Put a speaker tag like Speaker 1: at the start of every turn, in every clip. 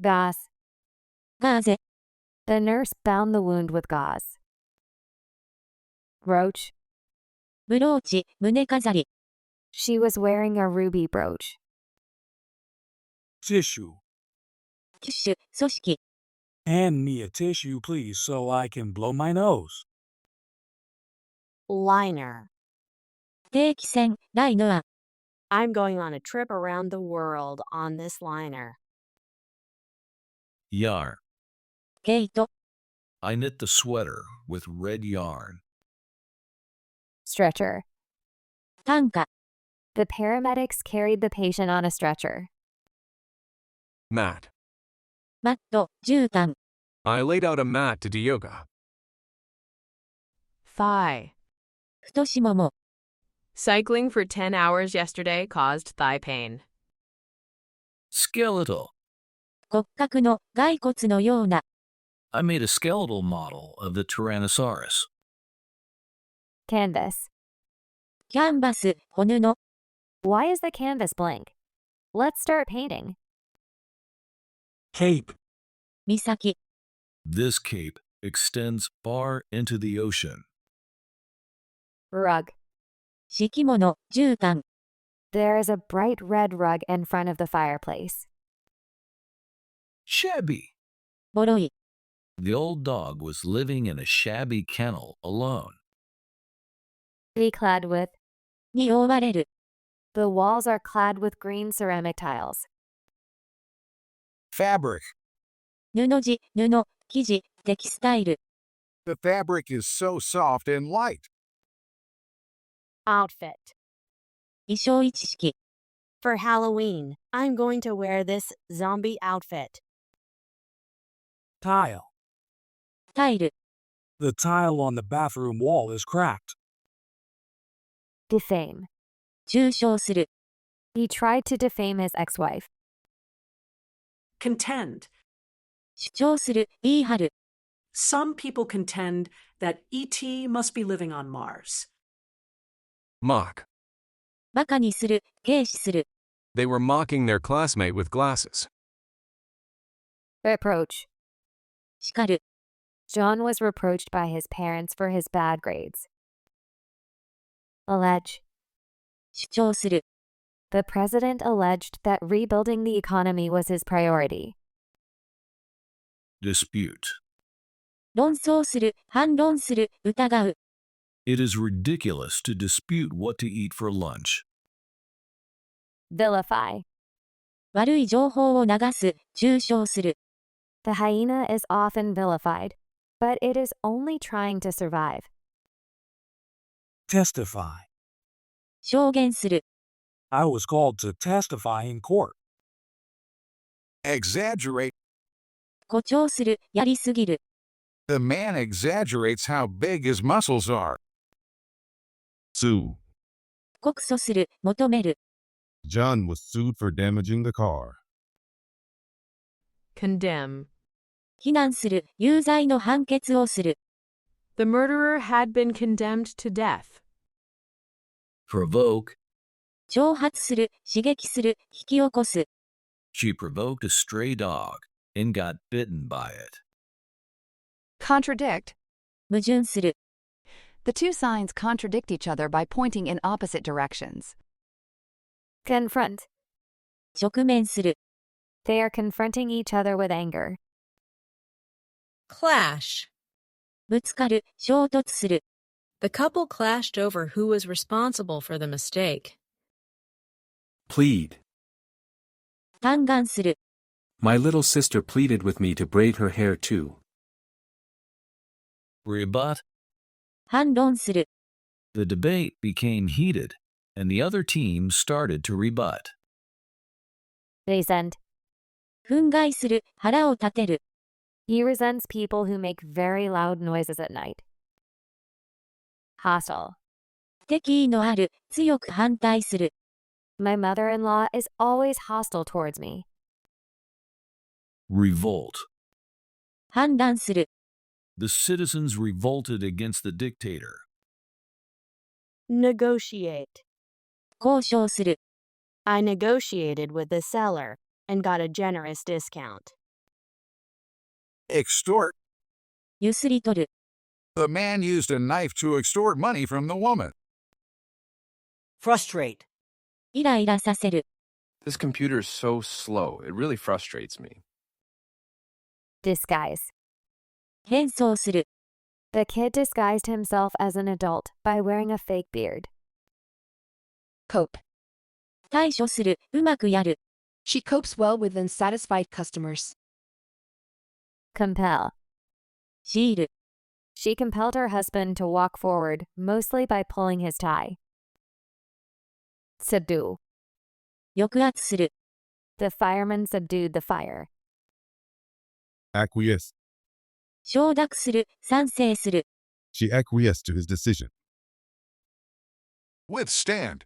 Speaker 1: Gauze.
Speaker 2: ガーゼ、
Speaker 1: The nurse bound the wound with gauze. Brooch.
Speaker 2: ブローチ、胸飾り、
Speaker 1: She was wearing a ruby brooch.
Speaker 3: Tissue.
Speaker 2: ティッシュ、組織、
Speaker 3: Hand me a tissue, please, so I can blow my nose.
Speaker 4: Liner.
Speaker 2: 定期船、ライノア、
Speaker 4: I'm going on a trip around the world on this liner.
Speaker 5: Yarn.
Speaker 2: 毛糸、
Speaker 5: I knit the sweater with red yarn.
Speaker 1: Stretcher.
Speaker 2: 担架、
Speaker 1: The paramedics carried the patient on a stretcher.
Speaker 6: Mat.
Speaker 2: マット、絨毯、
Speaker 6: I laid out a mat to do yoga.
Speaker 7: Thigh.
Speaker 2: 太しもも、
Speaker 7: Cycling for 10 hours yesterday caused thigh pain.
Speaker 5: Skeletal.
Speaker 2: 骨格の骸骨のような、
Speaker 5: I made a skeletal model of the Tyrannosaurus.
Speaker 1: Canvas.
Speaker 2: キャンバス、骨の、
Speaker 1: Why is the canvas blank? Let's start painting.
Speaker 3: Cape.
Speaker 2: 岬、
Speaker 5: This cape extends far into the ocean.
Speaker 1: Rug.
Speaker 2: 敷物、絨毯、
Speaker 1: There is a bright red rug in front of the fireplace.
Speaker 5: Shabby.
Speaker 2: ボロい、
Speaker 5: The old dog was living in a shabby kennel alone.
Speaker 1: Be clad with.
Speaker 2: に覆われる、
Speaker 1: The walls are clad with green ceramic tiles.
Speaker 8: Fabric.
Speaker 2: 布地、布、生地、テキスタイル、
Speaker 8: The fabric is so soft and light.
Speaker 4: Outfit.
Speaker 2: 衣装一式、
Speaker 4: For Halloween, I'm going to wear this zombie outfit.
Speaker 3: Tile.
Speaker 2: タイル、
Speaker 3: The tile on the bathroom wall is cracked.
Speaker 1: Defame.
Speaker 2: 中傷する、
Speaker 1: He tried to defame his ex-wife.
Speaker 9: Contend.
Speaker 2: 主張する、言い張る、
Speaker 9: Some people contend that ET must be living on Mars.
Speaker 6: Mock.
Speaker 2: バカにする、軽視する、
Speaker 6: They were mocking their classmate with glasses.
Speaker 1: Reproach.
Speaker 2: 叱る、
Speaker 1: John was reproached by his parents for his bad grades. Allege.
Speaker 2: 主張する、
Speaker 1: The president alleged that rebuilding the economy was his priority.
Speaker 5: Dispute.
Speaker 2: 論争する、反論する、疑う、
Speaker 5: It is ridiculous to dispute what to eat for lunch.
Speaker 1: Vilify.
Speaker 2: 悪い情報を流す、中傷する、
Speaker 1: The hyena is often vilified, but it is only trying to survive.
Speaker 3: Testify.
Speaker 2: 証言する、
Speaker 3: I was called to testify in court.
Speaker 8: Exaggerate.
Speaker 2: 誇張する、やりすぎる、
Speaker 8: The man exaggerates how big his muscles are.
Speaker 10: Sue.
Speaker 2: 告訴する、求める、
Speaker 10: John was sued for damaging the car.
Speaker 7: Condemn.
Speaker 2: 非難する、有罪の判決をする、
Speaker 7: The murderer had been condemned to death.
Speaker 5: Provoke.
Speaker 2: 挑発する、刺激する、引き起こす、
Speaker 5: She provoked a stray dog and got bitten by it.
Speaker 11: Contradict.
Speaker 2: 矛盾する、
Speaker 11: The two signs contradict each other by pointing in opposite directions.
Speaker 1: Confront.
Speaker 2: 直面する、
Speaker 1: They are confronting each other with anger.
Speaker 4: Clash.
Speaker 2: ぶつかる、衝突する、
Speaker 4: The couple clashed over who was responsible for the mistake.
Speaker 12: Plead.
Speaker 2: 嘆願する、
Speaker 12: My little sister pleaded with me to braid her hair too.
Speaker 5: Rebut.
Speaker 2: 反論する、
Speaker 5: The debate became heated, and the other team started to rebut.
Speaker 1: Resent.
Speaker 2: 憤慨する、腹を立てる、
Speaker 1: He resents people who make very loud noises at night. Hostile.
Speaker 2: 敵意のある、強く反対する、
Speaker 1: My mother-in-law is always hostile towards me.
Speaker 5: Revolt.
Speaker 2: 反乱する、
Speaker 5: The citizens revolted against the dictator.
Speaker 4: Negotiate.
Speaker 2: 交渉する、
Speaker 4: I negotiated with the seller and got a generous discount.
Speaker 8: Extort.
Speaker 2: ゆすり取る。
Speaker 8: The man used a knife to extort money from the woman.
Speaker 4: Frustrate.
Speaker 2: イライラさせる。
Speaker 13: This computer is so slow. It really frustrates me.
Speaker 1: Disguise.
Speaker 2: 変装する。
Speaker 1: The kid disguised himself as an adult by wearing a fake beard.
Speaker 11: Cope.
Speaker 2: 対処する。うまくやる。
Speaker 11: She copes well with unsatisfied customers.
Speaker 1: Compel.
Speaker 2: 強いる。
Speaker 1: She compelled her husband to walk forward, mostly by pulling his tie. Subdue.
Speaker 2: 抑圧する。
Speaker 1: The fireman subdued the fire.
Speaker 10: Acquiesce.
Speaker 2: 承諾する。賛成する。
Speaker 10: She acquiesced to his decision.
Speaker 8: Withstand.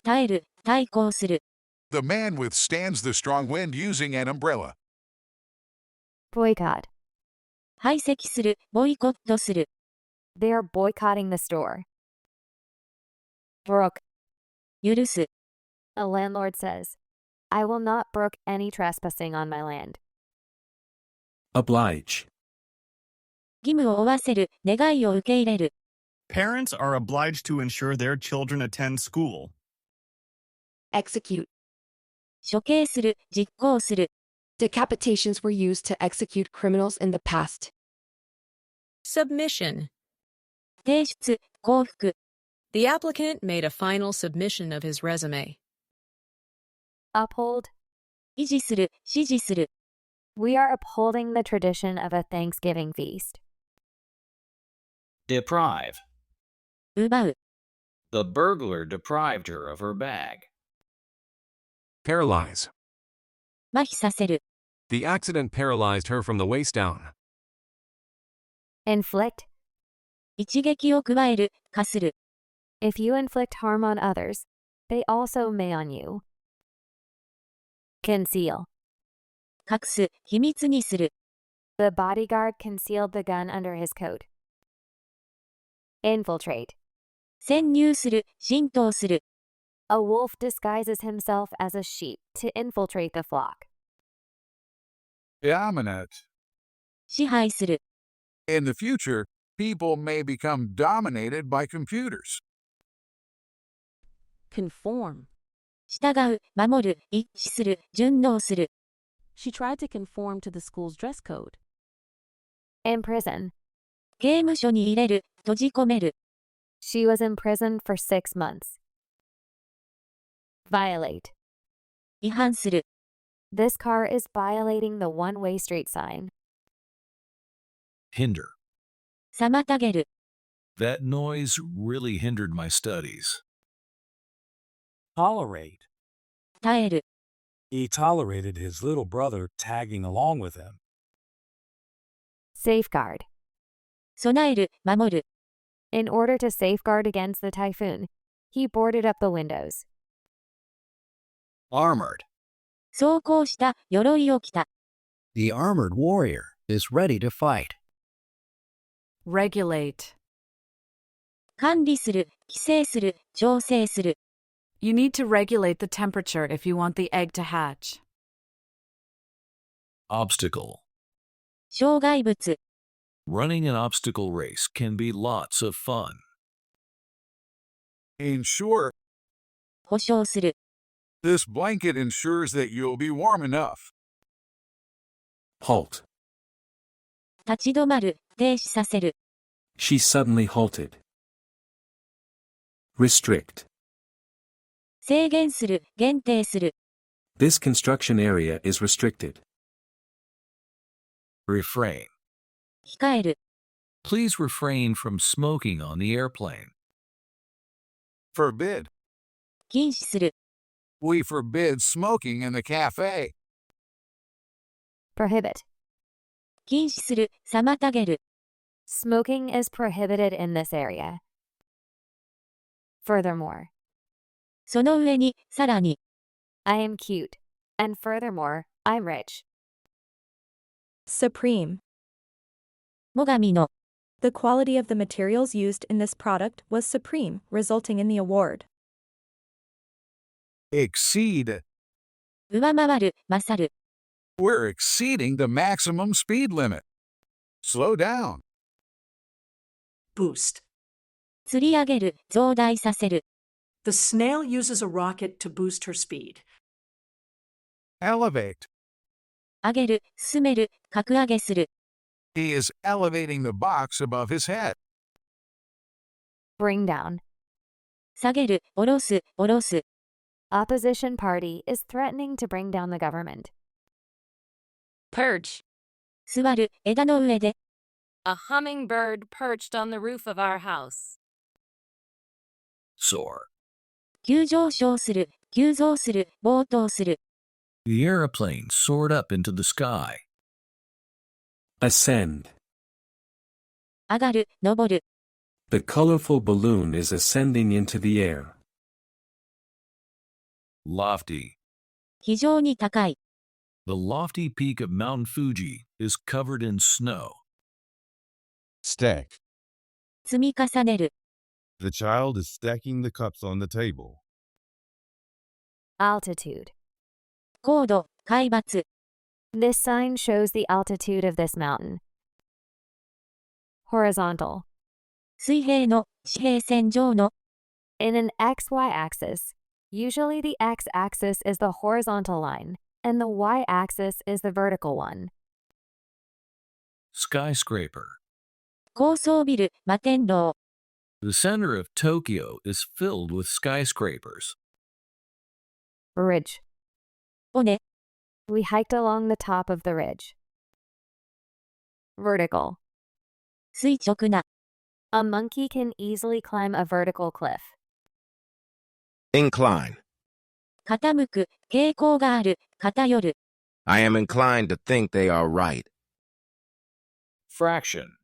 Speaker 2: 耐える。対抗する。
Speaker 8: The man withstands the strong wind using an umbrella.
Speaker 1: Boycott.
Speaker 2: 排斥する。ボイコットする。
Speaker 1: They are boycotting the store. Brook.
Speaker 2: 許す。
Speaker 1: A landlord says, I will not brook any trespassing on my land.
Speaker 12: Oblige.
Speaker 2: 義務を負わせる。願いを受け入れる。
Speaker 14: Parents are obliged to ensure their children attend school.
Speaker 11: Execute.
Speaker 2: 処刑する。実行する。
Speaker 11: Decapitations were used to execute criminals in the past.
Speaker 4: Submission.
Speaker 2: 提出。降伏。
Speaker 4: The applicant made a final submission of his resume.
Speaker 1: Uphold.
Speaker 2: 維持する。支持する。
Speaker 1: We are upholding the tradition of a Thanksgiving feast.
Speaker 5: Deprive.
Speaker 2: 奪う。
Speaker 5: The burglar deprived her of her bag.
Speaker 6: Paralyze.
Speaker 2: 麻痺させる。
Speaker 6: The accident paralyzed her from the waist down.
Speaker 1: Inflict.
Speaker 2: 一撃を加える。化する。
Speaker 1: If you inflict harm on others, they also may on you. Conceal.
Speaker 2: 隠す。秘密にする。
Speaker 1: The bodyguard concealed the gun under his coat. Infiltrate.
Speaker 2: 潜入する。浸透する。
Speaker 1: A wolf disguises himself as a sheep to infiltrate the flock.
Speaker 8: Dominate.
Speaker 2: 支配する。
Speaker 8: In the future, people may become dominated by computers.
Speaker 15: Conform.
Speaker 2: 従う。守る。一致する。順応する。
Speaker 15: She tried to conform to the school's dress code.
Speaker 1: Imprison.
Speaker 2: 刑務所に入れる。閉じ込める。
Speaker 1: She was imprisoned for 6 months. Violate.
Speaker 2: 違反する。
Speaker 1: This car is violating the one-way street sign.
Speaker 5: Hinder.
Speaker 2: 妨げる。
Speaker 5: That noise really hindered my studies.
Speaker 3: Tolerate.
Speaker 2: 耐える。
Speaker 3: He tolerated his little brother tagging along with him.
Speaker 1: Safeguard.
Speaker 2: 備える。守る。
Speaker 1: In order to safeguard against the typhoon, he boarded up the windows.
Speaker 16: Armored.
Speaker 2: 装甲した。鎧を着た。
Speaker 16: The armored warrior is ready to fight.
Speaker 9: Regulate.
Speaker 2: 管理する。規制する。調整する。
Speaker 9: You need to regulate the temperature if you want the egg to hatch.
Speaker 5: Obstacle.
Speaker 2: 障害物。
Speaker 5: Running an obstacle race can be lots of fun.
Speaker 8: Ensure.
Speaker 2: 保証する。
Speaker 8: This blanket ensures that you'll be warm enough.
Speaker 12: Halt.
Speaker 2: 立ち止まる。停止させる。
Speaker 12: She suddenly halted. Restrict.
Speaker 2: 制限する。限定する。
Speaker 12: This construction area is restricted.
Speaker 5: Refrain.
Speaker 2: 控える。
Speaker 5: Please refrain from smoking on the airplane.
Speaker 8: Forbid.
Speaker 2: 禁止する。
Speaker 8: We forbid smoking in the cafe.
Speaker 1: Prohibit.
Speaker 2: 禁止する。妨げる。
Speaker 1: Smoking is prohibited in this area. Furthermore.
Speaker 2: その上に、さらに。
Speaker 1: I am cute. And furthermore, I'm rich.
Speaker 17: Supreme.
Speaker 2: 最上の。
Speaker 17: The quality of the materials used in this product was supreme, resulting in the award.
Speaker 8: Exceed.
Speaker 2: 上回る。勝る。
Speaker 8: We're exceeding the maximum speed limit. Slow down.
Speaker 9: Boost.
Speaker 2: 吊り上げる、増大させる。
Speaker 9: The snail uses a rocket to boost her speed.
Speaker 8: Elevate.
Speaker 2: 上げる、進める、格上げする。
Speaker 8: He is elevating the box above his head.
Speaker 1: Bring down.
Speaker 2: 下げる、下ろす、下ろす。
Speaker 1: Opposition party is threatening to bring down the government.
Speaker 7: Perch.
Speaker 2: 座る、枝の上で。
Speaker 7: A hummingbird perched on the roof of our house.
Speaker 5: Soar.
Speaker 2: 急上昇する、急増する、暴騰する。
Speaker 5: The airplane soared up into the sky.
Speaker 12: Ascend.
Speaker 2: 上がる、登る。
Speaker 12: The colorful balloon is ascending into the air.
Speaker 5: Lofty.
Speaker 2: 非常に高い。
Speaker 5: The lofty peak of Mount Fuji is covered in snow.
Speaker 10: Stack.
Speaker 2: 積み重ねる。
Speaker 10: The child is stacking the cups on the table.
Speaker 1: Altitude.
Speaker 2: 高度、海抜。
Speaker 1: This sign shows the altitude of this mountain. Horizontal.
Speaker 2: 水平の、地平線上の。
Speaker 1: In an XY axis, usually the x-axis is the horizontal line, and the y-axis is the vertical one.
Speaker 5: Skyscraper.
Speaker 2: 高層ビル、摩天楼。
Speaker 5: The center of Tokyo is filled with skyscrapers.
Speaker 1: Ridge.
Speaker 2: 尾根。
Speaker 1: We hiked along the top of the ridge. Vertical.
Speaker 2: 垂直な。
Speaker 1: A monkey can easily climb a vertical cliff.
Speaker 18: Incline.
Speaker 2: 傾く、傾向がある、偏る。
Speaker 18: I am inclined to think they are right.
Speaker 5: Fraction.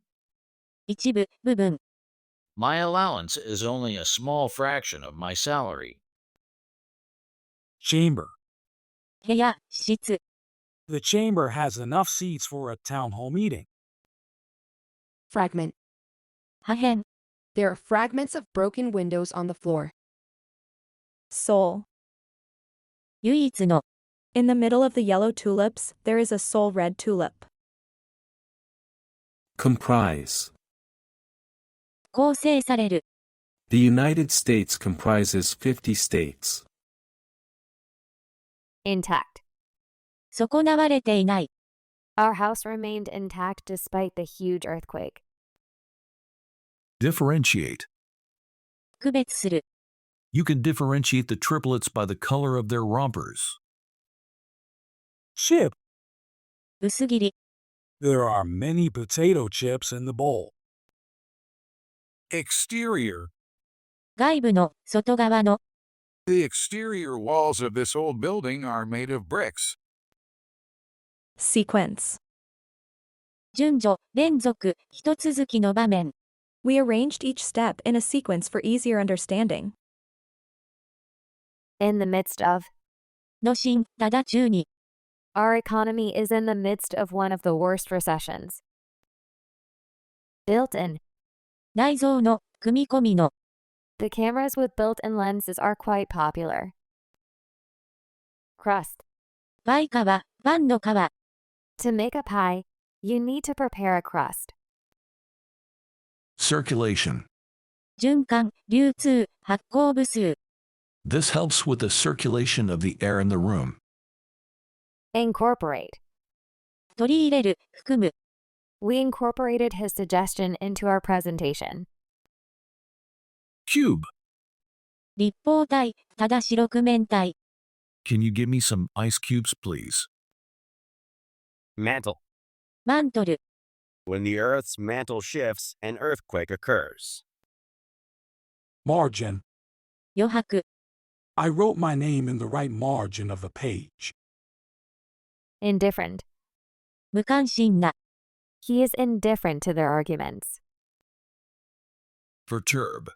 Speaker 2: 一部、部分。
Speaker 5: My allowance is only a small fraction of my salary.
Speaker 3: Chamber.
Speaker 2: 部屋、室。
Speaker 3: The chamber has enough seats for a town hall meeting.
Speaker 15: Fragment.
Speaker 2: 破片。
Speaker 15: There are fragments of broken windows on the floor.
Speaker 17: Soul.
Speaker 2: 唯一の。
Speaker 17: In the middle of the yellow tulips, there is a soul red tulip.
Speaker 12: Comprise.
Speaker 2: 構成される。
Speaker 12: The United States comprises 50 states.
Speaker 1: Intact.
Speaker 2: 損なわれていない。
Speaker 1: Our house remained intact despite the huge earthquake.
Speaker 5: Differentiate.
Speaker 2: 区別する。
Speaker 5: You can differentiate the triplets by the color of their rompers.
Speaker 3: Chip.
Speaker 2: 薄切り。
Speaker 3: There are many potato chips in the bowl.
Speaker 8: Exterior.
Speaker 2: 外部の、外側の。
Speaker 8: The exterior walls of this old building are made of bricks.
Speaker 17: Sequence.
Speaker 2: 順序、連続、一続きの場面。
Speaker 17: We arranged each step in a sequence for easier understanding.
Speaker 1: In the midst of.
Speaker 2: の心、ただ中に。
Speaker 1: Our economy is in the midst of one of the worst recessions. Built-in.
Speaker 2: 内蔵の、組み込みの。
Speaker 1: The cameras with built-in lenses are quite popular. Crust.
Speaker 2: パイ皮、パンの皮。
Speaker 1: To make a pie, you need to prepare a crust.
Speaker 5: Circulation.
Speaker 2: 循環、流通、発酵部数。
Speaker 5: This helps with the circulation of the air in the room.
Speaker 1: Incorporate.
Speaker 2: 取り入れる、含む。
Speaker 1: We incorporated his suggestion into our presentation.
Speaker 5: Cube.
Speaker 2: 立方体、ただ四六面体。
Speaker 5: Can you give me some ice cubes, please?
Speaker 18: Mantle.
Speaker 2: マントル。
Speaker 18: When the Earth's mantle shifts, an earthquake occurs.
Speaker 3: Margin.
Speaker 2: 余白。
Speaker 3: I wrote my name in the right margin of the page.
Speaker 1: Indifferent.
Speaker 2: 無関心な。
Speaker 1: He is indifferent to their arguments.
Speaker 5: Perturb.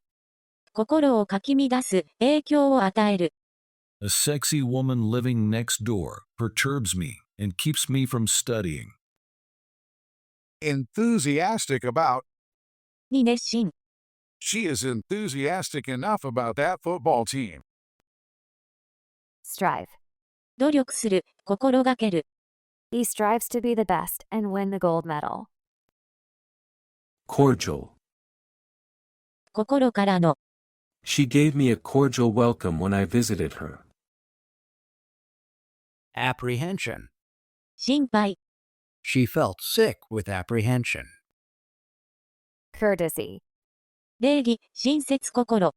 Speaker 2: 心をかき乱す、影響を与える。
Speaker 5: A sexy woman living next door perturbs me and keeps me from studying.
Speaker 8: Enthusiastic about.
Speaker 2: に熱心。
Speaker 8: She is enthusiastic enough about that football team.
Speaker 1: Strive.
Speaker 2: 努力する、心がける。
Speaker 1: He strives to be the best and win the gold medal.
Speaker 12: Cordial.
Speaker 2: 心からの。
Speaker 12: She gave me a cordial welcome when I visited her.
Speaker 16: Apprehension.
Speaker 2: 心配。
Speaker 16: She felt sick with apprehension.
Speaker 1: Courtesy.
Speaker 2: 礼儀、親切心。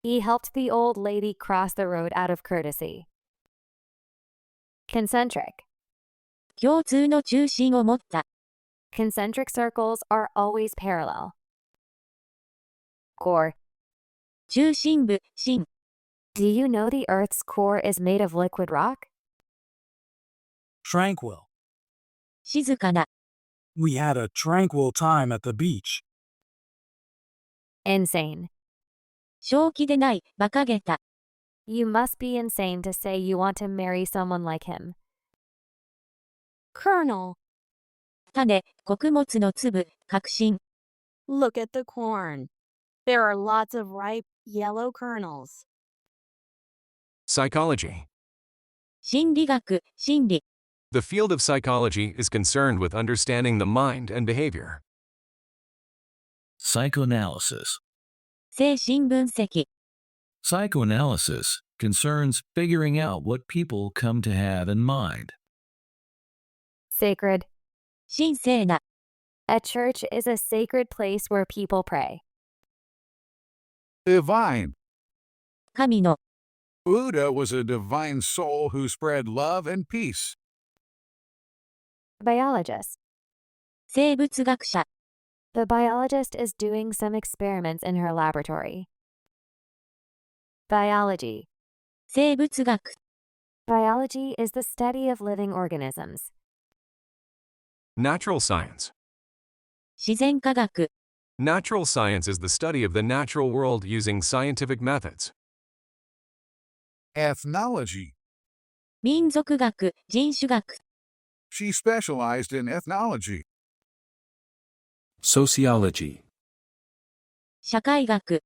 Speaker 1: He helped the old lady cross the road out of courtesy. Concentric.
Speaker 2: 共通の中心を持った。
Speaker 1: Concentric circles are always parallel. Core.
Speaker 2: 中心部、芯。
Speaker 1: Do you know the Earth's core is made of liquid rock?
Speaker 3: Tranquil.
Speaker 2: 静かな。
Speaker 3: We had a tranquil time at the beach.
Speaker 1: Insane.
Speaker 2: 正気でない、馬鹿げた。
Speaker 1: You must be insane to say you want to marry someone like him.
Speaker 4: Kernel.
Speaker 2: 種、穀物の粒、革新。
Speaker 4: Look at the corn. There are lots of ripe, yellow kernels.
Speaker 6: Psychology.
Speaker 2: 心理学、心理。
Speaker 6: The field of psychology is concerned with understanding the mind and behavior.
Speaker 5: Psychoanalysis.
Speaker 2: 精神分析。
Speaker 5: Psychoanalysis concerns figuring out what people come to have in mind.
Speaker 1: Sacred.
Speaker 2: 神聖な。
Speaker 1: A church is a sacred place where people pray.
Speaker 8: Divine.
Speaker 2: 神の。
Speaker 8: Buddha was a divine soul who spread love and peace.
Speaker 1: Biologist.
Speaker 2: 生物学者。
Speaker 1: The biologist is doing some experiments in her laboratory. Biology.
Speaker 2: 生物学。
Speaker 1: Biology is the study of living organisms.
Speaker 6: Natural science.
Speaker 2: 自然科学。
Speaker 6: Natural science is the study of the natural world using scientific methods.
Speaker 8: Ethnology.
Speaker 2: 民族学、人種学。
Speaker 8: She specialized in ethnology.
Speaker 12: Sociology.
Speaker 2: 社会学。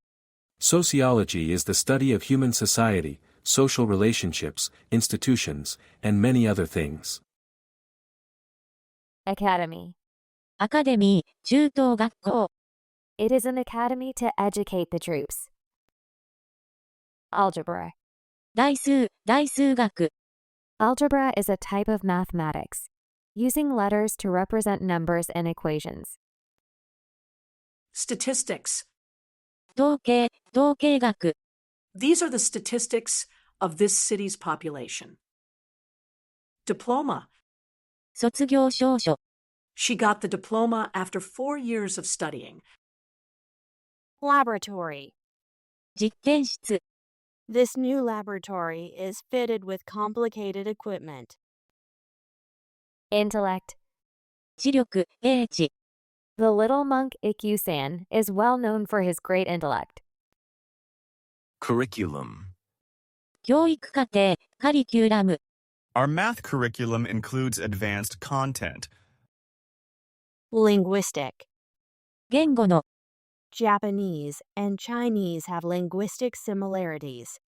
Speaker 12: Sociology is the study of human society, social relationships, institutions, and many other things.
Speaker 1: Academy.
Speaker 2: アカデミー、中等学校。
Speaker 1: It is an academy to educate the troops. Algebra.
Speaker 2: 代数、代数学。
Speaker 1: Algebra is a type of mathematics, using letters to represent numbers and equations.
Speaker 9: Statistics.
Speaker 2: 統計、統計学。
Speaker 9: These are the statistics of this city's population. Diploma.
Speaker 2: 卒業証書。
Speaker 9: She got the diploma after 4 years of studying.
Speaker 4: Laboratory.
Speaker 2: 実験室。
Speaker 4: This new laboratory is fitted with complicated equipment.
Speaker 1: Intellect.
Speaker 2: 知力、英知。
Speaker 1: The little monk Ikkyu-san is well known for his great intellect.
Speaker 19: Curriculum.
Speaker 2: 教育課程、カリキュラム。
Speaker 14: Our math curriculum includes advanced content.
Speaker 4: Linguistic.
Speaker 2: 言語の。
Speaker 4: Japanese and Chinese have linguistic similarities.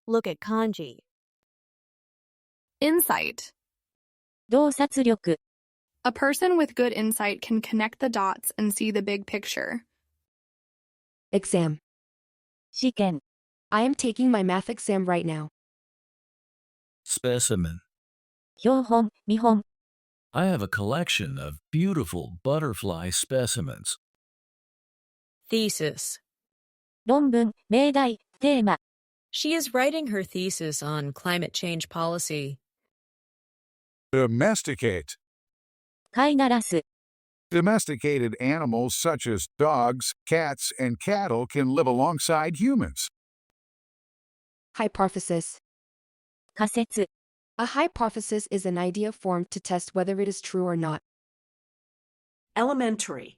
Speaker 4: Look at kanji.
Speaker 20: Insight.
Speaker 2: 洞察力。
Speaker 20: A person with good insight can connect the dots and see the big picture.
Speaker 15: Exam.
Speaker 2: 試験。
Speaker 15: I am taking my math exam right now.
Speaker 5: Specimen.
Speaker 2: 標本、見本。
Speaker 5: I have a collection of beautiful butterfly specimens.
Speaker 21: Thesis.
Speaker 2: 論文、命題、テーマ。
Speaker 21: She is writing her thesis on climate change policy.
Speaker 8: Domesticate.
Speaker 2: 飼いならす。
Speaker 8: Domesticated animals such as dogs, cats, and cattle can live alongside humans.
Speaker 15: Hypothesis.
Speaker 2: 仮説。
Speaker 15: A hypothesis is an idea formed to test whether it is true or not.
Speaker 9: Elementary.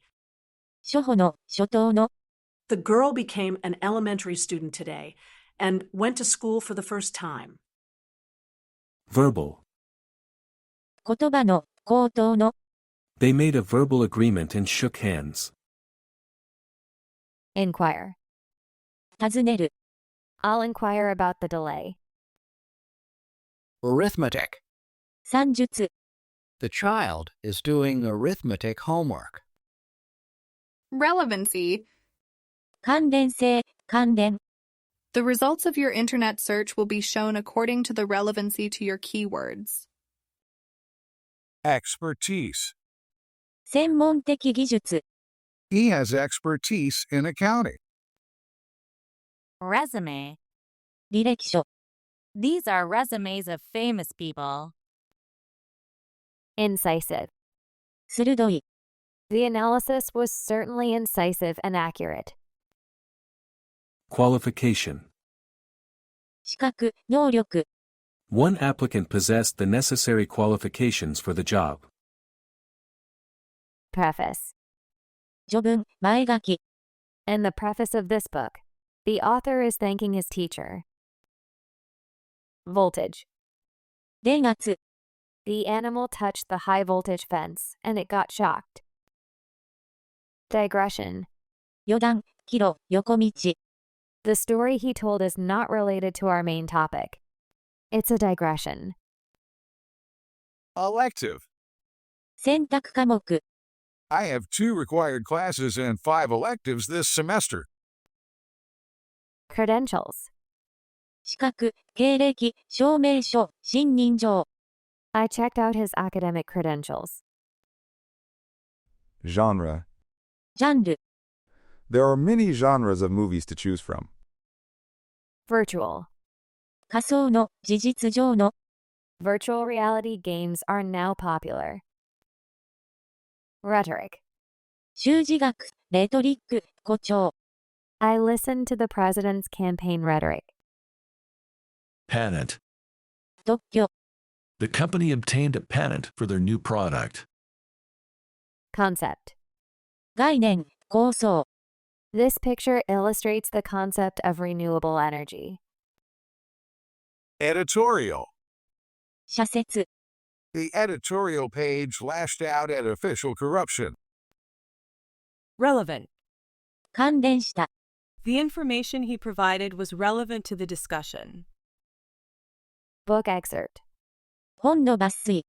Speaker 2: 初歩の、初等の。
Speaker 9: The girl became an elementary student today and went to school for the first time.
Speaker 12: Verbal.
Speaker 2: 言葉の、口頭の。
Speaker 12: They made a verbal agreement and shook hands.
Speaker 1: Inquire.
Speaker 2: 尋ねる。
Speaker 1: I'll inquire about the delay.
Speaker 16: Arithmetic.
Speaker 2: 算術。
Speaker 16: The child is doing arithmetic homework.
Speaker 20: Relevancy.
Speaker 2: 関連性、関連。
Speaker 20: The results of your internet search will be shown according to the relevancy to your keywords.
Speaker 8: Expertise.
Speaker 2: 専門的技術。
Speaker 8: He has expertise in accounting.
Speaker 19: Resume.
Speaker 2: 履歴書。
Speaker 19: These are resumes of famous people.
Speaker 1: Incisive.
Speaker 2: 鋭い。
Speaker 1: The analysis was certainly incisive and accurate.
Speaker 12: Qualification.
Speaker 2: 資格、能力。
Speaker 12: One applicant possessed the necessary qualifications for the job.
Speaker 1: Preface.
Speaker 2: 序文、前書き。
Speaker 1: In the preface of this book, the author is thanking his teacher. Voltage.
Speaker 2: 電圧。
Speaker 1: The animal touched the high voltage fence, and it got shocked. Digression.
Speaker 2: 余談、岐路、横道。
Speaker 1: The story he told is not related to our main topic. It's a digression.
Speaker 8: Elective.
Speaker 2: 選択科目。
Speaker 8: I have 2 required classes and 5 electives this semester.
Speaker 1: Credentials.
Speaker 2: 資格、経歴、証明書、信任状。
Speaker 1: I checked out his academic credentials.
Speaker 10: Genre.
Speaker 2: ジャンル。
Speaker 10: There are many genres of movies to choose from.
Speaker 1: Virtual.
Speaker 2: 仮想の、事実上の。
Speaker 1: Virtual reality games are now popular. Rhetoric.
Speaker 2: 修辞学、レトリック、誇張。
Speaker 1: I listened to the president's campaign rhetoric.
Speaker 5: Patent.
Speaker 2: 特許。
Speaker 5: The company obtained a patent for their new product.
Speaker 1: Concept.
Speaker 2: 概念、構想。
Speaker 1: This picture illustrates the concept of renewable energy.
Speaker 8: Editorial.
Speaker 2: 社説。
Speaker 8: The editorial page lashed out at official corruption.
Speaker 22: Relevant.
Speaker 2: 関連した。
Speaker 22: The information he provided was relevant to the discussion.
Speaker 1: Book excerpt.
Speaker 2: 本の抜粋。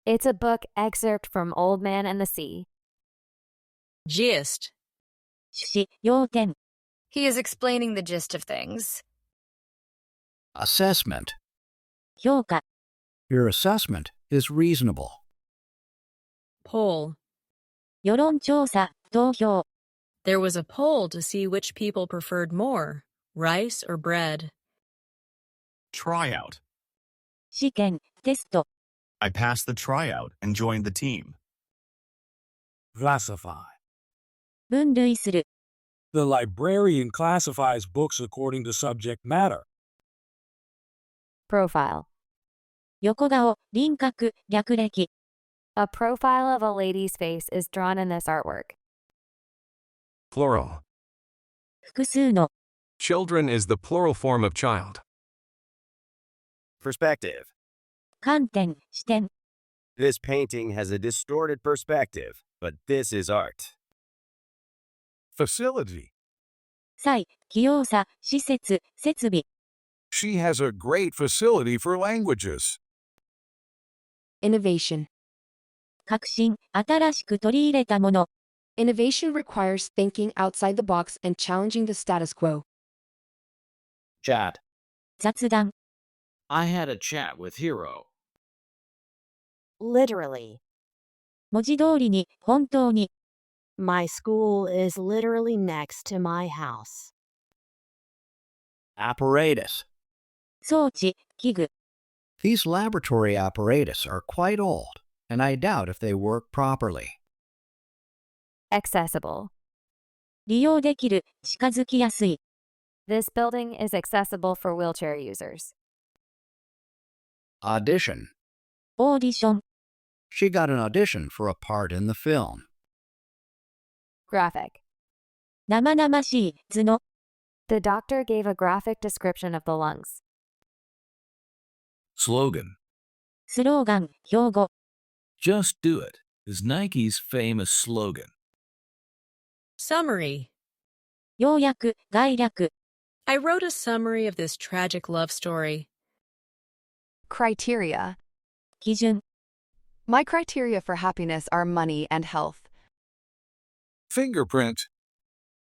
Speaker 1: It's a book excerpt from Old Man and the Sea.
Speaker 21: Gist.
Speaker 2: 趣旨、要点。
Speaker 21: He is explaining the gist of things.
Speaker 16: Assessment.
Speaker 2: 評価。
Speaker 16: Your assessment is reasonable.
Speaker 21: Poll.
Speaker 2: 世論調査、投票。
Speaker 21: There was a poll to see which people preferred more, rice or bread.
Speaker 14: Tryout.
Speaker 2: 試験、テスト。
Speaker 14: I passed the tryout and joined the team.
Speaker 3: Classify.
Speaker 2: 分類する。
Speaker 3: The librarian classifies books according to subject matter.
Speaker 1: Profile.
Speaker 2: 横顔、輪郭、略歴。
Speaker 1: A profile of a lady's face is drawn in this artwork.
Speaker 6: Plural.
Speaker 2: 複数の。
Speaker 6: Children is the plural form of child.
Speaker 18: Perspective.
Speaker 2: 観点、視点。
Speaker 18: This painting has a distorted perspective, but this is art.
Speaker 8: Facility.
Speaker 2: 際、器用さ、施設、設備。
Speaker 8: She has a great facility for languages.
Speaker 15: Innovation.
Speaker 2: 革新、新しく取り入れたもの。
Speaker 15: Innovation requires thinking outside the box and challenging the status quo.
Speaker 16: Chat.
Speaker 2: 雑談。
Speaker 16: I had a chat with Hiro.
Speaker 4: Literally.
Speaker 2: 文字通りに、本当に。
Speaker 4: My school is literally next to my house.
Speaker 16: Apparatus.
Speaker 2: 装置、器具。
Speaker 16: These laboratory apparatus are quite old, and I doubt if they work properly.
Speaker 1: Accessible.
Speaker 2: 利用できる、近づきやすい。
Speaker 1: This building is accessible for wheelchair users.
Speaker 16: Audition.
Speaker 2: オーディション。
Speaker 16: She got an audition for a part in the film.
Speaker 1: Graphic.
Speaker 2: 生々しい、図の。
Speaker 1: The doctor gave a graphic description of the lungs.
Speaker 5: Slogan.
Speaker 2: スローガン、標語。
Speaker 5: Just do it is Nike's famous slogan.
Speaker 21: Summary.
Speaker 2: 要約、概略。
Speaker 21: I wrote a summary of this tragic love story.
Speaker 11: Criteria.
Speaker 2: 基準。
Speaker 11: My criteria for happiness are money and health.
Speaker 8: Fingerprint.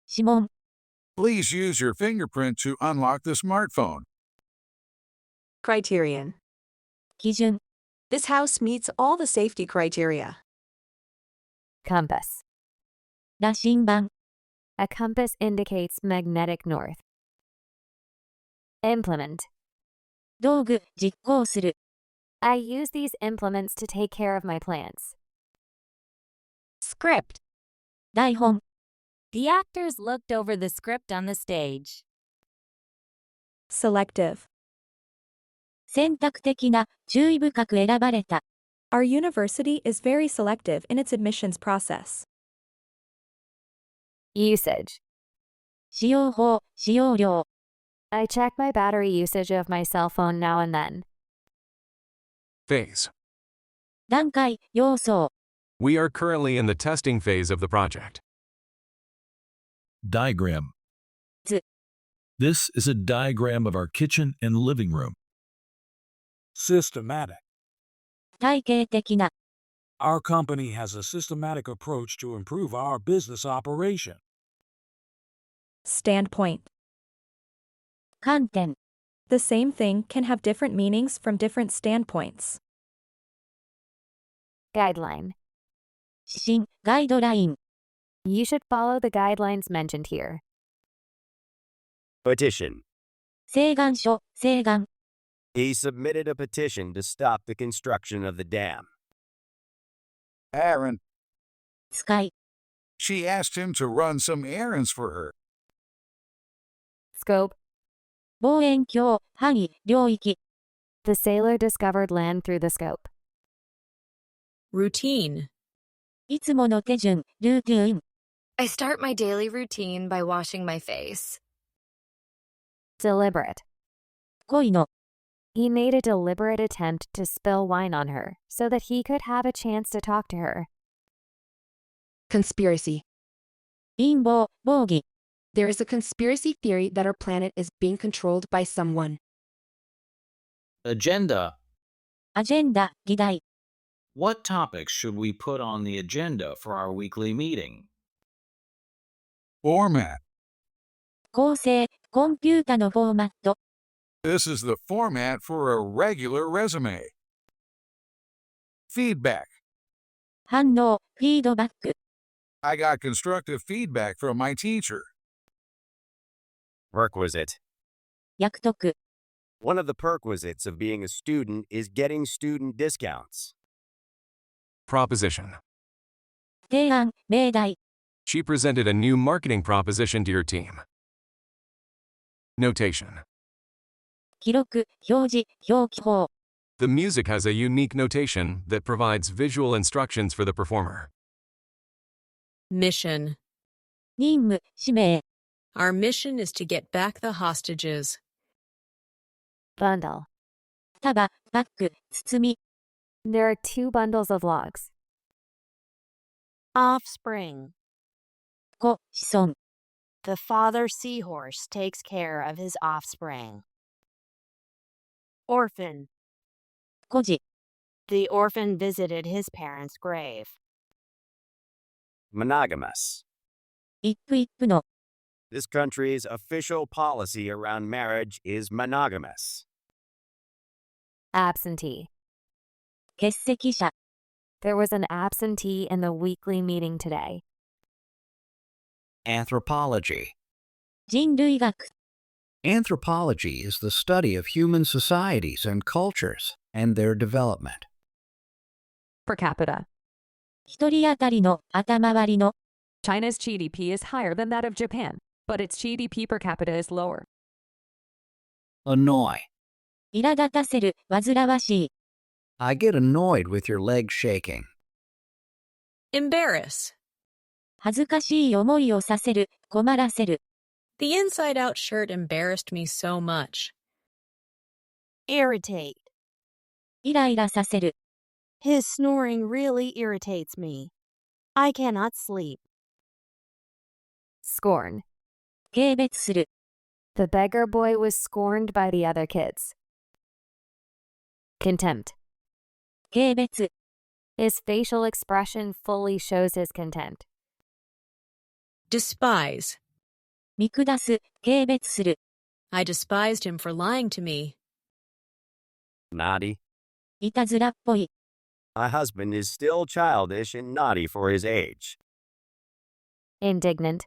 Speaker 2: 指紋。
Speaker 8: Please use your fingerprint to unlock the smartphone.
Speaker 22: Criterion.
Speaker 2: 基準。
Speaker 22: This house meets all the safety criteria.
Speaker 1: Compass.
Speaker 2: 羅針盤。
Speaker 1: A compass indicates magnetic north. Implement.
Speaker 2: 道具、実行する。
Speaker 1: I use these implements to take care of my plants.
Speaker 19: Script.
Speaker 2: 台本。
Speaker 19: The actors looked over the script on the stage.
Speaker 17: Selective.
Speaker 2: 選択的な、注意深く選ばれた。
Speaker 17: Our university is very selective in its admissions process.
Speaker 1: Usage.
Speaker 2: 使用法、使用量。
Speaker 1: I check my battery usage of my cell phone now and then.
Speaker 6: Phase.
Speaker 2: 段階、要素。
Speaker 6: We are currently in the testing phase of the project.
Speaker 5: Diagram.
Speaker 2: Z.
Speaker 5: This is a diagram of our kitchen and living room.
Speaker 3: Systematic.
Speaker 2: 体系的な。
Speaker 3: Our company has a systematic approach to improve our business operation.
Speaker 17: Standpoint.
Speaker 2: 観点。
Speaker 17: The same thing can have different meanings from different standpoints.
Speaker 1: Guideline.
Speaker 2: 指針、ガイドライン。
Speaker 1: You should follow the guidelines mentioned here.
Speaker 18: Petition.
Speaker 2: 請願書、請願。
Speaker 18: He submitted a petition to stop the construction of the dam.
Speaker 8: Aaron.
Speaker 2: 使い。
Speaker 8: She asked him to run some errands for her.
Speaker 1: Scope.
Speaker 2: 望遠鏡、範囲、領域。
Speaker 1: The sailor discovered land through the scope.
Speaker 21: Routine.
Speaker 2: いつもの手順、ルーティーン。
Speaker 7: I start my daily routine by washing my face.
Speaker 1: Deliberate.
Speaker 2: 恋の。
Speaker 1: He made a deliberate attempt to spill wine on her so that he could have a chance to talk to her.
Speaker 15: Conspiracy.
Speaker 2: 陰謀、謀議。
Speaker 15: There is a conspiracy theory that our planet is being controlled by someone.
Speaker 16: Agenda.
Speaker 2: アジェンダ、議題。
Speaker 16: What topics should we put on the agenda for our weekly meeting?
Speaker 8: Format.
Speaker 2: 構成、コンピュータのフォーマット。
Speaker 8: This is the format for a regular resume. Feedback.
Speaker 2: 反応、フィードバック。
Speaker 8: I got constructive feedback from my teacher.
Speaker 18: Perquisite.
Speaker 2: 約束。
Speaker 18: One of the perquisites of being a student is getting student discounts.
Speaker 6: Proposition.
Speaker 2: 提案、命題。
Speaker 6: She presented a new marketing proposition to your team. Notation.
Speaker 2: 記録、表示、表記法。
Speaker 6: The music has a unique notation that provides visual instructions for the performer.
Speaker 21: Mission.
Speaker 2: 任務、使命。
Speaker 21: Our mission is to get back the hostages.
Speaker 1: Bundle.
Speaker 2: 束、バッグ、包み。
Speaker 1: There are 2 bundles of logs.
Speaker 4: Offspring.
Speaker 2: 子、子孫。
Speaker 4: The father seahorse takes care of his offspring. Orphan.
Speaker 2: 孤児。
Speaker 4: The orphan visited his parents' grave.
Speaker 18: Monogamous.
Speaker 2: 一夫一夫の。
Speaker 18: This country's official policy around marriage is monogamous.
Speaker 1: Absentee.
Speaker 2: 欠席者。
Speaker 1: There was an absentee in the weekly meeting today.
Speaker 16: Anthropology.
Speaker 2: 人類学。
Speaker 16: Anthropology is the study of human societies and cultures and their development.
Speaker 13: Per capita.
Speaker 2: 一人当たりの頭割りの。
Speaker 13: China's GDP is higher than that of Japan, but its GDP per capita is lower.
Speaker 16: Annoy.
Speaker 2: 苛立たせる、煩わしい。
Speaker 16: I get annoyed with your legs shaking.
Speaker 21: Embarrass.
Speaker 2: 恥ずかしい思いをさせる、困らせる。
Speaker 21: The inside-out shirt embarrassed me so much.
Speaker 4: Irritate.
Speaker 2: イライラさせる。
Speaker 4: His snoring really irritates me. I cannot sleep.
Speaker 1: Scorn.
Speaker 2: 軽蔑する。
Speaker 1: The beggar boy was scorned by the other kids. Contempt.
Speaker 2: 軽蔑。
Speaker 1: His facial expression fully shows his contempt.
Speaker 21: Despise.
Speaker 2: 見下す、軽蔑する。
Speaker 21: I despised him for lying to me.
Speaker 18: Naughty.
Speaker 2: いたずらっぽい。
Speaker 18: My husband is still childish and naughty for his age.
Speaker 1: Indignant.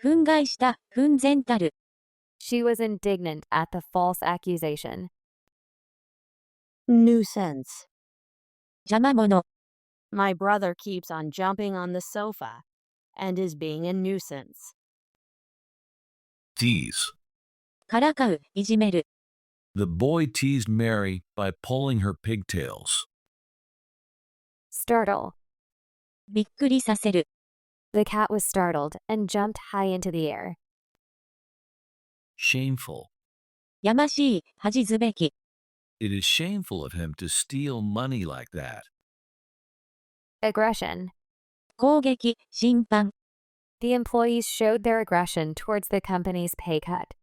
Speaker 2: 憤慨した、憤然たる。
Speaker 1: She was indignant at the false accusation.
Speaker 4: Nuisance.
Speaker 2: 邪魔者。
Speaker 4: My brother keeps on jumping on the sofa and is being a nuisance.
Speaker 5: Tease.
Speaker 2: からかう、いじめる。
Speaker 5: The boy teased Mary by pulling her pigtails.
Speaker 1: Startle.
Speaker 2: びっくりさせる。
Speaker 1: The cat was startled and jumped high into the air.
Speaker 5: Shameful.
Speaker 2: やましい、恥ずべき。
Speaker 5: It is shameful of him to steal money like that.
Speaker 1: Aggression.
Speaker 2: 攻撃、審判。
Speaker 1: The employees showed their aggression towards the company's pay cut.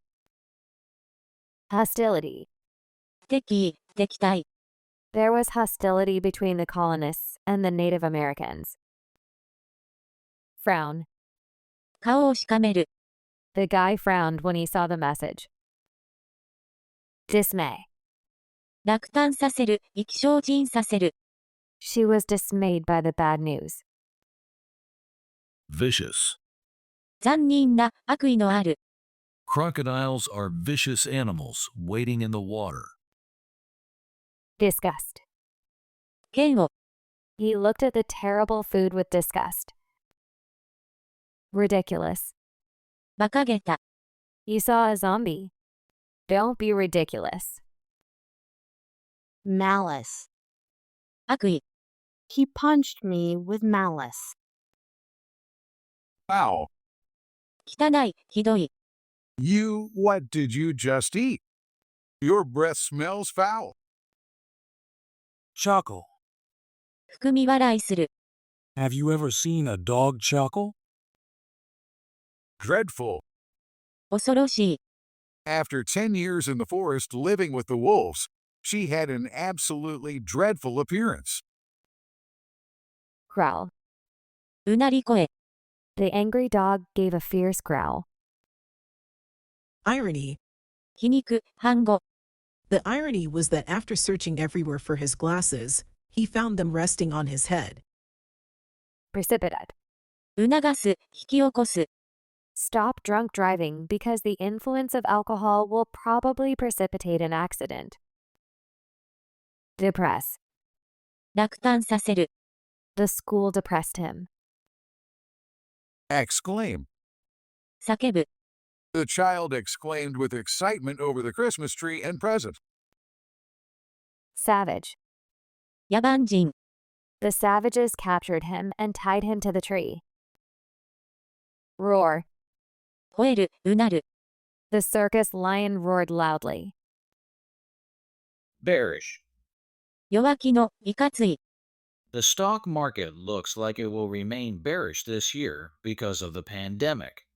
Speaker 1: Hostility.
Speaker 2: 敵意、敵対。
Speaker 1: There was hostility between the colonists and the Native Americans. Frown.
Speaker 2: 顔をしかめる。
Speaker 1: The guy frowned when he saw the message. Dismay.
Speaker 2: 落胆させる、意気消沈させる。
Speaker 1: She was dismayed by the bad news.
Speaker 5: Vicious.
Speaker 2: 残忍な、悪意のある。
Speaker 5: Crocodiles are vicious animals wading in the water.
Speaker 1: Disgust.
Speaker 2: 嫌悪。
Speaker 1: He looked at the terrible food with disgust. Ridiculous.
Speaker 2: 馬鹿げた。
Speaker 1: You saw a zombie. Don't be ridiculous.
Speaker 4: Malice.
Speaker 2: 悪意。
Speaker 4: He punched me with malice.
Speaker 8: Foul.
Speaker 2: 汚い、ひどい。
Speaker 8: What did you just eat? Your breath smells foul.
Speaker 3: Chuckle.
Speaker 2: 含み笑いする。
Speaker 3: Have you ever seen a dog chuckle?
Speaker 8: Dreadful.
Speaker 2: 恐ろしい。
Speaker 8: After 10 years in the forest living with the wolves, she had an absolutely dreadful appearance.
Speaker 1: Growl.
Speaker 2: うなり声。
Speaker 1: The angry dog gave a fierce growl.
Speaker 9: Irony.
Speaker 2: 皮肉、反語。
Speaker 9: The irony was that after searching everywhere for his glasses, he found them resting on his head.
Speaker 1: Precipitate.
Speaker 2: 促す、引き起こす。
Speaker 1: Stop drunk driving because the influence of alcohol will probably precipitate an accident. Depress.
Speaker 2: 落胆させる。
Speaker 1: The school depressed him.
Speaker 8: Exclaim.
Speaker 2: 叫ぶ。
Speaker 8: The child exclaimed with excitement over the Christmas tree and present.
Speaker 1: Savage.
Speaker 2: 野蛮人。
Speaker 1: The savages captured him and tied him to the tree. Roar.
Speaker 2: 吠える、うなる。
Speaker 1: The circus lion roared loudly.
Speaker 20: Bearish.
Speaker 2: 弱気の、いかつい。
Speaker 20: The stock market looks like it will remain bearish this year because of the pandemic.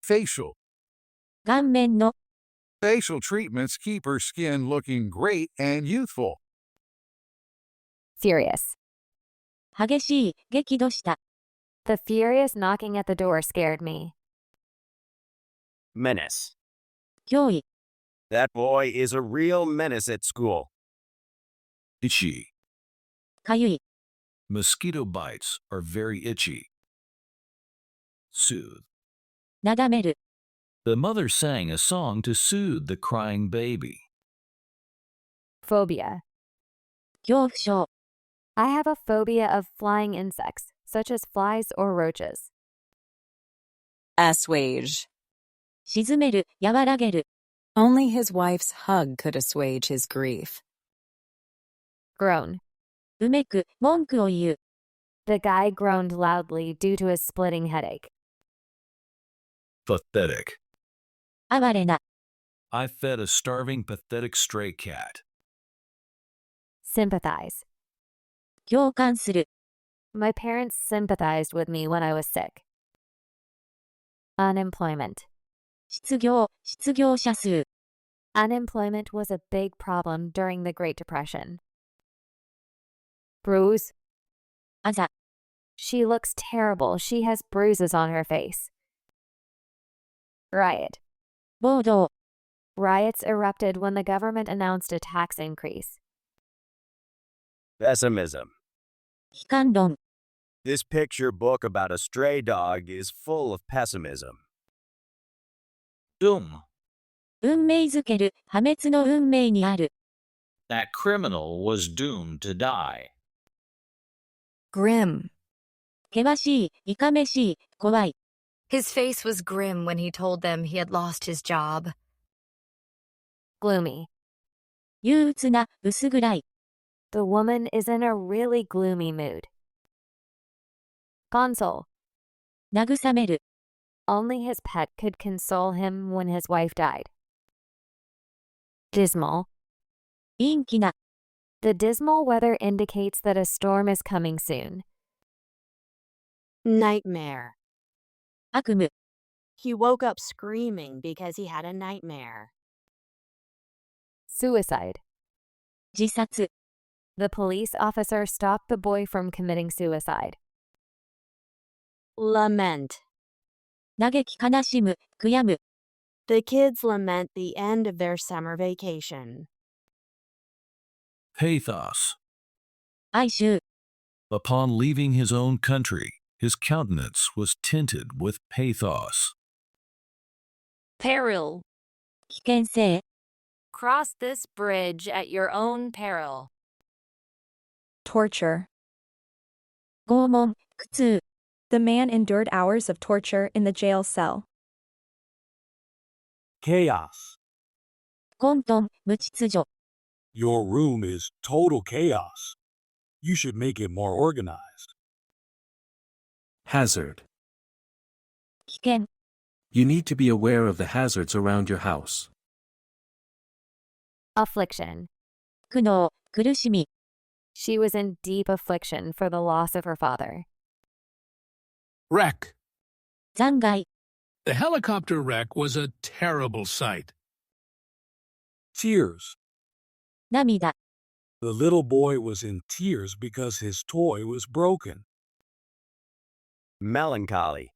Speaker 8: Facial.
Speaker 2: 顔面の。
Speaker 8: Facial treatments keep her skin looking great and youthful.
Speaker 1: Furious.
Speaker 2: 激しい、激怒した。
Speaker 1: The furious knocking at the door scared me.
Speaker 18: Menace.
Speaker 2: 脅威。
Speaker 18: That boy is a real menace at school.
Speaker 5: Itchy.
Speaker 2: かゆい。
Speaker 5: Mosquito bites are very itchy. Soothe.
Speaker 2: なだめる。
Speaker 5: The mother sang a song to soothe the crying baby.
Speaker 1: Phobia.
Speaker 2: 恐怖症。
Speaker 1: I have a phobia of flying insects, such as flies or roaches.
Speaker 23: Assuage.
Speaker 2: 沈める、和らげる。
Speaker 23: Only his wife's hug could assuage his grief.
Speaker 1: Groan.
Speaker 2: うめく、文句を言う。
Speaker 1: The guy groaned loudly due to his splitting headache.
Speaker 5: Pathetic.
Speaker 2: 哀れな。
Speaker 5: I fed a starving, pathetic stray cat.
Speaker 1: Sympathize.
Speaker 2: 共感する。
Speaker 1: My parents sympathized with me when I was sick. Unemployment.
Speaker 2: 失業、失業者数。
Speaker 1: Unemployment was a big problem during the Great Depression. Bruise.
Speaker 2: あざ。
Speaker 1: She looks terrible. She has bruises on her face. Riot.
Speaker 2: 暴動。
Speaker 1: Riots erupted when the government announced a tax increase.
Speaker 18: Pessimism.
Speaker 2: 悲観論。
Speaker 18: This picture book about a stray dog is full of pessimism.
Speaker 20: Doom.
Speaker 2: 運命づける、破滅の運命にある。
Speaker 20: That criminal was doomed to die.
Speaker 7: Grim.
Speaker 2: 険しい、いかめしい、怖い。
Speaker 7: His face was grim when he told them he had lost his job.
Speaker 1: Gloomy.
Speaker 2: 憂鬱な、薄暗い。
Speaker 1: The woman is in a really gloomy mood. Console.
Speaker 2: 慰める。
Speaker 1: Only his pet could console him when his wife died. Dismal.
Speaker 2: 陰気な。
Speaker 1: The dismal weather indicates that a storm is coming soon.
Speaker 4: Nightmare.
Speaker 2: 悪夢。
Speaker 4: He woke up screaming because he had a nightmare.
Speaker 1: Suicide.
Speaker 2: 自殺。
Speaker 1: The police officer stopped the boy from committing suicide.
Speaker 4: Lament.
Speaker 2: 嘆き悲しむ、悔やむ。
Speaker 4: The kids lament the end of their summer vacation.
Speaker 5: Pathos.
Speaker 2: 哀愁。
Speaker 5: Upon leaving his own country, his countenance was tinted with pathos.
Speaker 19: Peril.
Speaker 2: 危険性。
Speaker 19: Cross this bridge at your own peril.
Speaker 17: Torture.
Speaker 2: 拷問、苦痛。
Speaker 17: The man endured hours of torture in the jail cell.
Speaker 3: Chaos.
Speaker 2: 混沌、無秩序。
Speaker 3: Your room is total chaos. You should make it more organized.
Speaker 10: Hazard.
Speaker 2: 危険。
Speaker 10: You need to be aware of the hazards around your house.
Speaker 1: Affliction.
Speaker 2: 苦悩、苦しみ。
Speaker 1: She was in deep affliction for the loss of her father.
Speaker 12: Wreck.
Speaker 2: 残骸。
Speaker 12: The helicopter wreck was a terrible sight.
Speaker 3: Tears.
Speaker 2: 涙。
Speaker 3: The little boy was in tears because his toy was broken.
Speaker 18: Melancholy.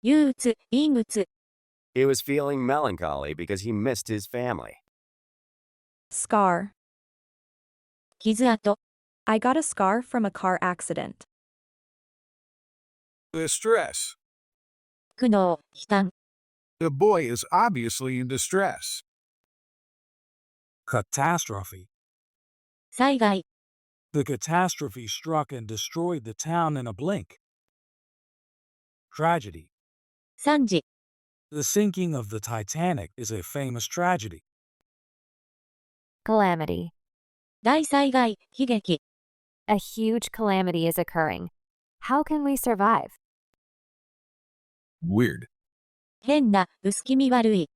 Speaker 2: 憂鬱、陰鬱。
Speaker 18: He was feeling melancholy because he missed his family.
Speaker 17: Scar.
Speaker 2: 傷跡。
Speaker 17: I got a scar from a car accident.
Speaker 8: Distress.
Speaker 2: 苦悩、悲嘆。
Speaker 8: The boy is obviously in distress.
Speaker 3: Catastrophe.
Speaker 2: 災害。
Speaker 3: The catastrophe struck and destroyed the town in a blink. Tragedy.
Speaker 2: 惨事。
Speaker 3: The sinking of the Titanic is a famous tragedy.
Speaker 1: Calamity.
Speaker 2: 大災害、悲劇。
Speaker 1: A huge calamity is occurring. How can we survive?
Speaker 5: Weird.
Speaker 2: 変な、薄気味悪い。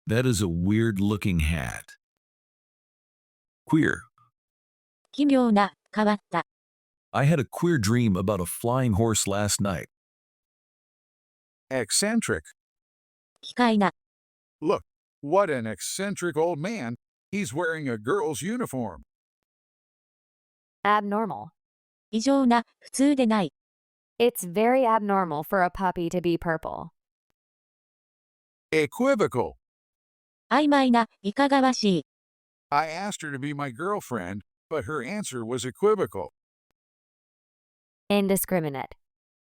Speaker 5: That is a weird-looking hat. Queer.
Speaker 2: 奇妙な、変わった。
Speaker 5: I had a queer dream about a flying horse last night.
Speaker 8: Eccentric.
Speaker 2: 奇怪な。
Speaker 8: Look, what an eccentric old man. He's wearing a girl's uniform.
Speaker 1: Abnormal.
Speaker 2: 異常な、普通でない。
Speaker 1: It's very abnormal for a puppy to be purple.
Speaker 8: Equivocal.
Speaker 2: 曖昧な、いかがわしい。
Speaker 8: I asked her to be my girlfriend, but her answer was equivocal.
Speaker 1: Indiscriminate.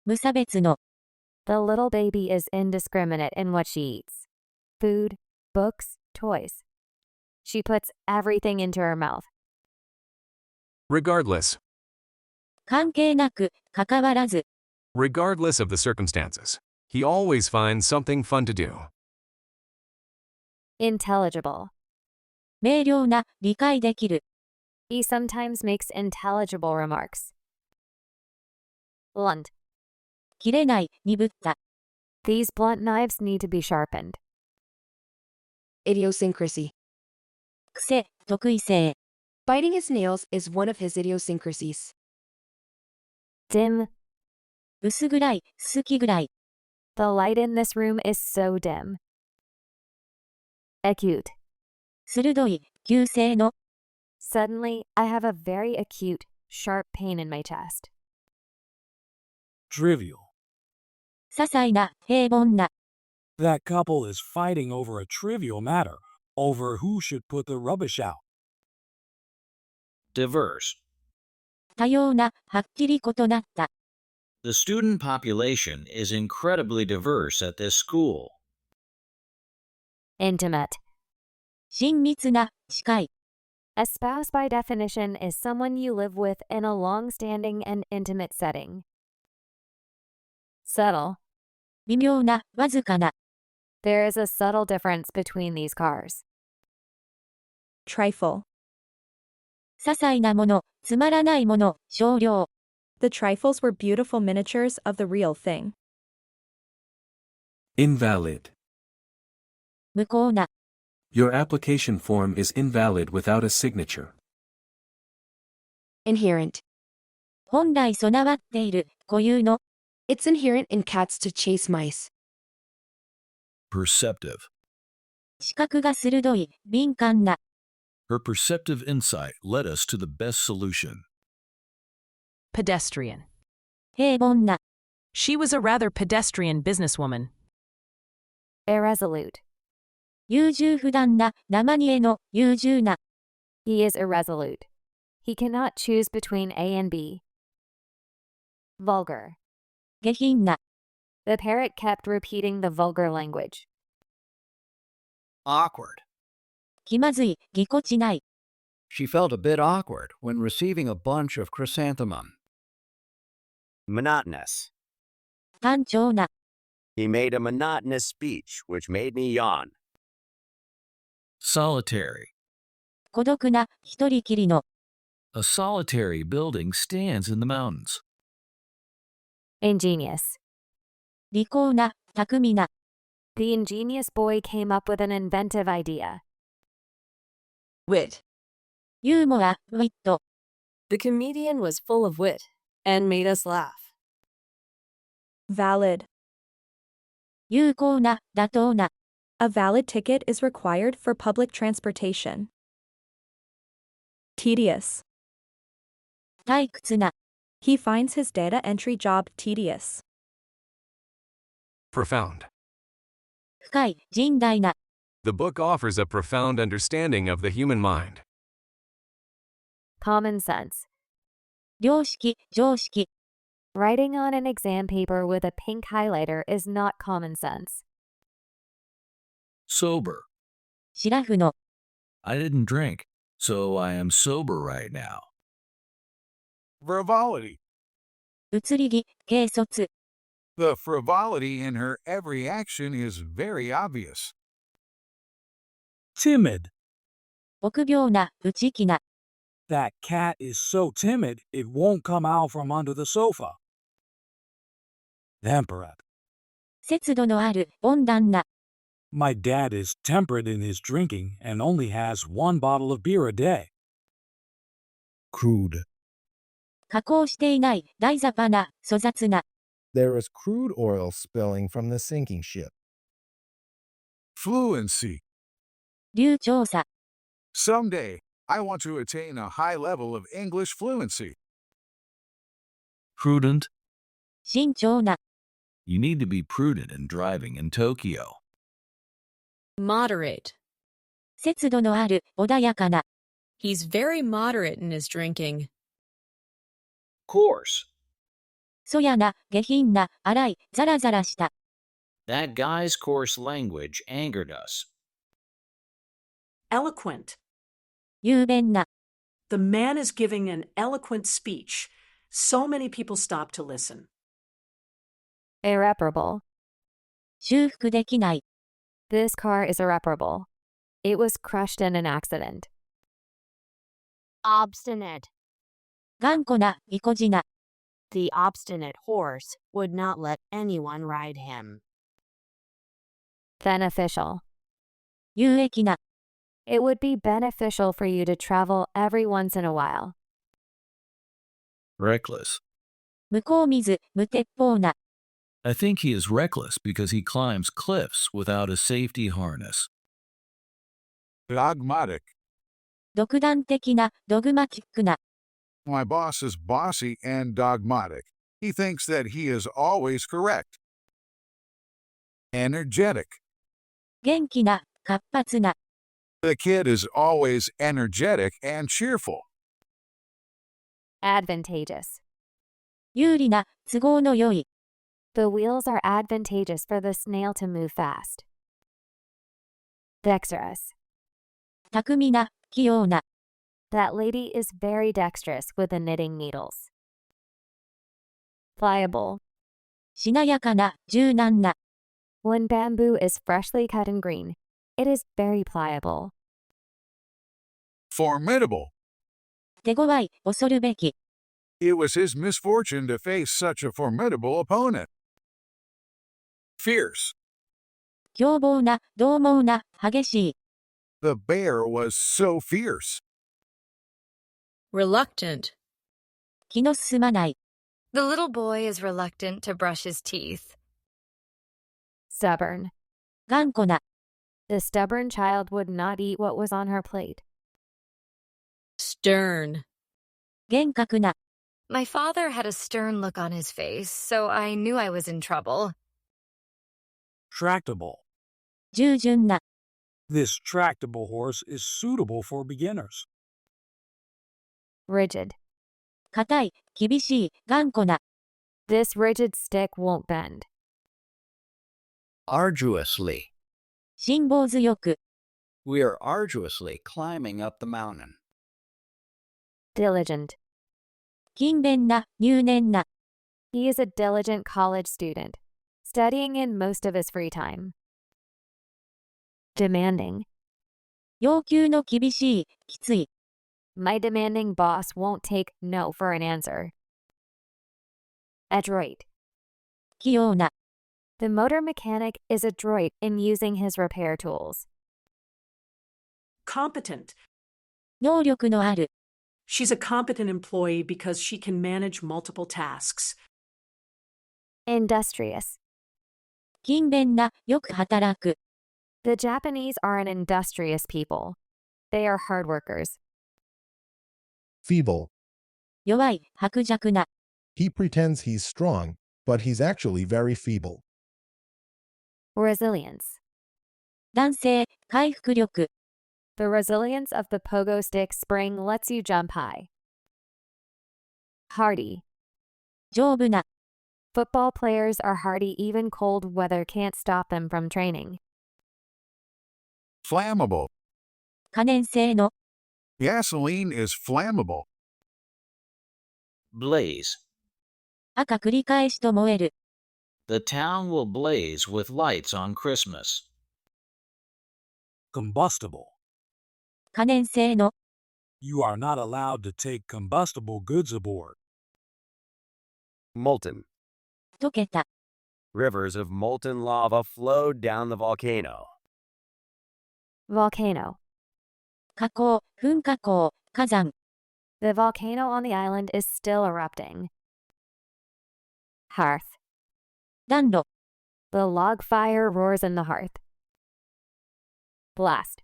Speaker 2: 無差別の。
Speaker 1: The little baby is indiscriminate in what she eats. Food, books, toys. She puts everything into her mouth.
Speaker 6: Regardless.
Speaker 2: 関係なく、関わらず。
Speaker 6: Regardless of the circumstances, he always finds something fun to do.
Speaker 1: Intelligible.
Speaker 2: 明瞭な、理解できる。
Speaker 1: He sometimes makes intelligible remarks. Blunt.
Speaker 2: 切れない、鈍った。
Speaker 1: These blunt knives need to be sharpened.
Speaker 15: Idiosyncrasy.
Speaker 2: 癖、特異性。
Speaker 15: Biting his nails is one of his idiosyncrasies.
Speaker 1: Dim.
Speaker 2: 薄暗い、好きぐらい。
Speaker 1: The light in this room is so dim. Acute.
Speaker 2: 鋭い、急性の。
Speaker 1: Suddenly, I have a very acute, sharp pain in my chest.
Speaker 3: Trivial.
Speaker 2: 些細な、平凡な。
Speaker 3: That couple is fighting over a trivial matter, over who should put the rubbish out.
Speaker 20: Diverse.
Speaker 2: 多様な、はっきり異なった。
Speaker 20: The student population is incredibly diverse at this school.
Speaker 1: Intimate.
Speaker 2: 親密な、近い。
Speaker 1: A spouse by definition is someone you live with in a long-standing and intimate setting. Subtle.
Speaker 2: 微妙な、わずかな。
Speaker 1: There is a subtle difference between these cars.
Speaker 17: Trifle.
Speaker 2: 些細なもの、つまらないもの、少量。
Speaker 17: The trifles were beautiful miniatures of the real thing.
Speaker 10: Invalid.
Speaker 2: 無効な。
Speaker 10: Your application form is invalid without a signature.
Speaker 15: Inherent.
Speaker 2: 本来備わっている、固有の。
Speaker 15: It's inherent in cats to chase mice.
Speaker 5: Perceptive.
Speaker 2: 視覚が鋭い、敏感な。
Speaker 5: Her perceptive insight led us to the best solution.
Speaker 13: Pedestrian.
Speaker 2: 平凡な。
Speaker 13: She was a rather pedestrian businesswoman.
Speaker 1: Irresolute.
Speaker 2: 優柔不断な、生煮えの、優柔な。
Speaker 1: He is irresolute. He cannot choose between A and B. Vulgar.
Speaker 2: 下品な。
Speaker 1: The parrot kept repeating the vulgar language.
Speaker 16: Awkward.
Speaker 2: 気まずい、ぎこちない。
Speaker 16: She felt a bit awkward when receiving a bunch of chrysanthemum.
Speaker 18: Monotonous.
Speaker 2: 単調な。
Speaker 18: He made a monotonous speech, which made me yawn.
Speaker 5: Solitary.
Speaker 2: 孤独な、一人きりの。
Speaker 5: A solitary building stands in the mountains.
Speaker 1: Ingenious.
Speaker 2: 利口な、巧みな。
Speaker 1: The ingenious boy came up with an inventive idea.
Speaker 11: Wit.
Speaker 2: ユーモア、ウィット。
Speaker 11: The comedian was full of wit and made us laugh.
Speaker 17: Valid.
Speaker 2: 有効な、妥当な。
Speaker 17: A valid ticket is required for public transportation. Tedious.
Speaker 2: 退屈な。
Speaker 17: He finds his data entry job tedious.
Speaker 6: Profound.
Speaker 2: 深い、甚大な。
Speaker 6: The book offers a profound understanding of the human mind.
Speaker 1: Common sense.
Speaker 2: 良識、常識。
Speaker 1: Writing on an exam paper with a pink highlighter is not common sense.
Speaker 5: Sober.
Speaker 2: シラフの。
Speaker 5: I didn't drink, so I am sober right now.
Speaker 8: Frivolity.
Speaker 2: 移り気、軽率。
Speaker 8: The frivolity in her every action is very obvious.
Speaker 3: Timid.
Speaker 2: 臆病な、内気な。
Speaker 3: That cat is so timid it won't come out from under the sofa. Temperate.
Speaker 2: 節度のある、温暖な。
Speaker 3: My dad is temperate in his drinking and only has one bottle of beer a day.
Speaker 14: Crude.
Speaker 2: 加工していない、大雑把な、粗雑な。
Speaker 14: There is crude oil spilling from the sinking ship.
Speaker 8: Fluency.
Speaker 2: 流暢さ。
Speaker 8: Someday, I want to attain a high level of English fluency.
Speaker 5: Prudent.
Speaker 2: 慎重な。
Speaker 5: You need to be prudent in driving in Tokyo.
Speaker 21: Moderate.
Speaker 2: 節度のある、穏やかな。
Speaker 21: He's very moderate in his drinking.
Speaker 20: Coarse.
Speaker 2: そやな、下品な、荒い、ザラザラした。
Speaker 20: That guy's coarse language angered us.
Speaker 22: Eloquent.
Speaker 2: 雄弁な。
Speaker 22: The man is giving an eloquent speech. So many people stop to listen.
Speaker 1: Irreparable.
Speaker 2: 修復できない。
Speaker 1: This car is irreparable. It was crushed in an accident.
Speaker 4: Obstinate.
Speaker 2: 頑固な、ぎこちな。
Speaker 4: The obstinate horse would not let anyone ride him.
Speaker 1: Beneficial.
Speaker 2: 有益な。
Speaker 1: It would be beneficial for you to travel every once in a while.
Speaker 5: Reckless.
Speaker 2: 向こう見ず、無鉄砲な。
Speaker 5: I think he is reckless because he climbs cliffs without a safety harness.
Speaker 8: Dogmatic.
Speaker 2: 独断的な、ドグマティックな。
Speaker 8: My boss is bossy and dogmatic. He thinks that he is always correct. Energetic.
Speaker 2: 元気な、活発な。
Speaker 8: The kid is always energetic and cheerful.
Speaker 1: Advantageous.
Speaker 2: 有利な、都合の良い。
Speaker 1: The wheels are advantageous for the snail to move fast. Dexterous.
Speaker 2: 巧みな、器用な。
Speaker 1: That lady is very dexterous with the knitting needles. Pliable.
Speaker 2: しなやかな、柔軟な。
Speaker 1: When bamboo is freshly cut and green, it is very pliable.
Speaker 8: Formidable.
Speaker 2: 手強い、恐るべき。
Speaker 8: It was his misfortune to face such a formidable opponent. Fierce.
Speaker 2: 凶暴な、獰猛な、激しい。
Speaker 8: The bear was so fierce.
Speaker 21: Reluctant.
Speaker 2: 気の進まない。
Speaker 7: The little boy is reluctant to brush his teeth.
Speaker 1: Stubborn.
Speaker 2: 頑固な。
Speaker 1: The stubborn child would not eat what was on her plate.
Speaker 21: Stern.
Speaker 2: 厳格な。
Speaker 7: My father had a stern look on his face, so I knew I was in trouble.
Speaker 3: Tractable.
Speaker 2: 従順な。
Speaker 3: This tractable horse is suitable for beginners.
Speaker 1: Rigid.
Speaker 2: 硬い、厳しい、頑固な。
Speaker 1: This rigid stick won't bend.
Speaker 16: Arduously.
Speaker 2: 辛抱強く。
Speaker 16: We are arduously climbing up the mountain.
Speaker 1: Diligent.
Speaker 2: 勤勉な、入念な。
Speaker 1: He is a diligent college student, studying in most of his free time. Demanding.
Speaker 2: 要求の厳しい、きつい。
Speaker 1: My demanding boss won't take no for an answer. Adroit.
Speaker 2: 器用な。
Speaker 1: The motor mechanic is adroit in using his repair tools.
Speaker 22: Competent.
Speaker 2: 能力のある。
Speaker 22: She's a competent employee because she can manage multiple tasks.
Speaker 1: Industrious.
Speaker 2: 勤勉な、よく働く。
Speaker 1: The Japanese are an industrious people. They are hard workers.
Speaker 14: Feeble.
Speaker 2: 弱い、薄弱な。
Speaker 14: He pretends he's strong, but he's actually very feeble.
Speaker 1: Resilience.
Speaker 2: 男性、回復力。
Speaker 1: The resilience of the pogo stick spring lets you jump high. Hardy.
Speaker 2: 丈夫な。
Speaker 1: Football players are hardy even cold weather can't stop them from training.
Speaker 8: Flammable.
Speaker 2: 可燃性の。
Speaker 8: Gasoline is flammable.
Speaker 20: Blaze.
Speaker 2: 赤繰り返しと燃える。
Speaker 20: The town will blaze with lights on Christmas.
Speaker 3: Combustible.
Speaker 2: 可燃性の。
Speaker 3: You are not allowed to take combustible goods aboard.
Speaker 18: Molten.
Speaker 2: 溶けた。
Speaker 18: Rivers of molten lava flowed down the volcano.
Speaker 1: Volcano.
Speaker 2: 火口、噴火口、火山。
Speaker 1: The volcano on the island is still erupting. Hearth.
Speaker 2: 暖炉。
Speaker 1: The log fire roars in the hearth. Blast.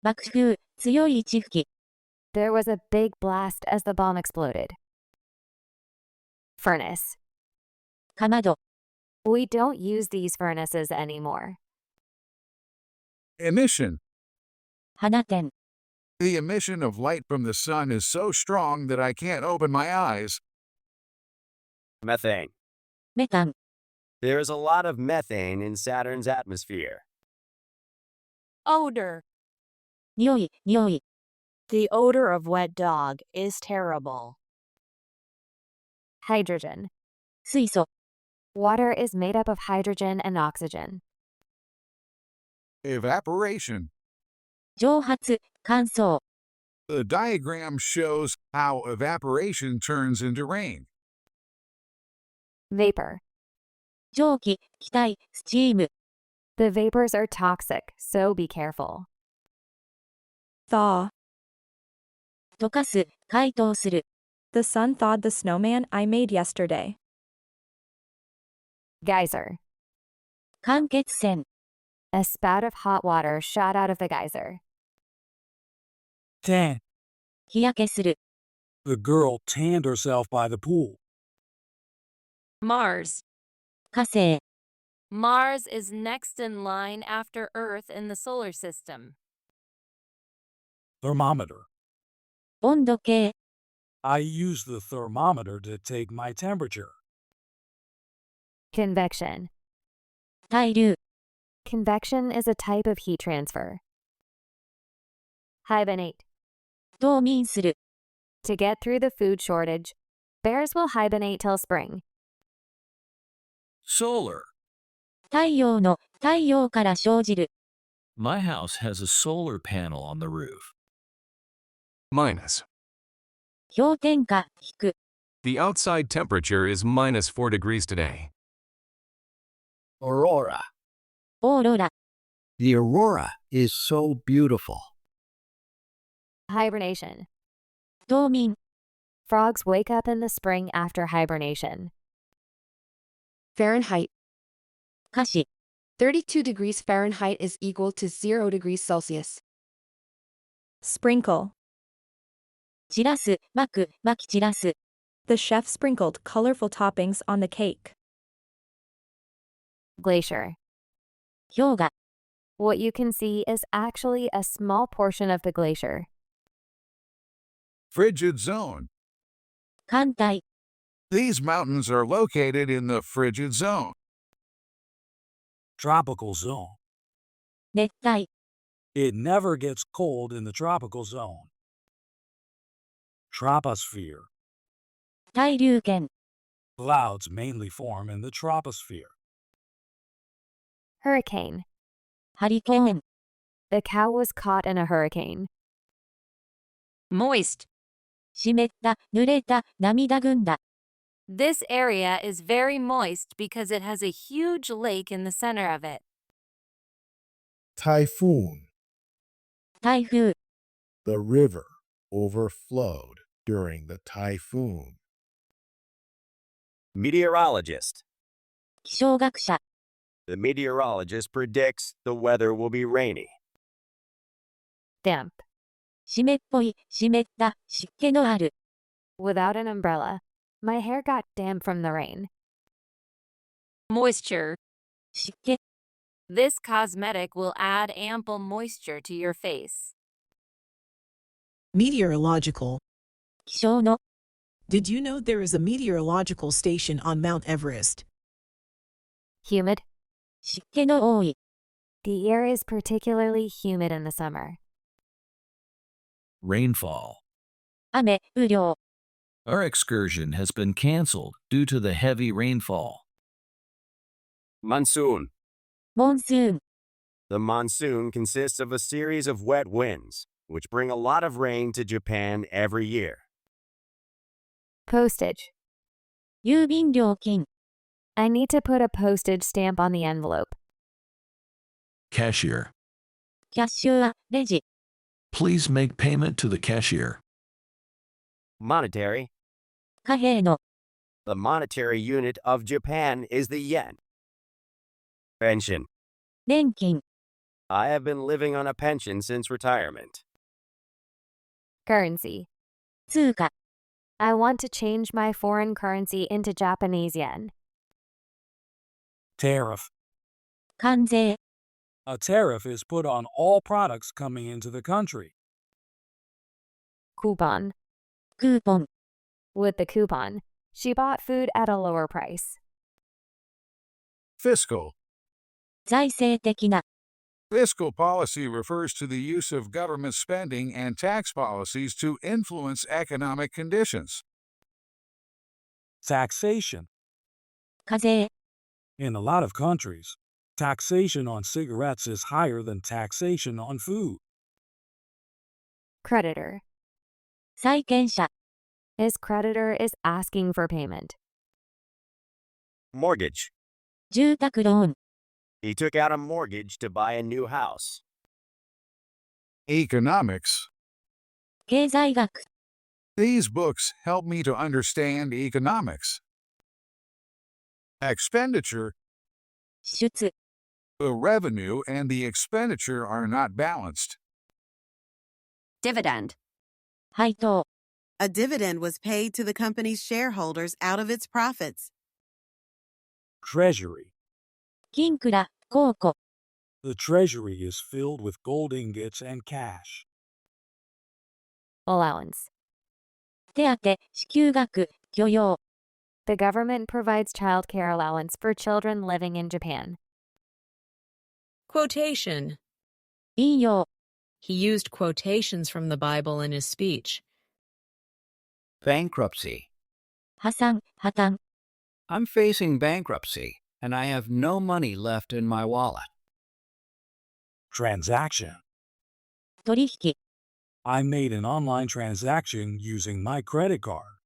Speaker 2: 爆風、強い一吹き。
Speaker 1: There was a big blast as the bomb exploded. Furnace.
Speaker 2: かまど。
Speaker 1: We don't use these furnaces anymore.
Speaker 8: Emission.
Speaker 2: 花点。
Speaker 8: The emission of light from the sun is so strong that I can't open my eyes.
Speaker 18: Methane.
Speaker 2: メタン。
Speaker 18: There is a lot of methane in Saturn's atmosphere.
Speaker 4: Odor.
Speaker 2: 匂い、匂い。
Speaker 4: The odor of wet dog is terrible.
Speaker 1: Hydrogen.
Speaker 2: 水素。
Speaker 1: Water is made up of hydrogen and oxygen.
Speaker 8: Evaporation.
Speaker 2: 蒸発、乾燥。
Speaker 8: The diagram shows how evaporation turns into rain.
Speaker 1: Vapor.
Speaker 2: 蒸気、気体、スチーム。
Speaker 1: The vapors are toxic, so be careful.
Speaker 17: Thaw.
Speaker 2: 溶かす、解凍する。
Speaker 17: The sun thawed the snowman I made yesterday.
Speaker 1: Geyser.
Speaker 2: 間欠泉。
Speaker 1: A spout of hot water shot out of the geyser.
Speaker 3: Tan.
Speaker 2: 日焼けする。
Speaker 3: The girl tanned herself by the pool.
Speaker 21: Mars.
Speaker 2: 火星。
Speaker 1: Mars is next in line after Earth in the solar system.
Speaker 3: Thermometer.
Speaker 2: 温度計。
Speaker 3: I use the thermometer to take my temperature.
Speaker 1: Convection.
Speaker 2: 対流。
Speaker 1: Convection is a type of heat transfer. Hibernate.
Speaker 2: 冬眠する。
Speaker 1: To get through the food shortage, bears will hibernate till spring.
Speaker 5: Solar.
Speaker 2: 太陽の、太陽から生じる。
Speaker 5: My house has a solar panel on the roof.
Speaker 6: Minus.
Speaker 2: 氷点下、引く。
Speaker 6: The outside temperature is minus 4 degrees today.
Speaker 16: Aurora.
Speaker 2: オーロラ。
Speaker 16: The aurora is so beautiful.
Speaker 1: Hibernation.
Speaker 2: 冬眠。
Speaker 1: Frogs wake up in the spring after hibernation.
Speaker 15: Fahrenheit.
Speaker 2: 華氏。
Speaker 15: 32 degrees Fahrenheit is equal to 0 degrees Celsius.
Speaker 17: Sprinkle.
Speaker 2: 散らす、まく、まき散らす。
Speaker 17: The chef sprinkled colorful toppings on the cake.
Speaker 1: Glacier.
Speaker 2: 氷河。
Speaker 1: What you can see is actually a small portion of the glacier.
Speaker 8: Frigid zone.
Speaker 2: 寒帯。
Speaker 8: These mountains are located in the frigid zone.
Speaker 3: Tropical zone.
Speaker 2: 熱帯。
Speaker 3: It never gets cold in the tropical zone. Troposphere.
Speaker 2: 対流圏。
Speaker 3: Clouds mainly form in the troposphere.
Speaker 1: Hurricane.
Speaker 2: ハリケーン。
Speaker 1: The cow was caught in a hurricane.
Speaker 21: Moist.
Speaker 2: 湿った、濡れた、涙ぐんだ。
Speaker 1: This area is very moist because it has a huge lake in the center of it.
Speaker 14: Typhoon.
Speaker 2: 台風。
Speaker 14: The river overflowed during the typhoon.
Speaker 18: Meteorologist.
Speaker 2: 気象学者。
Speaker 18: The meteorologist predicts the weather will be rainy.
Speaker 1: Damp.
Speaker 2: 湿っぽい、湿った、湿気のある。
Speaker 1: Without an umbrella, my hair got damp from the rain.
Speaker 21: Moisture.
Speaker 2: 湿気。
Speaker 1: This cosmetic will add ample moisture to your face.
Speaker 9: Meteorological.
Speaker 2: 気象の。
Speaker 9: Did you know there is a meteorological station on Mount Everest?
Speaker 1: Humid.
Speaker 2: 湿気の多い。
Speaker 1: The air is particularly humid in the summer.
Speaker 5: Rainfall.
Speaker 2: 雨、雨量。
Speaker 5: Our excursion has been canceled due to the heavy rainfall.
Speaker 18: Monsoon.
Speaker 2: モンスーン。
Speaker 18: The monsoon consists of a series of wet winds, which bring a lot of rain to Japan every year.
Speaker 1: Postage.
Speaker 2: 郵便料金。
Speaker 1: I need to put a postage stamp on the envelope.
Speaker 5: Cashier.
Speaker 2: キャッシュア、レジ。
Speaker 5: Please make payment to the cashier.
Speaker 18: Monetary.
Speaker 2: 貨幣の。
Speaker 18: The monetary unit of Japan is the yen. Pension.
Speaker 2: 年金。
Speaker 18: I have been living on a pension since retirement.
Speaker 1: Currency.
Speaker 2: 通貨。
Speaker 1: I want to change my foreign currency into Japanese yen.
Speaker 3: Tariff.
Speaker 2: 関税。
Speaker 3: A tariff is put on all products coming into the country.
Speaker 1: Coupon.
Speaker 2: クーポン。
Speaker 1: With the coupon, she bought food at a lower price.
Speaker 8: Fiscal.
Speaker 2: 財政的な。
Speaker 8: Fiscal policy refers to the use of government spending and tax policies to influence economic conditions.
Speaker 3: Taxation.
Speaker 2: 課税。
Speaker 3: In a lot of countries, taxation on cigarettes is higher than taxation on food.
Speaker 1: Creditor.
Speaker 2: 債権者。
Speaker 1: His creditor is asking for payment.
Speaker 18: Mortgage.
Speaker 2: 住宅ローン。
Speaker 18: He took out a mortgage to buy a new house.
Speaker 8: Economics.
Speaker 2: 経済学。
Speaker 8: These books help me to understand economics. Expenditure.
Speaker 2: 出。
Speaker 8: The revenue and the expenditure are not balanced.
Speaker 21: Dividend.
Speaker 2: 配当。
Speaker 12: A dividend was paid to the company's shareholders out of its profits.
Speaker 3: Treasury.
Speaker 2: 金庫、庫庫。
Speaker 3: The treasury is filled with gold ingots and cash.
Speaker 1: Allowance.
Speaker 2: 手当、支給額、許容。
Speaker 1: The government provides child care allowance for children living in Japan.
Speaker 21: Quotation.
Speaker 2: 引用。
Speaker 21: He used quotations from the Bible in his speech.
Speaker 16: Bankruptcy.
Speaker 2: 破産、破綻。
Speaker 16: I'm facing bankruptcy, and I have no money left in my wallet.
Speaker 3: Transaction.
Speaker 2: 取引。
Speaker 3: I made an online transaction using my credit card.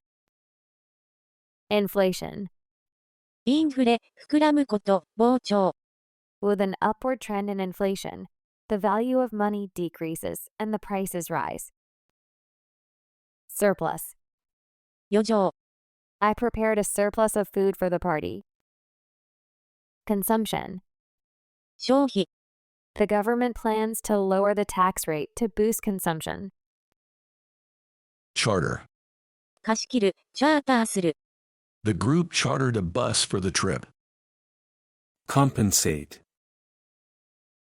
Speaker 1: Inflation.
Speaker 2: インフレ、膨らむこと、膨張。
Speaker 1: With an upward trend in inflation, the value of money decreases and the prices rise. Surplus.
Speaker 2: 余剰。
Speaker 1: I prepared a surplus of food for the party. Consumption.
Speaker 2: 消費。
Speaker 1: The government plans to lower the tax rate to boost consumption.
Speaker 5: Charter.
Speaker 2: 貸し切る、チャーターする。
Speaker 5: The group chartered a bus for the trip.
Speaker 10: Compensate.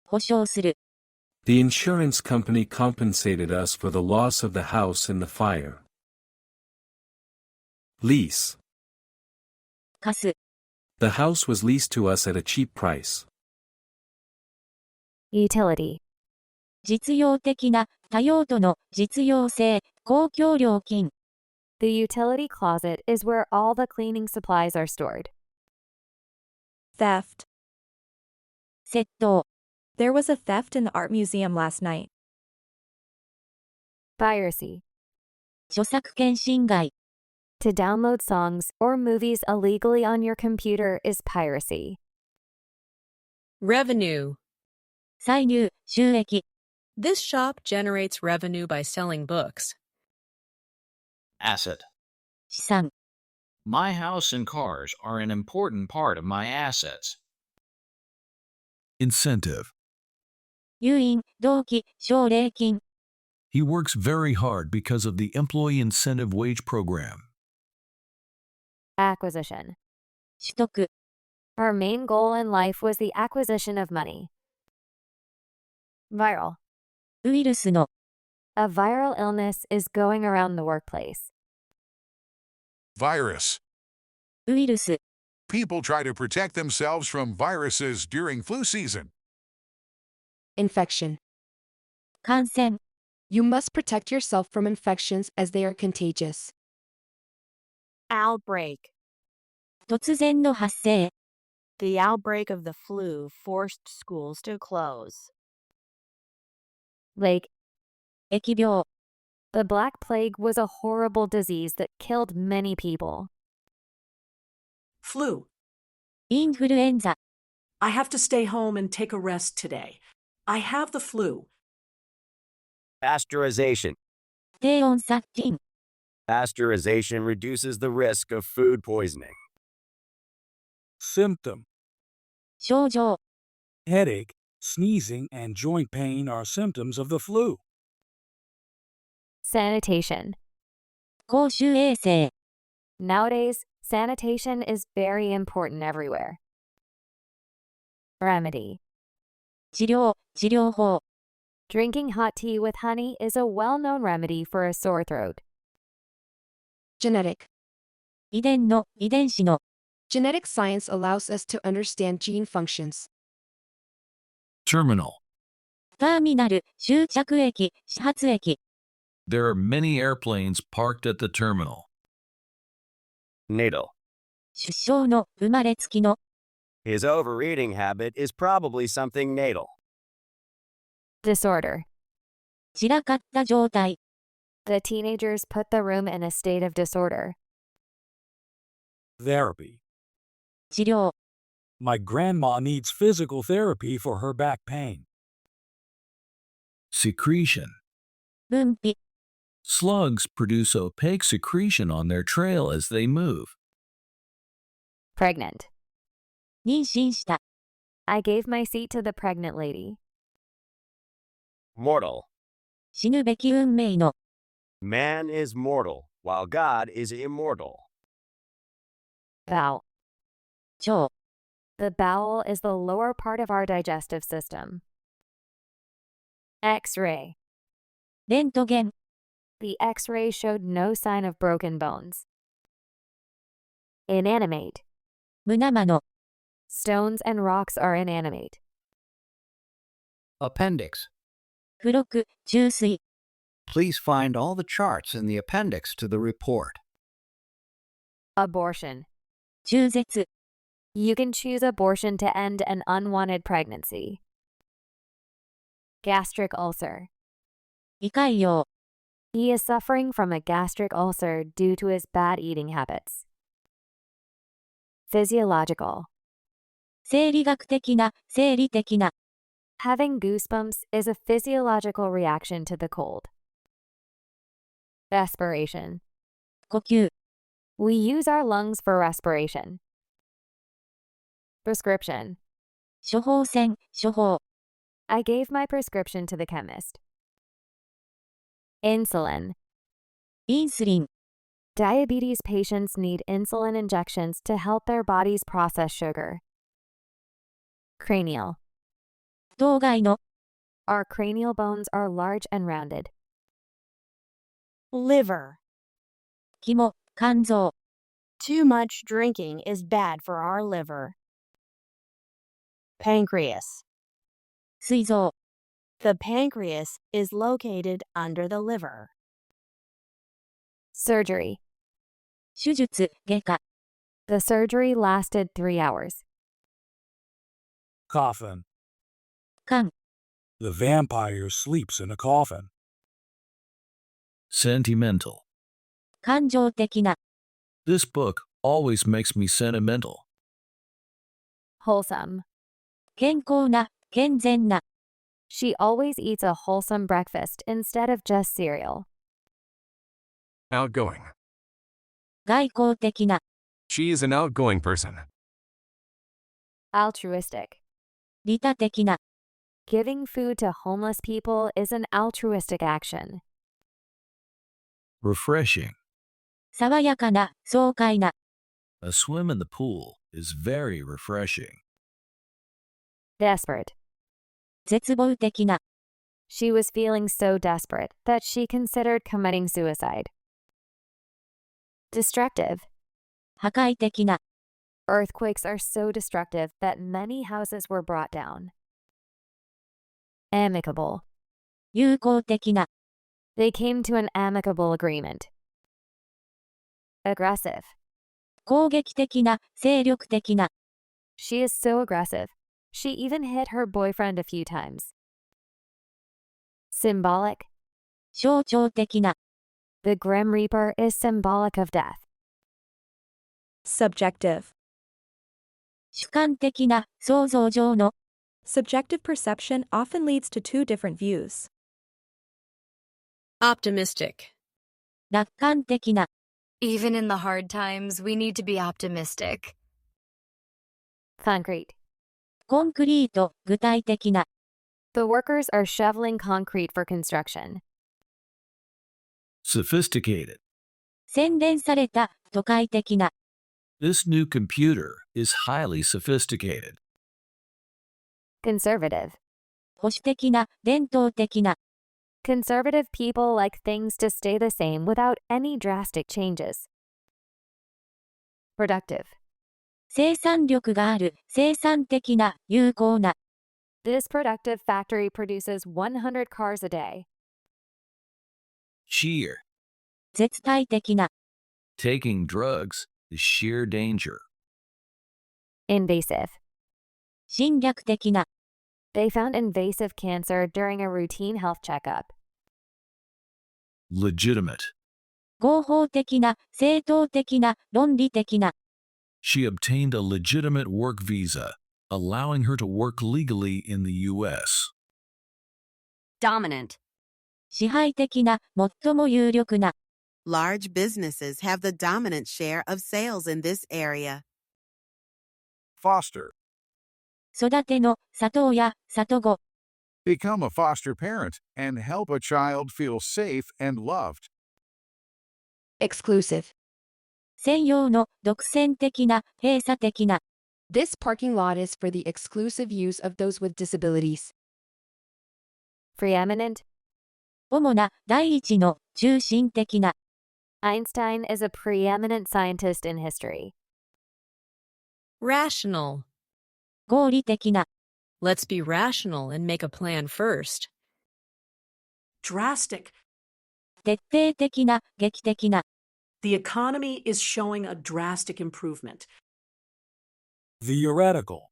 Speaker 2: 保証する。
Speaker 10: The insurance company compensated us for the loss of the house in the fire. Lease.
Speaker 2: 貸す。
Speaker 10: The house was leased to us at a cheap price.
Speaker 1: Utility.
Speaker 2: 実用的な、多用途の、実用性、公共料金。
Speaker 1: The utility closet is where all the cleaning supplies are stored.
Speaker 17: Theft.
Speaker 2: 窃盗。
Speaker 17: There was a theft in the art museum last night.
Speaker 1: Piracy.
Speaker 2: 著作権侵害。
Speaker 1: To download songs or movies illegally on your computer is piracy.
Speaker 21: Revenue.
Speaker 2: 歳入、収益。
Speaker 21: This shop generates revenue by selling books.
Speaker 20: Asset.
Speaker 2: 資産。
Speaker 20: My house and cars are an important part of my assets.
Speaker 5: Incentive.
Speaker 2: 誘引、動機、奨励金。
Speaker 5: He works very hard because of the employee incentive wage program.
Speaker 1: Acquisition.
Speaker 2: 取得。
Speaker 1: Our main goal in life was the acquisition of money. Viral.
Speaker 2: ウイルスの。
Speaker 1: A viral illness is going around the workplace.
Speaker 8: Virus.
Speaker 2: ウイルス。
Speaker 8: People try to protect themselves from viruses during flu season.
Speaker 15: Infection.
Speaker 2: 感染。
Speaker 15: You must protect yourself from infections as they are contagious.
Speaker 4: Outbreak.
Speaker 2: 突然の発生。
Speaker 4: The outbreak of the flu forced schools to close.
Speaker 1: Plague.
Speaker 2: 疫病。
Speaker 1: The Black Plague was a horrible disease that killed many people.
Speaker 22: Flu.
Speaker 2: インフルエンザ。
Speaker 22: I have to stay home and take a rest today. I have the flu.
Speaker 18: Pasteurization.
Speaker 2: 低温殺菌。
Speaker 18: Pasteurization reduces the risk of food poisoning.
Speaker 3: Symptom.
Speaker 2: 症状。
Speaker 3: Headache, sneezing, and joint pain are symptoms of the flu.
Speaker 1: Sanitation.
Speaker 2: 公衆衛生。
Speaker 1: Nowadays, sanitation is very important everywhere. Remedy.
Speaker 2: 治療、治療法。
Speaker 1: Drinking hot tea with honey is a well-known remedy for a sore throat.
Speaker 15: Genetic.
Speaker 2: 遺伝の、遺伝子の。
Speaker 15: Genetic science allows us to understand gene functions.
Speaker 5: Terminal.
Speaker 2: ターミナル、終着駅、始発駅。
Speaker 5: There are many airplanes parked at the terminal.
Speaker 18: Natal.
Speaker 2: 出生の、生まれつきの。
Speaker 18: His overeating habit is probably something natal.
Speaker 1: Disorder.
Speaker 2: 散らかった状態。
Speaker 1: The teenagers put the room in a state of disorder.
Speaker 3: Therapy.
Speaker 2: 治療。
Speaker 3: My grandma needs physical therapy for her back pain.
Speaker 5: Secretion.
Speaker 2: 分泌。
Speaker 5: Slugs produce opaque secretion on their trail as they move.
Speaker 1: Pregnant.
Speaker 2: 妊娠した。
Speaker 1: I gave my seat to the pregnant lady.
Speaker 18: Mortal.
Speaker 2: 死ぬべき運命の。
Speaker 18: Man is mortal. while God is immortal.
Speaker 1: Bowel.
Speaker 2: 腸
Speaker 1: The bowel is the lower part of our digestive system. X-ray.
Speaker 2: レントゲン
Speaker 1: The X-ray showed no sign of broken bones. Inanimate.
Speaker 2: 胸間の
Speaker 1: Stones and rocks are inanimate.
Speaker 16: Appendix.
Speaker 2: 付録注水
Speaker 16: Please find all the charts in the appendix to the report.
Speaker 1: Abortion.
Speaker 2: 中絶
Speaker 1: You can choose abortion to end an unwanted pregnancy. Gastric ulcer.
Speaker 2: 胃潰瘍
Speaker 1: He is suffering from a gastric ulcer due to his bad eating habits. Physiological.
Speaker 2: 生理学的な生理的な
Speaker 1: Having goosebumps is a physiological reaction to the cold. Respiration.
Speaker 2: 呼吸
Speaker 1: We use our lungs for respiration. Prescription.
Speaker 2: 処方箋処方
Speaker 1: I gave my prescription to the chemist. Insulin.
Speaker 2: インスリン
Speaker 1: Diabetes patients need insulin injections to help their bodies process sugar. Cranial.
Speaker 2: 頭蓋の
Speaker 1: Our cranial bones are large and rounded.
Speaker 4: Liver.
Speaker 2: 肝肝臓
Speaker 4: Too much drinking is bad for our liver. Pancreas.
Speaker 2: 膵臓
Speaker 4: The pancreas is located under the liver.
Speaker 1: Surgery.
Speaker 2: 手術外科
Speaker 1: The surgery lasted 3 hours.
Speaker 3: Coffin.
Speaker 2: 肝
Speaker 3: The vampire sleeps in a coffin.
Speaker 5: Sentimental.
Speaker 2: 感情的な
Speaker 5: This book always makes me sentimental.
Speaker 1: Wholesome.
Speaker 2: 健康な健全な
Speaker 1: She always eats a wholesome breakfast instead of just cereal.
Speaker 6: Outgoing.
Speaker 2: 外交的な
Speaker 6: She is an outgoing person.
Speaker 1: Altruistic.
Speaker 2: 利他的な
Speaker 1: Giving food to homeless people is an altruistic action.
Speaker 5: Refreshing.
Speaker 2: 爽やかな爽快な
Speaker 5: A swim in the pool is very refreshing.
Speaker 1: Desperate.
Speaker 2: 絶望的な
Speaker 1: She was feeling so desperate that she considered committing suicide. Destructive.
Speaker 2: 破壊的な
Speaker 1: Earthquakes are so destructive that many houses were brought down. Amicable.
Speaker 2: 友好的な
Speaker 1: They came to an amicable agreement. Aggressive.
Speaker 2: 攻撃的な精力的な
Speaker 1: She is so aggressive. She even hit her boyfriend a few times. Symbolic.
Speaker 2: 象徴的な
Speaker 1: The Grim Reaper is symbolic of death.
Speaker 17: Subjective.
Speaker 2: 主観的な想像上の
Speaker 17: Subjective perception often leads to two different views.
Speaker 21: Optimistic.
Speaker 2: 楽観的な
Speaker 7: Even in the hard times, we need to be optimistic.
Speaker 1: Concrete.
Speaker 2: コンクリート具体的な
Speaker 1: The workers are shoveling concrete for construction.
Speaker 5: Sophisticated.
Speaker 2: 洗練された都会的な
Speaker 5: This new computer is highly sophisticated.
Speaker 1: Conservative.
Speaker 2: 保守的な伝統的な
Speaker 1: Conservative people like things to stay the same without any drastic changes. Productive.
Speaker 2: 生産力がある生産的な有効な
Speaker 1: This productive factory produces 100 cars a day.
Speaker 5: Sheer.
Speaker 2: 絶対的な
Speaker 5: Taking drugs is sheer danger.
Speaker 1: Invasive.
Speaker 2: 侵略的な
Speaker 1: They found invasive cancer during a routine health checkup.
Speaker 5: Legitimate.
Speaker 2: 合法的な正当的な論理的な
Speaker 5: She obtained a legitimate work visa, allowing her to work legally in the U.S.
Speaker 12: Dominant.
Speaker 2: 支配的な最も有力な
Speaker 12: Large businesses have the dominant share of sales in this area.
Speaker 8: Foster.
Speaker 2: 育ての里親里子
Speaker 8: Become a foster parent and help a child feel safe and loved.
Speaker 15: exclusive.
Speaker 2: 専用の、独占的な、閉鎖的な。
Speaker 15: This parking lot is for the exclusive use of those with disabilities.
Speaker 1: Preeminent.
Speaker 2: 主な、第一の、中心的な。
Speaker 1: Einstein is a preeminent scientist in history.
Speaker 21: Rational.
Speaker 2: 合理的な。
Speaker 21: Let's be rational and make a plan first.
Speaker 22: Drastic.
Speaker 2: 徹底的な、劇的な。
Speaker 22: The economy is showing a drastic improvement.
Speaker 3: Theoretical.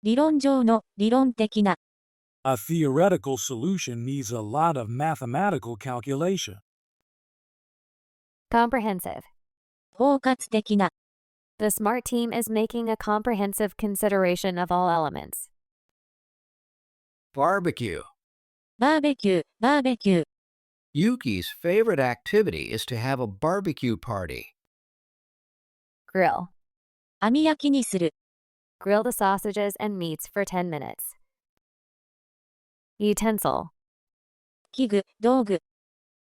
Speaker 2: 理論上の、理論的な。
Speaker 3: A theoretical solution needs a lot of mathematical calculation.
Speaker 1: Comprehensive.
Speaker 2: 包括的な。
Speaker 1: The smart team is making a comprehensive consideration of all elements.
Speaker 16: Barbecue.
Speaker 2: バーベキュー、バーベキュー。
Speaker 16: Yuki's favorite activity is to have a barbecue party.
Speaker 1: Grill.
Speaker 2: 網焼きにする。
Speaker 1: Grill the sausages and meats for 10 minutes. Utensil.
Speaker 2: 器具、道具。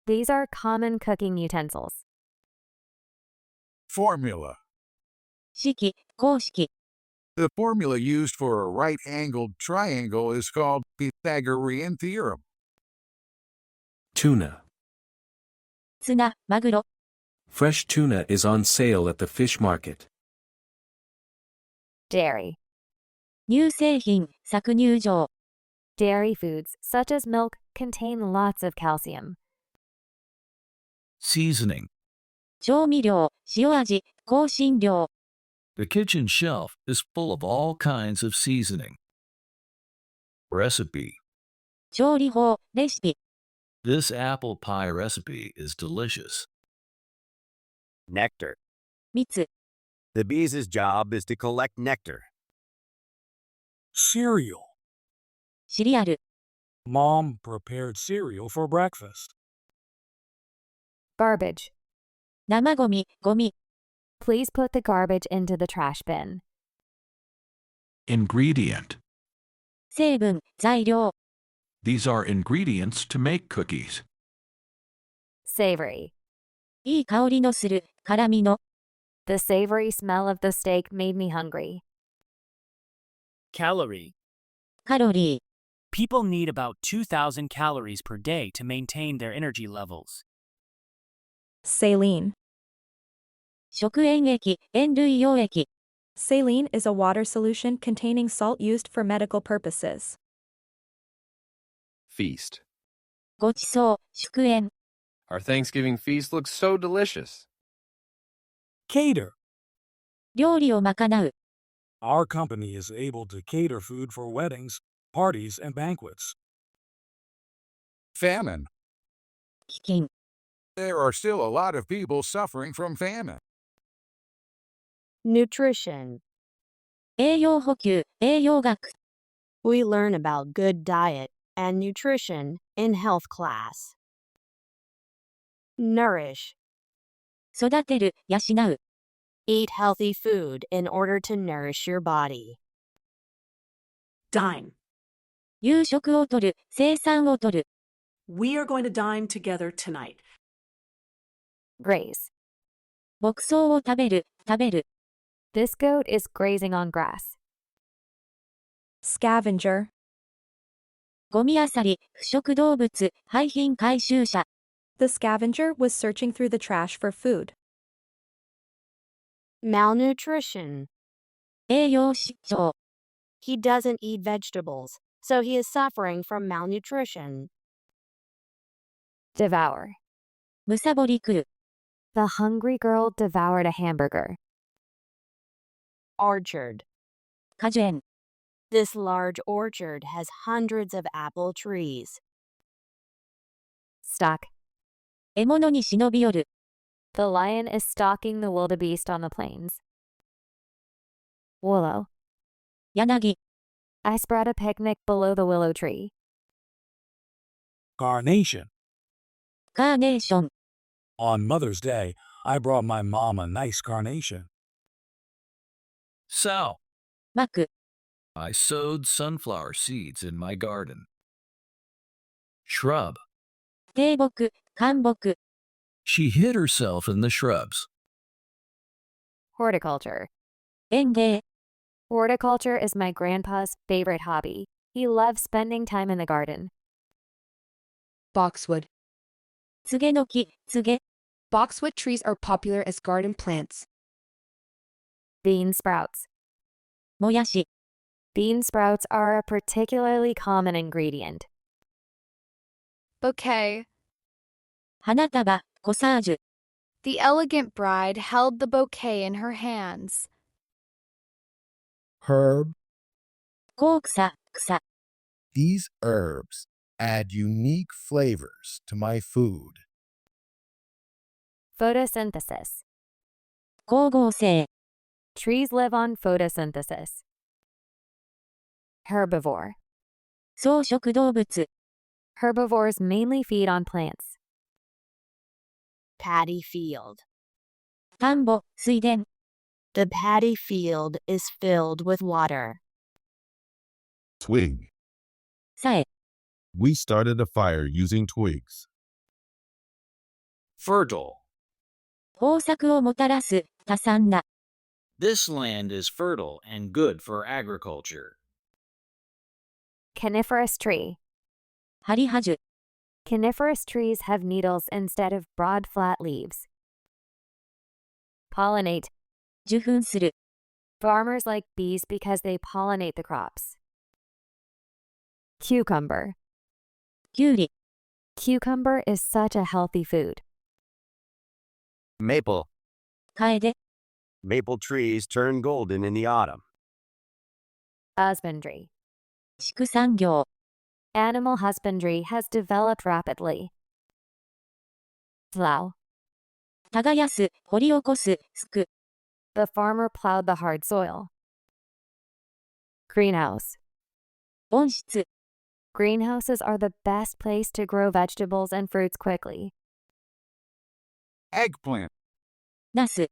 Speaker 1: These are common cooking utensils.
Speaker 8: Formula.
Speaker 2: 式、公式。
Speaker 8: The formula used for a right-angled triangle is called Pythagorean theorem.
Speaker 10: Tuna.
Speaker 2: ツナ、マグロ。
Speaker 10: Fresh tuna is on sale at the fish market.
Speaker 1: Dairy.
Speaker 2: 乳製品、搾乳場。
Speaker 1: Dairy foods, such as milk, contain lots of calcium.
Speaker 5: Seasoning.
Speaker 2: 調味料、塩味、香辛料。
Speaker 5: The kitchen shelf is full of all kinds of seasoning. Recipe.
Speaker 2: 調理法、レシピ。
Speaker 5: This apple pie recipe is delicious.
Speaker 18: Nectar.
Speaker 2: 蜜。
Speaker 18: The bees' job is to collect nectar.
Speaker 3: Cereal.
Speaker 2: シリアル。
Speaker 3: Mom prepared cereal for breakfast.
Speaker 1: Garbage.
Speaker 2: 生ゴミ、ゴミ。
Speaker 1: Please put the garbage into the trash bin.
Speaker 5: Ingredient.
Speaker 2: 成分、材料。
Speaker 5: These are ingredients to make cookies.
Speaker 1: Savory.
Speaker 2: いい香りのする、辛みの。
Speaker 1: The savory smell of the steak made me hungry.
Speaker 13: Calorie.
Speaker 2: カロリー。
Speaker 13: People need about 2,000 calories per day to maintain their energy levels.
Speaker 17: Saline.
Speaker 2: 食塩液、塩類溶液。
Speaker 17: Saline is a water solution containing salt used for medical purposes.
Speaker 6: Feast.
Speaker 2: ごちそう、祝宴。
Speaker 6: Our Thanksgiving feast looks so delicious.
Speaker 3: Cater.
Speaker 2: 料理を賄う。
Speaker 3: Our company is able to cater food for weddings, parties, and banquets.
Speaker 8: Famine.
Speaker 2: 飢饉。
Speaker 8: There are still a lot of people suffering from famine.
Speaker 4: Nutrition.
Speaker 2: 栄養補給、栄養学。
Speaker 4: We learn about good diet and nutrition in health class. Nourish.
Speaker 2: 育てる、養う。
Speaker 4: Eat healthy food in order to nourish your body.
Speaker 22: Dine.
Speaker 2: 夕食をとる、生産をとる。
Speaker 22: We are going to dine together tonight.
Speaker 1: Graze.
Speaker 2: 牧草を食べる、食べる。
Speaker 1: This goat is grazing on grass.
Speaker 17: Scavenger.
Speaker 2: ゴミ漁り、腐食動物、廃品回収者。
Speaker 17: The scavenger was searching through the trash for food.
Speaker 4: Malnutrition.
Speaker 2: 栄養失調。
Speaker 4: He doesn't eat vegetables, so he is suffering from malnutrition.
Speaker 1: Devour.
Speaker 2: むさぼり食う。
Speaker 1: The hungry girl devoured a hamburger.
Speaker 4: Orchard.
Speaker 2: 果樹園。
Speaker 4: This large orchard has hundreds of apple trees.
Speaker 1: Stalk.
Speaker 2: 獲物に忍び寄る。
Speaker 1: The lion is stalking the wildebeest on the plains. Willow.
Speaker 2: 柳。
Speaker 1: I spread a picnic below the willow tree.
Speaker 3: Carnation.
Speaker 2: カーネーション。
Speaker 3: On Mother's Day, I brought my mom a nice carnation.
Speaker 5: Sow.
Speaker 2: まく。
Speaker 5: I sowed sunflower seeds in my garden. Shrub.
Speaker 2: 低木、灌木。
Speaker 5: She hid herself in the shrubs.
Speaker 1: Horticulture.
Speaker 2: 園芸
Speaker 1: Horticulture is my grandpa's favorite hobby. He loves spending time in the garden.
Speaker 15: Boxwood.
Speaker 2: つげの木つげ
Speaker 15: Boxwood trees are popular as garden plants.
Speaker 1: Bean sprouts.
Speaker 2: もやし
Speaker 1: Bean sprouts are a particularly common ingredient.
Speaker 11: Bouquet.
Speaker 2: 花束コサージュ
Speaker 11: The elegant bride held the bouquet in her hands.
Speaker 14: Herb.
Speaker 2: 香草草
Speaker 14: These herbs add unique flavors to my food.
Speaker 1: Photosynthesis.
Speaker 2: 光合成
Speaker 1: Trees live on photosynthesis. Herbivore.
Speaker 2: 草食動物
Speaker 1: Herbivores mainly feed on plants.
Speaker 4: Paddy field.
Speaker 2: 田んぼ水田
Speaker 4: The paddy field is filled with water.
Speaker 19: Twig.
Speaker 2: さえ
Speaker 19: We started a fire using twigs.
Speaker 20: Fertile.
Speaker 2: 豊作をもたらす多産な
Speaker 20: This land is fertile and good for agriculture.
Speaker 1: Coniferous tree.
Speaker 2: ハリハジュ
Speaker 1: Coniferous trees have needles instead of broad flat leaves. Pollinate.
Speaker 2: 受粉する
Speaker 1: Farmers like bees because they pollinate the crops. Cucumber.
Speaker 2: きゅうり
Speaker 1: Cucumber is such a healthy food.
Speaker 18: Maple.
Speaker 2: カエデ
Speaker 18: Maple trees turn golden in the autumn.
Speaker 1: Husbandry.
Speaker 2: 畜産業
Speaker 1: Animal husbandry has developed rapidly. Plow.
Speaker 2: 耕す掘り起こすすく
Speaker 1: The farmer plowed the hard soil. Greenhouse.
Speaker 2: 温室
Speaker 1: Greenhouses are the best place to grow vegetables and fruits quickly.
Speaker 8: Eggplant.
Speaker 2: ナス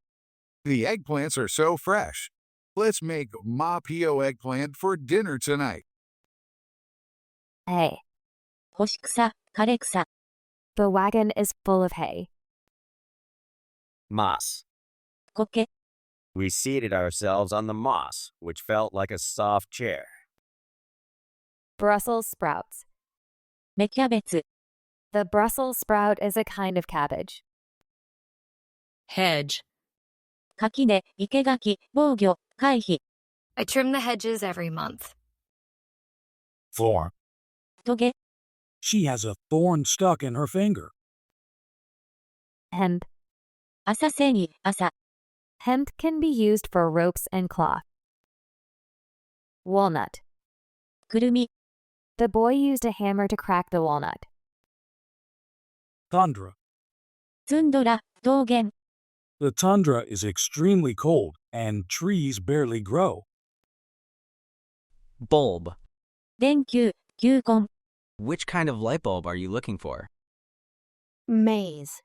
Speaker 8: The eggplants are so fresh. Let's make ma-pio eggplant for dinner tonight.
Speaker 1: Hay.
Speaker 2: 干し草枯れ草
Speaker 1: The wagon is full of hay.
Speaker 18: Moss.
Speaker 2: 苔
Speaker 18: We seated ourselves on the moss, which felt like a soft chair.
Speaker 1: Brussels sprouts.
Speaker 2: 芽キャベツ
Speaker 1: The Brussels sprout is a kind of cabbage.
Speaker 21: Hedge.
Speaker 2: 垣根生垣防御回避
Speaker 7: I trim the hedges every month.
Speaker 3: Thorn.
Speaker 2: トゲ
Speaker 3: She has a thorn stuck in her finger.
Speaker 1: Hemp.
Speaker 2: 朝繊維朝
Speaker 1: Hemp can be used for ropes and cloth. Walnut.
Speaker 2: くるみ
Speaker 1: The boy used a hammer to crack the walnut.
Speaker 3: Tundra.
Speaker 2: ツンドラ桃源
Speaker 3: The tundra is extremely cold, and trees barely grow.
Speaker 23: Bulb.
Speaker 2: 電球球根
Speaker 23: Which kind of light bulb are you looking for?
Speaker 4: Maize.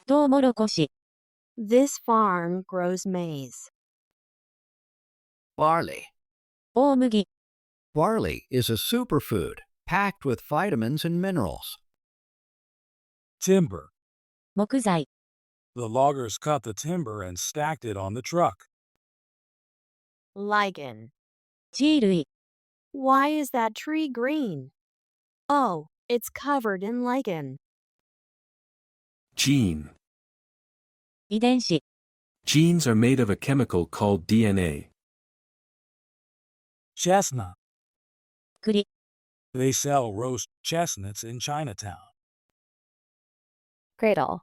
Speaker 2: トウモロコシ
Speaker 4: This farm grows maize.
Speaker 16: Barley.
Speaker 2: 大麦
Speaker 16: Barley is a superfood packed with vitamins and minerals.
Speaker 3: Timber.
Speaker 2: 木材
Speaker 3: The loggers cut the timber and stacked it on the truck.
Speaker 4: Lichen.
Speaker 2: 地類
Speaker 4: Why is that tree green? Oh, it's covered in lichen.
Speaker 10: Gene.
Speaker 2: 遺伝子
Speaker 10: Genes are made of a chemical called DNA.
Speaker 3: Chestnut.
Speaker 2: 栗
Speaker 3: They sell roast chestnuts in Chinatown.
Speaker 1: Cradle.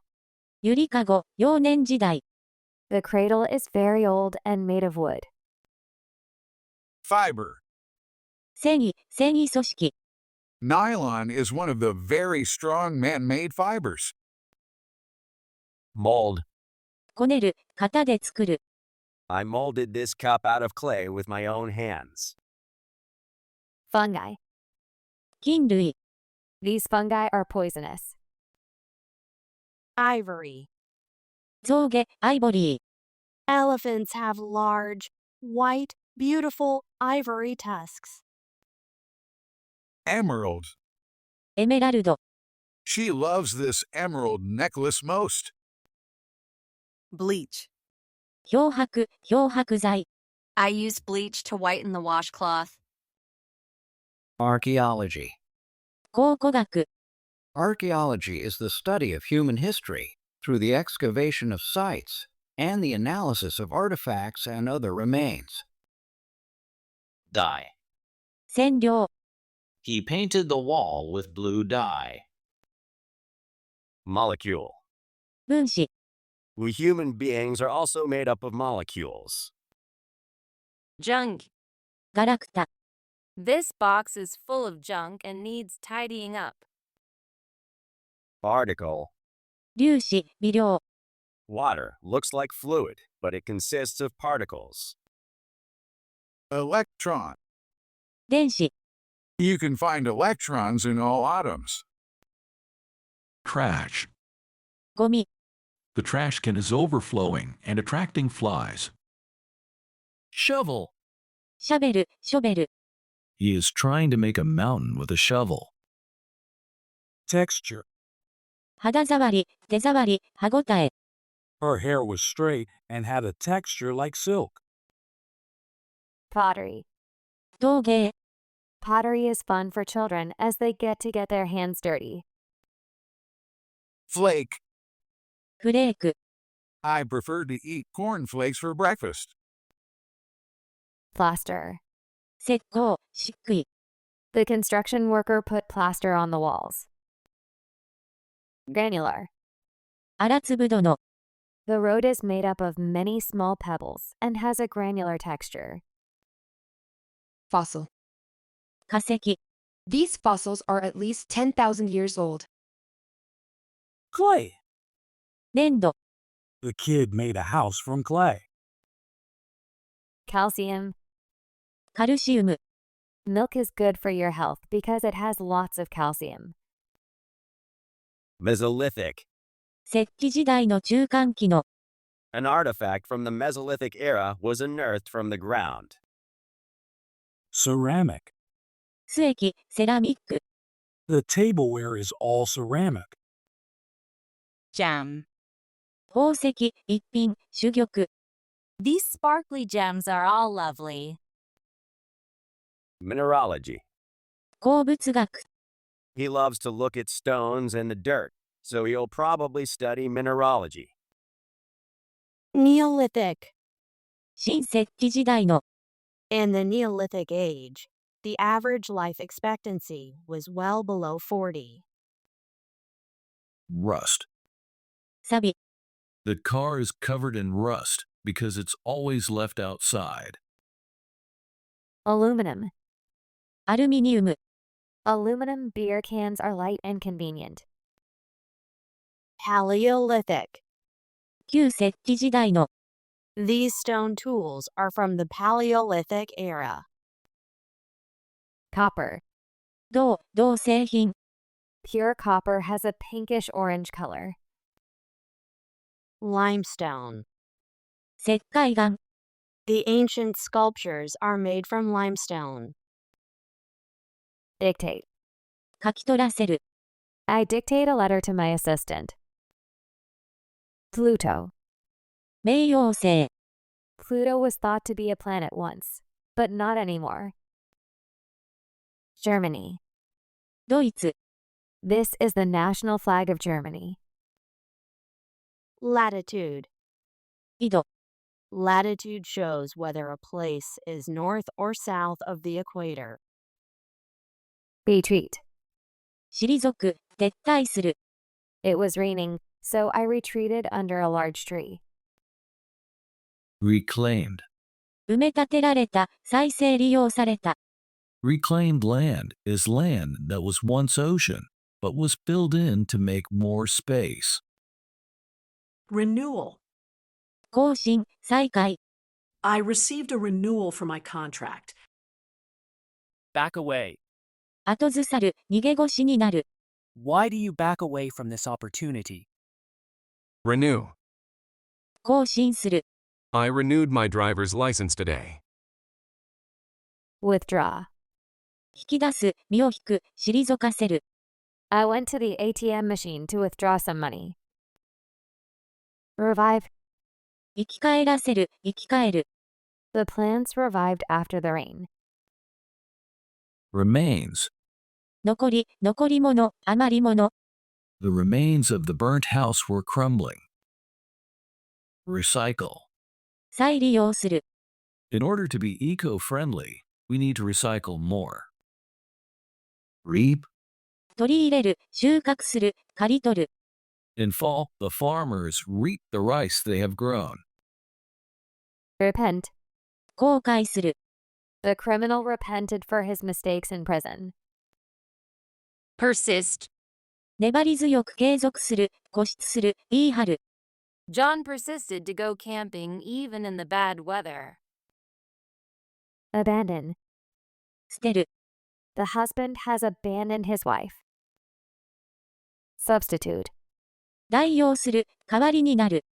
Speaker 2: ゆりかご幼年時代
Speaker 1: The cradle is very old and made of wood.
Speaker 8: Fiber.
Speaker 2: 繊維組織
Speaker 8: Nylon is one of the very strong man-made fibers.
Speaker 18: Mold.
Speaker 2: こねる型で作る
Speaker 18: I molded this cup out of clay with my own hands.
Speaker 1: Fungi.
Speaker 2: 菌類
Speaker 1: These fungi are poisonous.
Speaker 4: Ivory.
Speaker 2: 象牙アイボリー
Speaker 4: Elephants have large, white, beautiful ivory tusks.
Speaker 8: Emerald.
Speaker 2: エメラルド
Speaker 8: She loves this emerald necklace most.
Speaker 9: Bleach.
Speaker 2: 漂白、漂白剤。
Speaker 9: I use bleach to whiten the washcloth.
Speaker 16: Archaeology.
Speaker 2: 考古学。
Speaker 16: Archaeology is the study of human history through the excavation of sites and the analysis of artifacts and other remains.
Speaker 20: Dye.
Speaker 2: 染料。
Speaker 20: He painted the wall with blue dye.
Speaker 18: Molecule.
Speaker 2: 分子。
Speaker 18: We human beings are also made up of molecules.
Speaker 9: Junk.
Speaker 2: ガラクタ。
Speaker 12: This box is full of junk and needs tidying up.
Speaker 18: Particle.
Speaker 2: 粒子、微量。
Speaker 18: Water looks like fluid, but it consists of particles.
Speaker 8: Electron.
Speaker 2: 電子。
Speaker 8: You can find electrons in all atoms.
Speaker 5: Trash.
Speaker 2: ゴミ。
Speaker 5: The trash can is overflowing and attracting flies.
Speaker 13: Shovel.
Speaker 2: シャベル、ショベル。
Speaker 5: He is trying to make a mountain with a shovel.
Speaker 3: Texture.
Speaker 2: 肌触り、手触り、歯ごたえ。
Speaker 3: Her hair was straight and had a texture like silk.
Speaker 1: Pottery.
Speaker 2: 陶芸。
Speaker 1: Pottery is fun for children as they get their hands dirty.
Speaker 8: Flake.
Speaker 2: フレーク。
Speaker 8: I prefer to eat cornflakes for breakfast.
Speaker 1: Plaster.
Speaker 2: 石膏、漆喰。
Speaker 1: The construction worker put plaster on the walls. Granular.
Speaker 2: 粗粒土の。
Speaker 1: The road is made up of many small pebbles and has a granular texture.
Speaker 15: Fossil.
Speaker 2: 化石。
Speaker 15: These fossils are at least 10,000 years old.
Speaker 3: Clay.
Speaker 2: 粘土。
Speaker 3: The kid made a house from clay.
Speaker 1: Calcium.
Speaker 2: カルシウム。
Speaker 1: Milk is good for your health because it has lots of calcium.
Speaker 18: Mesolithic.
Speaker 2: 石器時代の中間期の。
Speaker 18: An artifact from the Mesolithic era was unearthed from the ground.
Speaker 3: Ceramic.
Speaker 2: 須液、セラミック。
Speaker 3: The tableware is all ceramic.
Speaker 9: Jam.
Speaker 2: 宝石、一品、珠玉。
Speaker 9: These sparkly gems are all lovely.
Speaker 18: Mineralogy.
Speaker 2: 鉱物学。
Speaker 18: He loves to look at stones and the dirt, so he'll probably study mineralogy.
Speaker 4: Neolithic.
Speaker 2: 新石器時代の。
Speaker 4: In the Neolithic age, the average life expectancy was well below 40.
Speaker 5: Rust.
Speaker 2: 錆び。
Speaker 5: The car is covered in rust because it's always left outside.
Speaker 1: Aluminum.
Speaker 2: アルミニウム。
Speaker 1: Aluminum beer cans are light and convenient.
Speaker 4: Paleolithic.
Speaker 2: 旧石器時代の。
Speaker 4: These stone tools are from the Paleolithic era.
Speaker 1: Copper.
Speaker 2: 銅、銅製品。
Speaker 1: Pure copper has a pinkish orange color.
Speaker 4: Limestone.
Speaker 2: 石灰岩。
Speaker 4: The ancient sculptures are made from limestone.
Speaker 1: Dictate.
Speaker 2: 書き取らせる。
Speaker 1: I dictate a letter to my assistant. Pluto.
Speaker 2: 冥王星。
Speaker 1: Pluto was thought to be a planet once, but not anymore. Germany.
Speaker 2: ドイツ。
Speaker 1: This is the national flag of Germany.
Speaker 4: Latitude.
Speaker 2: 緯度。
Speaker 4: Latitude shows whether a place is north or south of the equator.
Speaker 1: Retreat.
Speaker 2: 退く、撤退する。
Speaker 1: It was raining, so I retreated under a large tree.
Speaker 5: Reclaimed.
Speaker 2: 埋め立てられた、再生利用された。
Speaker 5: Reclaimed land is land that was once ocean, but was filled in to make more space.
Speaker 22: Renewal.
Speaker 2: 更新、再開。
Speaker 22: I received a renewal for my contract.
Speaker 13: Back away.
Speaker 2: 後ずさる、逃げ腰になる。
Speaker 13: Why do you back away from this opportunity?
Speaker 6: Renew.
Speaker 2: 更新する。
Speaker 6: I renewed my driver's license today.
Speaker 1: Withdraw.
Speaker 2: 引き出す、身を引く、退かせる。
Speaker 1: I went to the ATM machine to withdraw some money. Revive.
Speaker 2: 生き返らせる、生き返る。
Speaker 1: The plants revived after the rain.
Speaker 5: Remains.
Speaker 2: 残り物、余り物。
Speaker 5: The remains of the burnt house were crumbling. Recycle.
Speaker 2: 再利用する。
Speaker 5: In order to be eco-friendly, we need to recycle more. Reap.
Speaker 2: 取り入れる、収穫する、刈り取る。
Speaker 5: In fall, the farmers reap the rice they have grown.
Speaker 1: Repent.
Speaker 2: 後悔する。
Speaker 1: The criminal repented for his mistakes in prison.
Speaker 12: Persist.
Speaker 2: 粘り強く継続する、固執する、言い張る。
Speaker 12: John persisted to go camping even in the bad weather.
Speaker 1: Abandon.
Speaker 2: 捨てる。
Speaker 1: The husband has abandoned his wife. Substitute.
Speaker 2: 代用する、代わりになる。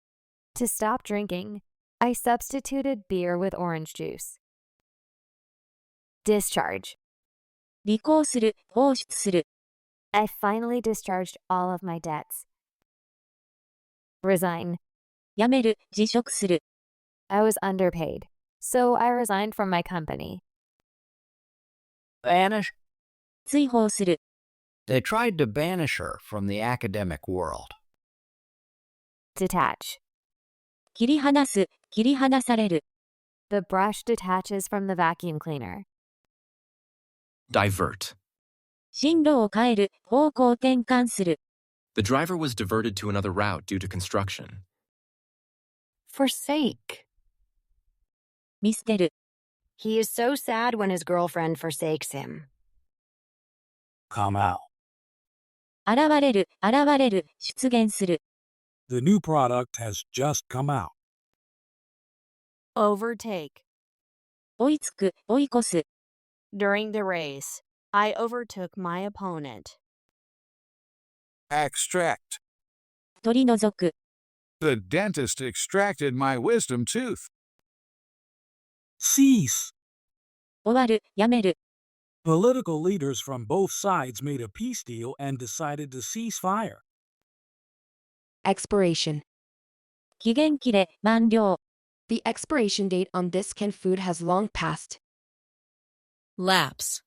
Speaker 1: To stop drinking, I substituted beer with orange juice. Discharge.
Speaker 2: 履行する、放出する。
Speaker 1: I finally discharged all of my debts. Resign.
Speaker 2: 辞める、辞職する。
Speaker 1: I was underpaid, so I resigned from my company.
Speaker 16: Banish.
Speaker 2: 追放する。
Speaker 16: They tried to banish her from the academic world.
Speaker 1: Detach.
Speaker 2: 切り離す、切り離される。
Speaker 1: The brush detaches from the vacuum cleaner.
Speaker 11: Divert.
Speaker 2: 進路を変える、方向転換する。
Speaker 11: The driver was diverted to another route due to construction.
Speaker 7: Forsake.
Speaker 2: 見捨てる。
Speaker 7: He is so sad when his girlfriend forsakes him.
Speaker 3: Come out.
Speaker 2: 現れる、出現する。
Speaker 3: The new product has just come out.
Speaker 4: Overtake.
Speaker 2: 追いつく、追い越す。
Speaker 4: During the race, I overtook my opponent.
Speaker 8: Extract.
Speaker 2: 取り除く。
Speaker 8: The dentist extracted my wisdom tooth.
Speaker 3: Cease.
Speaker 2: 終わる、やめる。
Speaker 3: Political leaders from both sides made a peace deal and decided to cease fire.
Speaker 15: Expiration.
Speaker 2: 期限切れ、満了。
Speaker 15: The expiration date on this canned food has long passed.
Speaker 21: Lapse.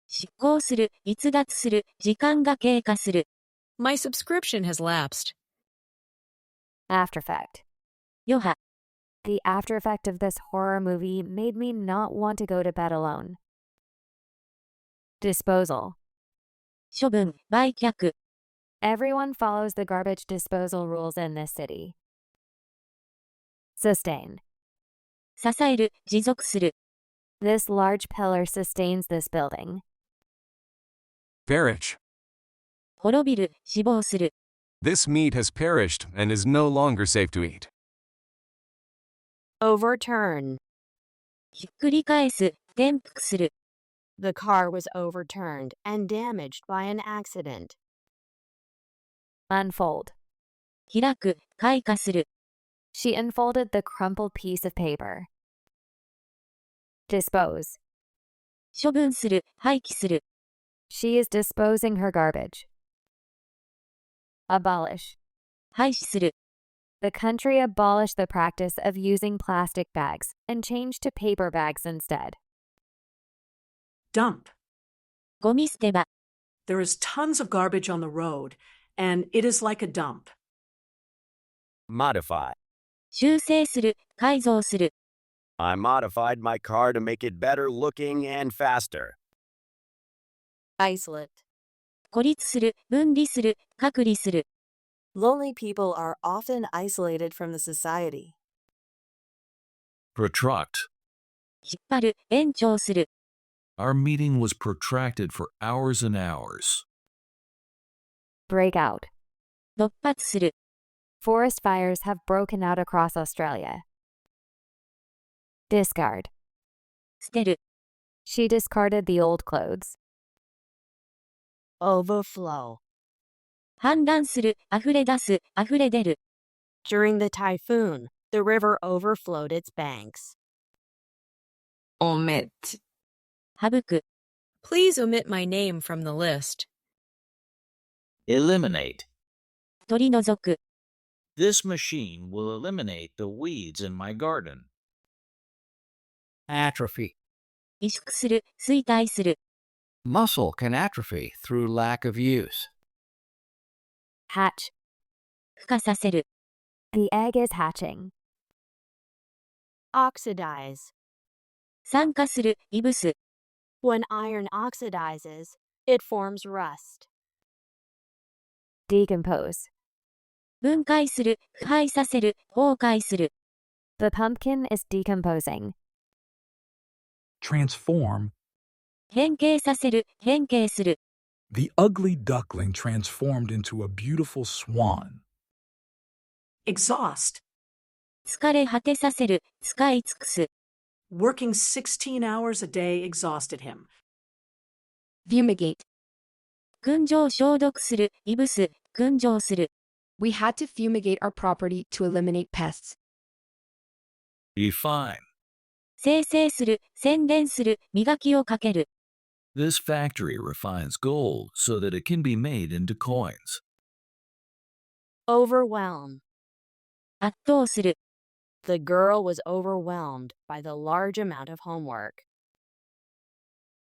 Speaker 2: 失効する、逸脱する、時間が経過する。
Speaker 21: My subscription has lapsed.
Speaker 1: Aftereffect.
Speaker 2: 余波。
Speaker 1: The after effect of this horror movie made me not want to go to bed alone. Disposal.
Speaker 2: 処分、売却。
Speaker 1: Everyone follows the garbage disposal rules in this city. Sustain.
Speaker 2: 支える、持続する。
Speaker 1: This large pillar sustains this building.
Speaker 6: Perish.
Speaker 2: 滅びる、死亡する。
Speaker 6: This meat has perished and is no longer safe to eat.
Speaker 4: Overturn.
Speaker 2: ひっくり返す、転覆する。
Speaker 4: The car was overturned and damaged by an accident.
Speaker 1: Unfold.
Speaker 2: 開く、開花する。
Speaker 1: She unfolded the crumpled piece of paper. Dispose.
Speaker 2: 処分する、廃棄する。
Speaker 1: She is disposing her garbage. Abolish.
Speaker 2: 廃止する。
Speaker 1: The country abolished the practice of using plastic bags and changed to paper bags instead.
Speaker 22: Dump.
Speaker 2: ゴミ捨て場。
Speaker 22: There is tons of garbage on the road, and it is like a dump.
Speaker 18: Modify.
Speaker 2: 修正する、改造する。
Speaker 18: I modified my car to make it better looking and faster.
Speaker 4: Isolate.
Speaker 2: 孤立する、分離する、隔離する。
Speaker 4: Lonely people are often isolated from the society.
Speaker 5: Protract.
Speaker 2: 引っ張る、延長する。
Speaker 5: Our meeting was protracted for hours and hours.
Speaker 1: Break out.
Speaker 2: 勃発する。
Speaker 1: Forest fires have broken out across Australia. Discard.
Speaker 2: 捨てる。
Speaker 1: She discarded the old clothes.
Speaker 4: Overflow.
Speaker 2: 氾濫する、溢れ出す、溢れ出る。
Speaker 4: During the typhoon, the river overflowed its banks.
Speaker 21: Omit.
Speaker 2: 省く。
Speaker 21: Please omit my name from the list.
Speaker 20: Eliminate.
Speaker 2: 取り除く。
Speaker 20: This machine will eliminate the weeds in my garden.
Speaker 16: Atrophy.
Speaker 2: 萎縮する、衰退する。
Speaker 16: Muscle can atrophy through lack of use.
Speaker 1: Hatch.
Speaker 2: 孵化させる。
Speaker 1: The egg is hatching.
Speaker 4: Oxidize.
Speaker 2: 酸化する、いぶす。
Speaker 4: When iron oxidizes, it forms rust.
Speaker 1: Decompose.
Speaker 2: 分解する、腐敗させる、崩壊する。
Speaker 1: The pumpkin is decomposing.
Speaker 3: Transform.
Speaker 2: 変形させる、変形する。
Speaker 3: The ugly duckling transformed into a beautiful swan.
Speaker 22: Exhaust.
Speaker 2: 疲れ果てさせる、使い尽くす。
Speaker 22: Working 16 hours a day exhausted him.
Speaker 15: Fumigate.
Speaker 2: 燻蒸消毒する、いぶす、燻蒸する。
Speaker 15: We had to fumigate our property to eliminate pests.
Speaker 5: Define.
Speaker 2: 精製する、洗練する、磨きをかける。
Speaker 5: This factory refines gold so that it can be made into coins.
Speaker 4: Overwhelm.
Speaker 2: 圧倒する。
Speaker 4: The girl was overwhelmed by the large amount of homework.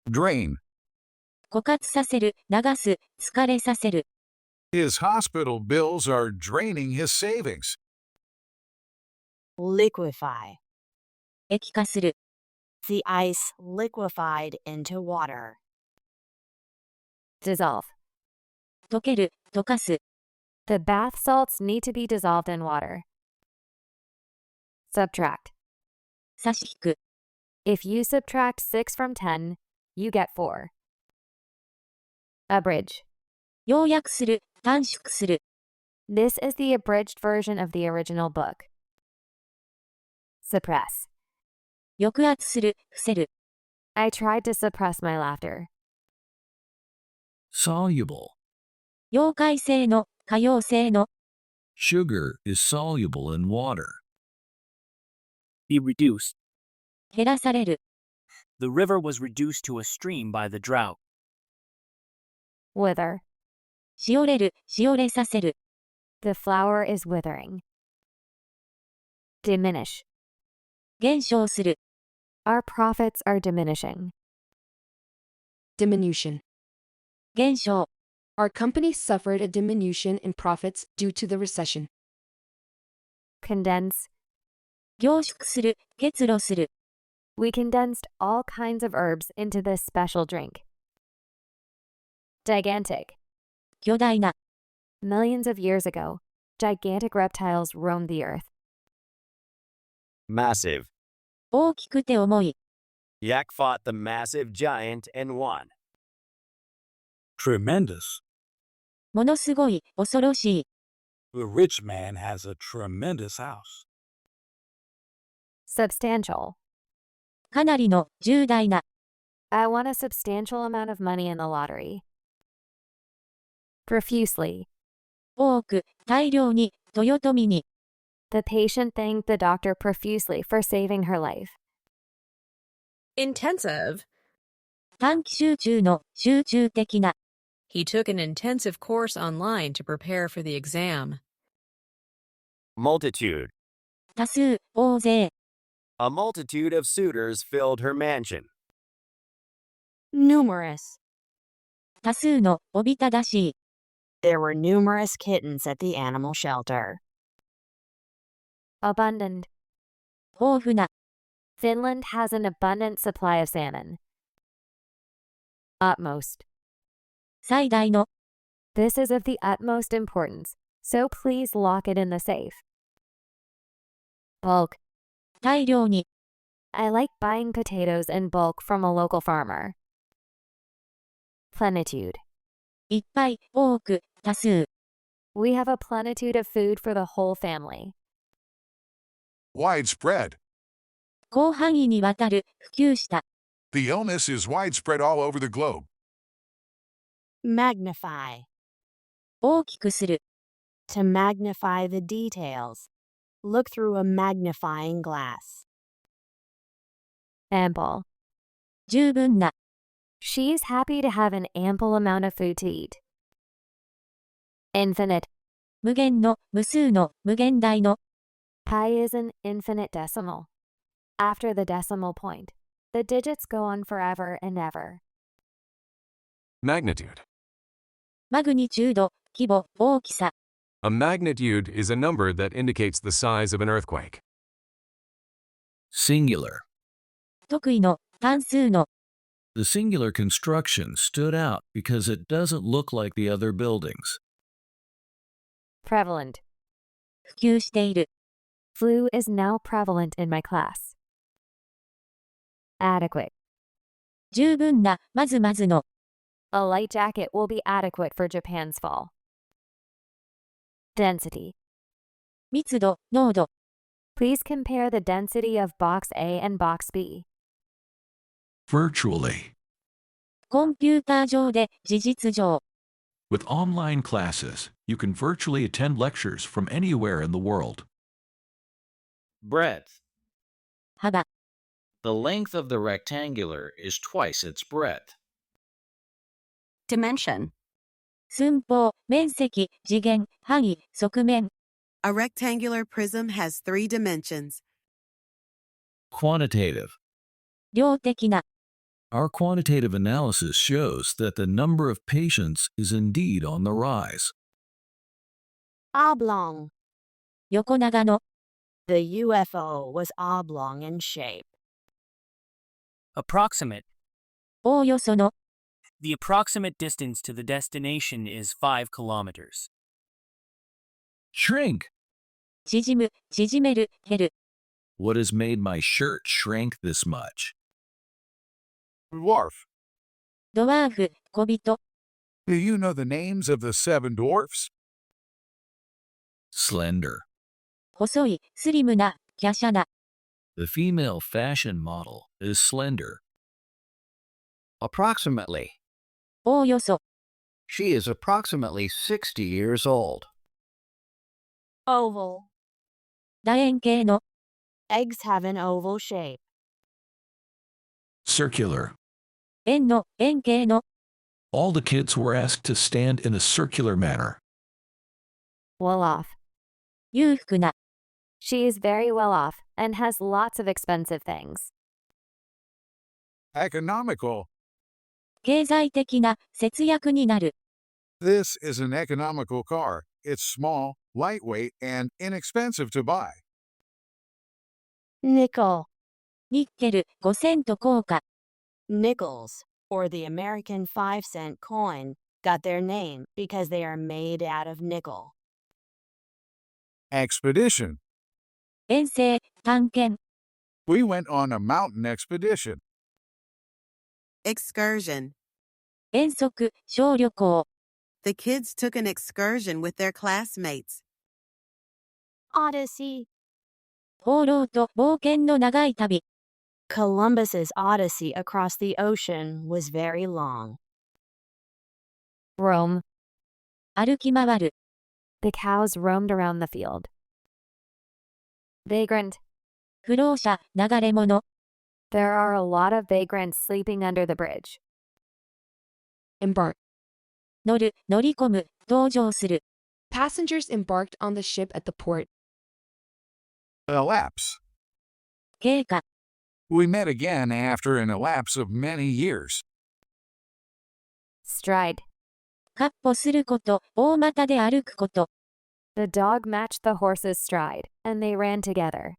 Speaker 8: Drain.
Speaker 2: 枯渇させる、流す、疲れさせる。
Speaker 8: His hospital bills are draining his savings.
Speaker 4: Liquefy.
Speaker 2: 液化する。
Speaker 4: The ice liquefied into water.
Speaker 1: Dissolve.
Speaker 2: 溶ける、溶かす。
Speaker 1: The bath salts need to be dissolved in water. Subtract.
Speaker 2: 差し引く。
Speaker 1: If you subtract 6 from 10, you get 4. Abridge.
Speaker 2: 要約する、短縮する。
Speaker 1: This is the abridged version of the original book. Suppress.
Speaker 2: 抑圧する、伏せる。
Speaker 1: I tried to suppress my laughter.
Speaker 5: Soluble.
Speaker 2: 溶解性の、可溶性の。
Speaker 5: Sugar is soluble in water.
Speaker 13: Be reduced.
Speaker 2: 減らされる。
Speaker 13: The river was reduced to a stream by the drought.
Speaker 1: Wither.
Speaker 2: しおれる、しおれさせる。
Speaker 1: The flower is withering. Diminish.
Speaker 2: 減少する。
Speaker 1: Our profits are diminishing.
Speaker 15: Diminution.
Speaker 2: 減少。
Speaker 15: Our company suffered a diminution in profits due to the recession.
Speaker 1: Condense.
Speaker 2: 凝縮する、結露する。
Speaker 1: We condensed all kinds of herbs into this special drink. Gigantic.
Speaker 2: 巨大な。
Speaker 1: Millions of years ago, gigantic reptiles roamed the earth.
Speaker 18: Massive.
Speaker 2: 大きくて重い。
Speaker 18: Yak fought the massive giant and won.
Speaker 3: Tremendous.
Speaker 2: ものすごい、恐ろしい。
Speaker 3: The rich man has a tremendous house.
Speaker 1: Substantial.
Speaker 2: かなりの、重大な。
Speaker 1: I won a substantial amount of money in the lottery. Profusely.
Speaker 2: 多く、大量に、豊臣に。
Speaker 1: The patient thanked the doctor profusely for saving her life.
Speaker 21: Intensive.
Speaker 2: 短期集中の、集中的な。
Speaker 21: He took an intensive course online to prepare for the exam.
Speaker 18: Multitude.
Speaker 2: 多数、大勢。
Speaker 18: A multitude of suitors filled her mansion.
Speaker 4: Numerous.
Speaker 2: 多数の、おびただしい。
Speaker 4: There were numerous kittens at the animal shelter.
Speaker 1: Abundant.
Speaker 2: 豊富な。
Speaker 1: Finland has an abundant supply of salmon. Utmost.
Speaker 2: 最大の。
Speaker 1: This is of the utmost importance, so please lock it in the safe. Bulk.
Speaker 2: 大量に。
Speaker 1: I like buying potatoes in bulk from a local farmer. Plenitude.
Speaker 2: いっぱい、多く、多数。
Speaker 1: We have a plenitude of food for the whole family.
Speaker 8: Widespread.
Speaker 2: 広範囲にわたる、普及した。
Speaker 8: The illness is widespread all over the globe.
Speaker 4: Magnify.
Speaker 2: 大きくする。
Speaker 4: To magnify the details. Look through a magnifying glass.
Speaker 1: Ample.
Speaker 2: 十分な。
Speaker 1: She's happy to have an ample amount of food to eat. Infinite.
Speaker 2: 無限の、無数の、無限大の。
Speaker 1: Pi is an infinite decimal. After the decimal point, the digits go on forever and ever.
Speaker 6: Magnitude.
Speaker 2: マグニチュード、規模、大きさ。
Speaker 6: A magnitude is a number that indicates the size of an earthquake.
Speaker 5: Singular.
Speaker 2: 得意の、単数の。
Speaker 5: The singular construction stood out because it doesn't look like the other buildings.
Speaker 1: Prevalent.
Speaker 2: 普及している。
Speaker 1: Flu is now prevalent in my class. Adequate.
Speaker 2: 十分な、まずまずの。
Speaker 1: A light jacket will be adequate for Japan's fall. Density.
Speaker 2: 密度、濃度。
Speaker 1: Please compare the density of box A and box B.
Speaker 5: Virtually.
Speaker 2: コンピューター上で、事実上。
Speaker 5: With online classes, you can virtually attend lectures from anywhere in the world.
Speaker 20: Breadth.
Speaker 2: 幅。
Speaker 20: The length of the rectangular is twice its breadth.
Speaker 9: Dimension.
Speaker 2: 寸法、面積、次元、範囲、側面。
Speaker 14: A rectangular prism has 3 dimensions.
Speaker 5: Quantitative.
Speaker 2: 量的な。
Speaker 5: Our quantitative analysis shows that the number of patients is indeed on the rise.
Speaker 4: Oblong.
Speaker 2: 横長の。
Speaker 4: The UFO was oblong in shape.
Speaker 13: Approximate.
Speaker 2: おおよその。
Speaker 13: The approximate distance to the destination is 5 kilometers.
Speaker 5: Shrink.
Speaker 2: 縮む、縮める、減る。
Speaker 5: What has made my shirt shrink this much?
Speaker 8: Dwarf.
Speaker 2: ドワーフ、小人。
Speaker 8: Do you know the names of the 7 dwarfs?
Speaker 5: Slender.
Speaker 2: 細い、スリムな、華奢な。
Speaker 5: The female fashion model is slender.
Speaker 16: Approximately.
Speaker 2: おおよそ。
Speaker 16: She is approximately 60 years old.
Speaker 4: Oval.
Speaker 2: 楕円形の。
Speaker 4: Eggs have an oval shape.
Speaker 5: Circular.
Speaker 2: 円の、円形の。
Speaker 5: All the kids were asked to stand in a circular manner.
Speaker 1: Well off.
Speaker 2: 裕福な。
Speaker 1: She is very well off and has lots of expensive things.
Speaker 8: Economical.
Speaker 2: 経済的な、節約になる。
Speaker 8: This is an economical car. It's small, lightweight, and inexpensive to buy.
Speaker 4: Nickel.
Speaker 2: ニッケル、5セント硬貨。
Speaker 4: Nickels, or the American 5-cent coin, got their name because they are made out of nickel.
Speaker 8: Expedition.
Speaker 2: 遠征、探検。
Speaker 8: We went on a mountain expedition.
Speaker 14: Excursion.
Speaker 2: 遠足、小旅行。
Speaker 14: The kids took an excursion with their classmates.
Speaker 4: Odyssey.
Speaker 2: 放浪と冒険の長い旅。
Speaker 4: Columbus's odyssey across the ocean was very long.
Speaker 1: Roam.
Speaker 2: 歩き回る。
Speaker 1: The cows roamed around the field. Vagrant.
Speaker 2: 不老者、流れ者。
Speaker 1: There are a lot of vagrants sleeping under the bridge.
Speaker 15: Embark.
Speaker 2: 乗る、乗り込む、搭乗する。
Speaker 15: Passengers embarked on the ship at the port.
Speaker 8: Elapse.
Speaker 2: 経過。
Speaker 8: We met again after an elapse of many years.
Speaker 1: Stride.
Speaker 2: 闊歩すること、大股で歩くこと。
Speaker 1: The dog matched the horse's stride, and they ran together.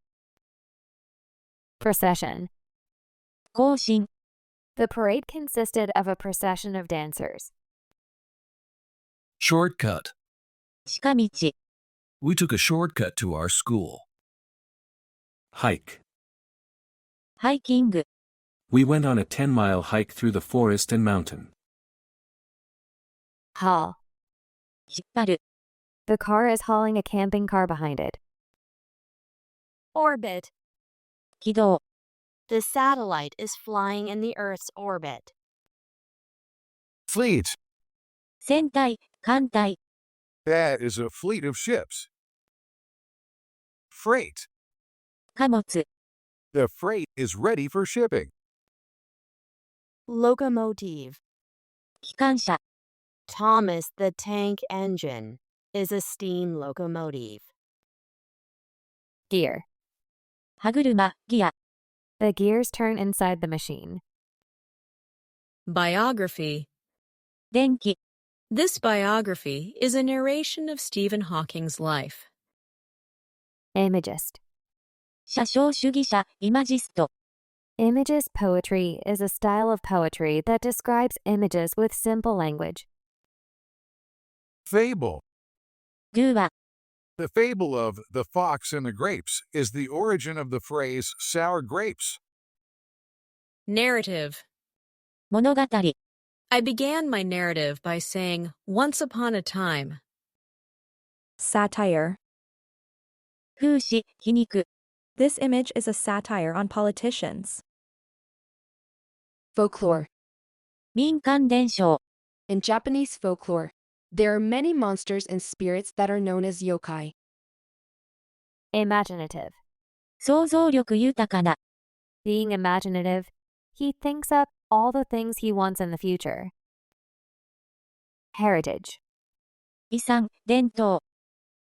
Speaker 1: Procession.
Speaker 2: 行進。
Speaker 1: The parade consisted of a procession of dancers.
Speaker 5: Shortcut.
Speaker 2: 近道。
Speaker 5: We took a shortcut to our school.
Speaker 10: Hike.
Speaker 2: ハイキング。
Speaker 10: We went on a 10-mile hike through the forest and mountain.
Speaker 1: Haul.
Speaker 2: 引っ張る。
Speaker 1: The car is hauling a camping car behind it.
Speaker 4: Orbit.
Speaker 2: 軌道。
Speaker 4: The satellite is flying in the Earth's orbit.
Speaker 8: Fleet.
Speaker 2: 船体、艦隊。
Speaker 8: That is a fleet of ships. Freight.
Speaker 2: 貨物。
Speaker 8: The freight is ready for shipping.
Speaker 4: Locomotive.
Speaker 2: 機関車。
Speaker 4: Thomas the Tank Engine. is a steam locomotive?
Speaker 1: Gear.
Speaker 2: 歯車、ギア。
Speaker 1: The gears turn inside the machine.
Speaker 21: Biography.
Speaker 2: 電気。
Speaker 21: This biography is a narration of Stephen Hawking's life.
Speaker 1: Imagist.
Speaker 2: 写生主義者、イマジスト。
Speaker 1: Imagist poetry is a style of poetry that describes images with simple language.
Speaker 8: Fable.
Speaker 2: 寓話。
Speaker 8: The fable of the fox and the grapes is the origin of the phrase sour grapes.
Speaker 21: Narrative.
Speaker 2: 物語。
Speaker 21: I began my narrative by saying, once upon a time.
Speaker 17: Satire.
Speaker 2: 風刺、皮肉。
Speaker 17: This image is a satire on politicians.
Speaker 15: Folklore.
Speaker 2: 民間伝承。
Speaker 15: In Japanese folklore, there are many monsters and spirits that are known as yokai.
Speaker 1: Imaginative.
Speaker 2: 想像力豊かな。
Speaker 1: Being imaginative, he thinks up all the things he wants in the future. Heritage.
Speaker 2: 遺産、伝統。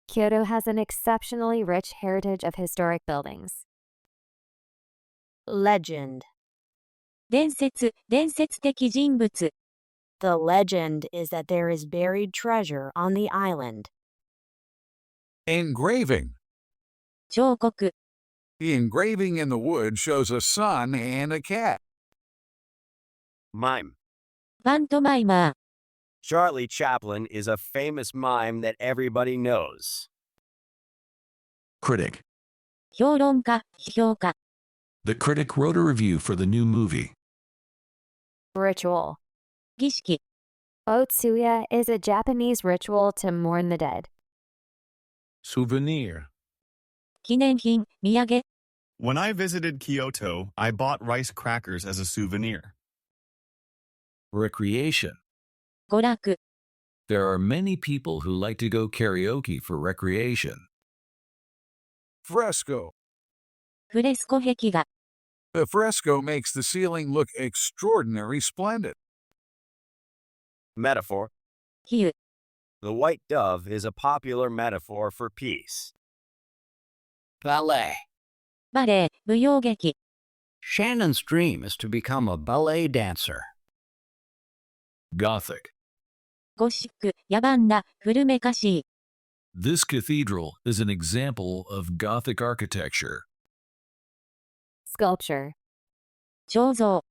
Speaker 1: Kyoto has an exceptionally rich heritage of historic buildings.
Speaker 4: Legend.
Speaker 2: 伝説、伝説的人物。
Speaker 4: The legend is that there is buried treasure on the island.
Speaker 8: Engraving.
Speaker 2: 彫刻。
Speaker 8: The engraving in the wood shows a sun and a cat.
Speaker 18: Mime.
Speaker 2: パントマイマー。
Speaker 18: Charlie Chaplin is a famous mime that everybody knows.
Speaker 5: Critic.
Speaker 2: 評論家、批評家。
Speaker 5: The critic wrote a review for the new movie.
Speaker 1: Ritual.
Speaker 2: 儀式。
Speaker 1: Otsuya is a Japanese ritual to mourn the dead.
Speaker 19: Souvenir.
Speaker 2: 記念品、土産。
Speaker 19: When I visited Kyoto, I bought rice crackers as a souvenir.
Speaker 5: Recreation.
Speaker 2: 娯楽。
Speaker 5: There are many people who like to go karaoke for recreation.
Speaker 8: Fresco.
Speaker 2: フレスコ壁画。
Speaker 8: The fresco makes the ceiling look extraordinary splendid.
Speaker 18: Metaphor.
Speaker 2: 比喩。
Speaker 18: The white dove is a popular metaphor for peace.
Speaker 16: Ballet.
Speaker 2: バレエ、舞踊劇。
Speaker 16: Shannon's dream is to become a ballet dancer.
Speaker 5: Gothic.
Speaker 2: ゴシック、野蛮な、古めかしい。
Speaker 5: This cathedral is an example of Gothic architecture.
Speaker 1: Sculpture.
Speaker 2: 彫像。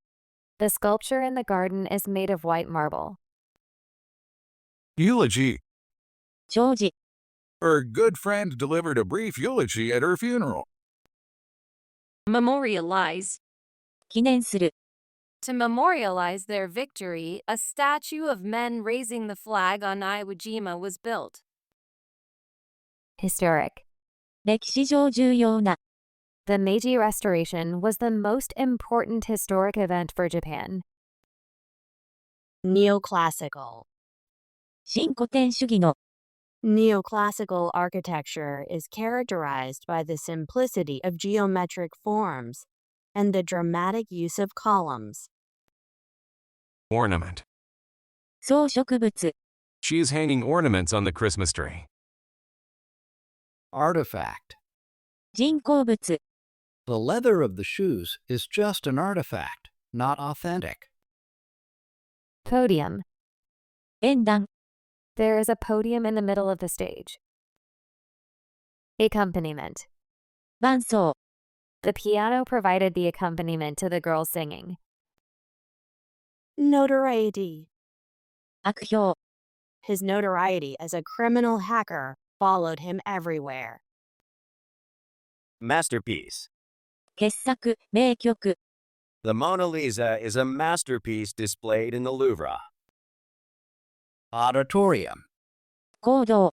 Speaker 1: The sculpture in the garden is made of white marble.
Speaker 8: Eulogy.
Speaker 2: 弔辞。
Speaker 8: Her good friend delivered a brief eulogy at her funeral.
Speaker 9: Memorialize.
Speaker 2: 記念する。
Speaker 12: To memorialize their victory, a statue of men raising the flag on Iwo Jima was built.
Speaker 1: Historic.
Speaker 2: 歴史上重要な。
Speaker 1: The Meiji Restoration was the most important historic event for Japan.
Speaker 4: Neoclassical.
Speaker 2: 新古典主義の。
Speaker 4: Neoclassical architecture is characterized by the simplicity of geometric forms and the dramatic use of columns.
Speaker 6: Ornament.
Speaker 2: 装飾物。
Speaker 6: She is hanging ornaments on the Christmas tree.
Speaker 16: Artifact.
Speaker 2: 人工物。
Speaker 16: The leather of the shoes is just an artifact, not authentic.
Speaker 1: Podium.
Speaker 2: 演壇。
Speaker 1: There is a podium in the middle of the stage. Accompaniment.
Speaker 2: 伴奏。
Speaker 1: The piano provided the accompaniment to the girls singing.
Speaker 4: Notoriety.
Speaker 2: 悪評。
Speaker 4: His notoriety as a criminal hacker followed him everywhere.
Speaker 18: Masterpiece.
Speaker 2: 傑作、名曲。
Speaker 18: The Mona Lisa is a masterpiece displayed in the Louvre.
Speaker 16: Auditorium.
Speaker 2: 講堂。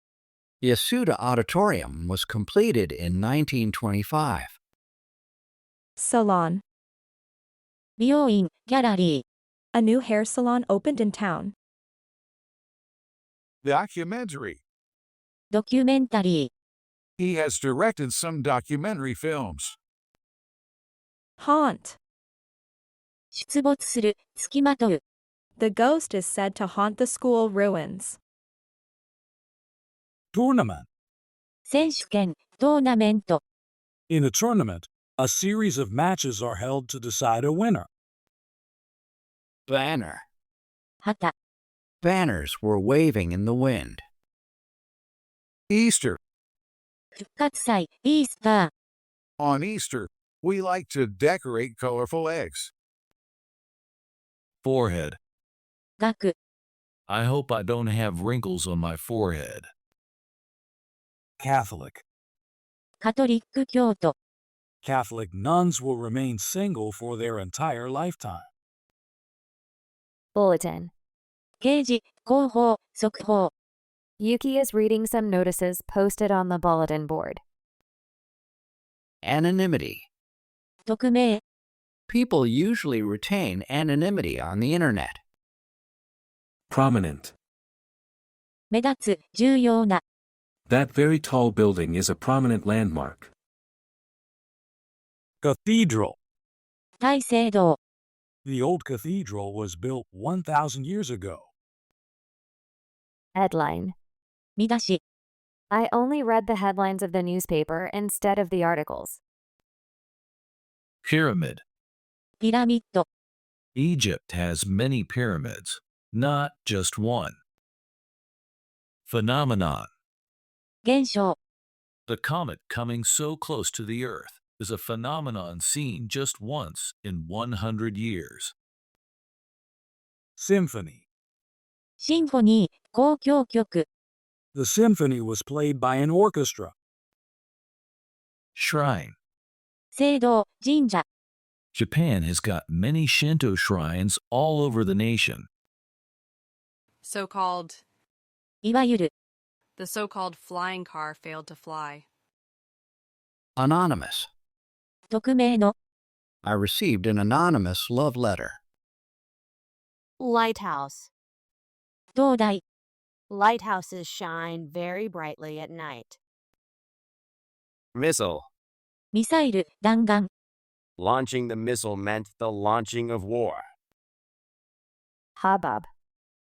Speaker 16: Yasuda Auditorium was completed in 1925.
Speaker 17: Salon.
Speaker 2: 美容院、ギャラリー。
Speaker 17: A new hair salon opened in town.
Speaker 8: Documentary.
Speaker 2: ドキュメンタリー。
Speaker 8: He has directed some documentary films.
Speaker 17: Haunt.
Speaker 2: 出没する、つきまとう。
Speaker 17: The ghost is said to haunt the school ruins.
Speaker 3: Tournament.
Speaker 2: 選手権、トーナメント。
Speaker 3: In a tournament, a series of matches are held to decide a winner.
Speaker 16: Banner.
Speaker 2: 旗。
Speaker 16: Banners were waving in the wind.
Speaker 8: Easter.
Speaker 2: 復活祭、イースター。
Speaker 8: On Easter, we like to decorate colorful eggs.
Speaker 5: Forehead.
Speaker 2: 額。
Speaker 5: I hope I don't have wrinkles on my forehead.
Speaker 3: Catholic.
Speaker 2: カトリック教徒。
Speaker 3: Catholic nuns will remain single for their entire lifetime.
Speaker 1: Bulletin.
Speaker 2: 掲示、広報、速報。
Speaker 1: Yuki is reading some notices posted on the bulletin board.
Speaker 16: Anonymity.
Speaker 2: 匿名。
Speaker 16: People usually retain anonymity on the internet.
Speaker 10: Prominent.
Speaker 2: 目立つ、重要な。
Speaker 10: That very tall building is a prominent landmark.
Speaker 3: Cathedral.
Speaker 2: 大聖堂。
Speaker 3: The old cathedral was built 1,000 years ago.
Speaker 1: Headline.
Speaker 2: 見出し。
Speaker 1: I only read the headlines of the newspaper instead of the articles.
Speaker 5: Pyramid.
Speaker 2: ピラミッド。
Speaker 5: Egypt has many pyramids, not just one. Phenomenon.
Speaker 2: 現象。
Speaker 5: The comet coming so close to the Earth is a phenomenon seen just once in 100 years.
Speaker 3: Symphony.
Speaker 2: シンフォニー、交響曲。
Speaker 3: The symphony was played by an orchestra.
Speaker 5: Shrine.
Speaker 2: 聖堂、神社。
Speaker 5: Japan has got many Shinto shrines all over the nation.
Speaker 7: So-called.
Speaker 2: いわゆる。
Speaker 7: The so-called flying car failed to fly.
Speaker 16: Anonymous.
Speaker 2: 匿名の。
Speaker 16: I received an anonymous love letter.
Speaker 4: Lighthouse.
Speaker 2: 灯台。
Speaker 4: Lighthouses shine very brightly at night.
Speaker 18: Missile.
Speaker 2: ミサイル、弾丸。
Speaker 18: Launching the missile meant the launching of war.
Speaker 1: Hubbub.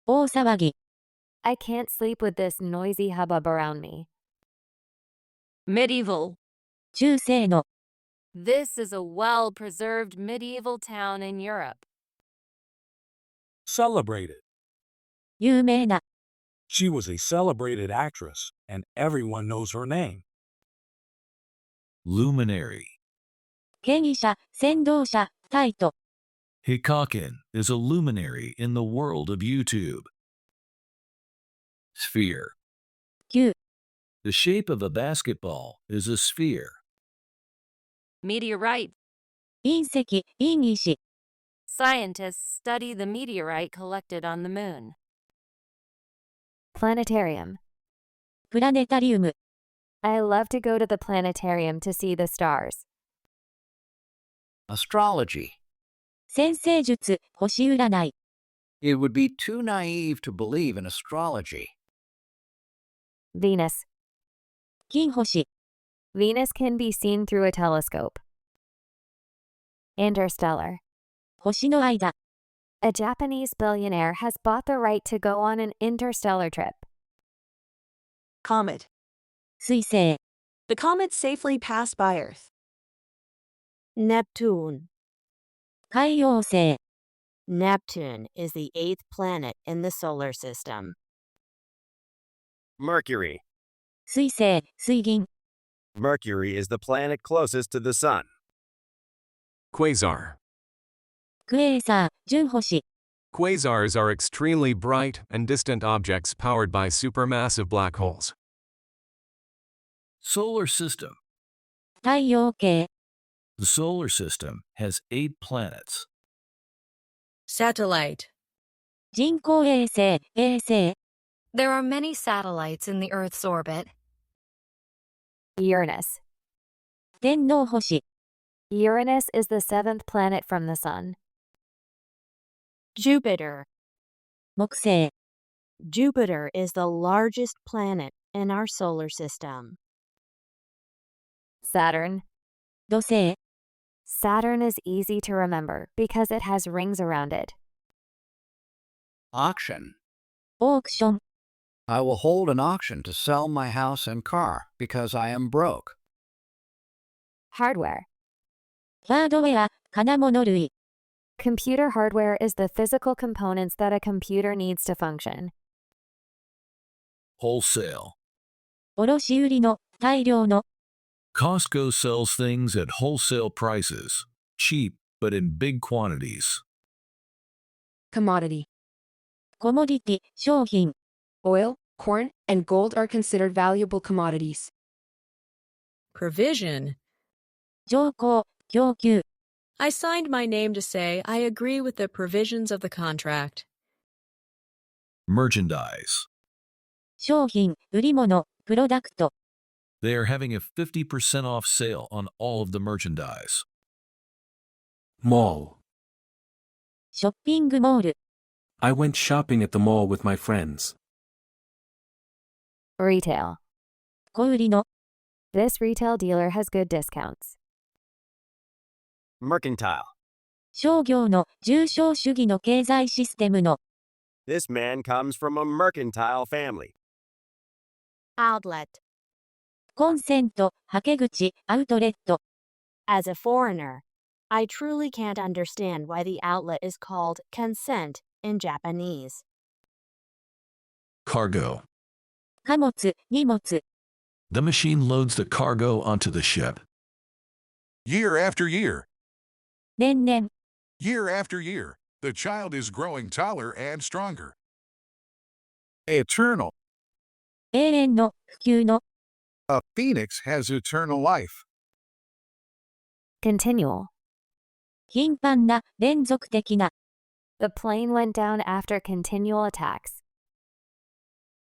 Speaker 2: 大騒ぎ。
Speaker 1: I can't sleep with this noisy hubbub around me.
Speaker 12: Medieval.
Speaker 2: 中世の。
Speaker 12: This is a well-preserved medieval town in Europe.
Speaker 3: Celebrated.
Speaker 2: 有名な。
Speaker 3: She was a celebrated actress, and everyone knows her name.
Speaker 5: Luminary.
Speaker 2: 権威者、先導者、タイト。
Speaker 5: Hikaken is a luminary in the world of YouTube. Sphere.
Speaker 2: 球。
Speaker 5: The shape of a basketball is a sphere.
Speaker 12: Meteorite.
Speaker 2: 隕石、隕石。
Speaker 12: Scientists study the meteorite collected on the moon.
Speaker 1: Planetarium.
Speaker 2: プラネタリウム。
Speaker 1: I love to go to the planetarium to see the stars.
Speaker 16: Astrology.
Speaker 2: 占星術、星占い。
Speaker 16: It would be too naive to believe in astrology.
Speaker 1: Venus.
Speaker 2: 金星。
Speaker 1: Venus can be seen through a telescope. Interstellar.
Speaker 2: 星の間。
Speaker 1: A Japanese billionaire has bought the right to go on an interstellar trip.
Speaker 22: Comet.
Speaker 2: 彗星。
Speaker 17: The comet safely passed by Earth.
Speaker 4: Neptune.
Speaker 2: 海王星。
Speaker 4: Neptune is the 8th planet in the solar system.
Speaker 18: Mercury.
Speaker 2: 水星、水銀。
Speaker 18: Mercury is the planet closest to the sun.
Speaker 6: Quasar.
Speaker 2: クエーサー、準星。
Speaker 6: Quasars are extremely bright and distant objects powered by supermassive black holes.
Speaker 5: Solar system.
Speaker 2: 太陽系。
Speaker 5: The solar system has 8 planets.
Speaker 21: Satellite.
Speaker 2: 人工衛星、衛星。
Speaker 9: There are many satellites in the Earth's orbit.
Speaker 1: Uranus.
Speaker 2: 天王星。
Speaker 1: Uranus is the 7th planet from the sun.
Speaker 4: Jupiter.
Speaker 2: 木星。
Speaker 4: Jupiter is the largest planet in our solar system.
Speaker 1: Saturn.
Speaker 2: 土星。
Speaker 1: Saturn is easy to remember because it has rings around it.
Speaker 16: Auction.
Speaker 2: オークション。
Speaker 16: I will hold an auction to sell my house and car because I am broke.
Speaker 1: Hardware.
Speaker 2: ハードウェア、金物類。
Speaker 1: Computer hardware is the physical components that a computer needs to function.
Speaker 5: Wholesale.
Speaker 2: 卸売の、大量の。
Speaker 5: Costco sells things at wholesale prices, cheap but in big quantities.
Speaker 15: Commodity.
Speaker 2: コモディティ、商品。
Speaker 15: Oil, corn, and gold are considered valuable commodities.
Speaker 21: Provision.
Speaker 2: 条項、供給。
Speaker 21: I signed my name to say I agree with the provisions of the contract.
Speaker 5: Merchandise.
Speaker 2: 商品、売り物、プロダクト。
Speaker 5: They are having a 50% off sale on all of the merchandise.
Speaker 10: Mall.
Speaker 2: ショッピングモール。
Speaker 10: I went shopping at the mall with my friends.
Speaker 1: Retail.
Speaker 2: 小売りの。
Speaker 1: This retail dealer has good discounts.
Speaker 18: Mercantile.
Speaker 2: 商業の、重商主義の経済システムの。
Speaker 18: This man comes from a mercantile family.
Speaker 4: Outlet.
Speaker 2: コンセント、はけ口、アウトレット。
Speaker 4: As a foreigner, I truly can't understand why the outlet is called consent in Japanese.
Speaker 5: Cargo.
Speaker 2: 貨物、荷物。
Speaker 5: The machine loads the cargo onto the ship.
Speaker 8: Year after year.
Speaker 2: 年々。
Speaker 8: Year after year, the child is growing taller and stronger. Eternal.
Speaker 2: 永遠の、普及の。
Speaker 8: A phoenix has eternal life.
Speaker 1: Continual.
Speaker 2: 頻繁な、連続的な。
Speaker 1: The plane went down after continual attacks.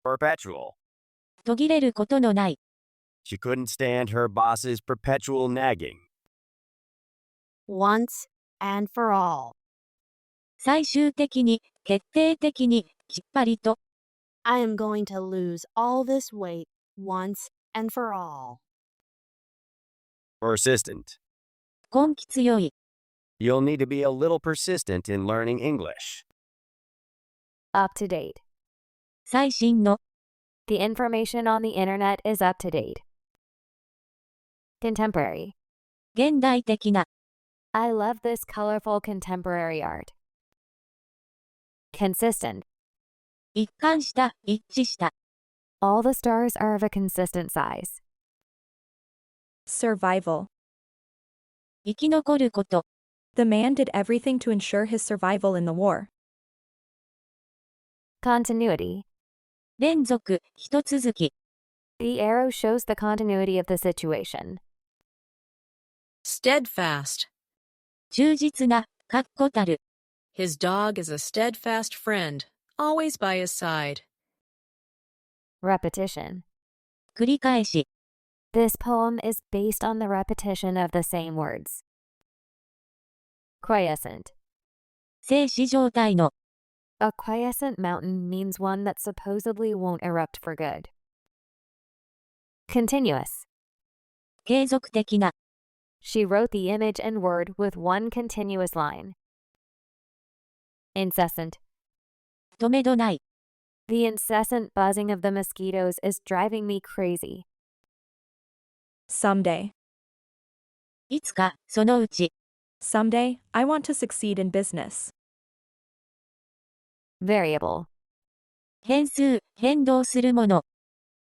Speaker 18: Perpetual.
Speaker 2: 途切れることのない。
Speaker 18: She couldn't stand her boss's perpetual nagging.
Speaker 4: Once and for all.
Speaker 2: 最終的に、決定的に、きっぱりと。
Speaker 4: I am going to lose all this weight once and for all.
Speaker 18: Persistent.
Speaker 2: 根気強い。
Speaker 18: You'll need to be a little persistent in learning English.
Speaker 1: Up to date.
Speaker 2: 最新の。
Speaker 1: The information on the internet is up to date. Contemporary.
Speaker 2: 現代的な。
Speaker 1: I love this colorful contemporary art. Consistent.
Speaker 2: 一貫した、一致した。
Speaker 1: All the stars are of a consistent size.
Speaker 17: Survival.
Speaker 2: 生き残ること。
Speaker 17: The man did everything to ensure his survival in the war.
Speaker 1: Continuity.
Speaker 2: 連続、一続き。
Speaker 1: The arrow shows the continuity of the situation.
Speaker 21: Steadfast.
Speaker 2: 忠実な、確固たる。
Speaker 21: His dog is a steadfast friend, always by his side.
Speaker 1: Repetition.
Speaker 2: 繰り返し。
Speaker 1: This poem is based on the repetition of the same words. Quiescent.
Speaker 2: 静止状態の。
Speaker 1: A quiescent mountain means one that supposedly won't erupt for good. Continuous.
Speaker 2: 継続的な。
Speaker 1: She wrote the image and word with one continuous line. Incessant.
Speaker 2: 止めどない。
Speaker 1: The incessant buzzing of the mosquitoes is driving me crazy.
Speaker 17: Someday.
Speaker 2: いつか、そのうち。
Speaker 17: Someday, I want to succeed in business.
Speaker 1: Variable.
Speaker 2: 変数、変動するもの。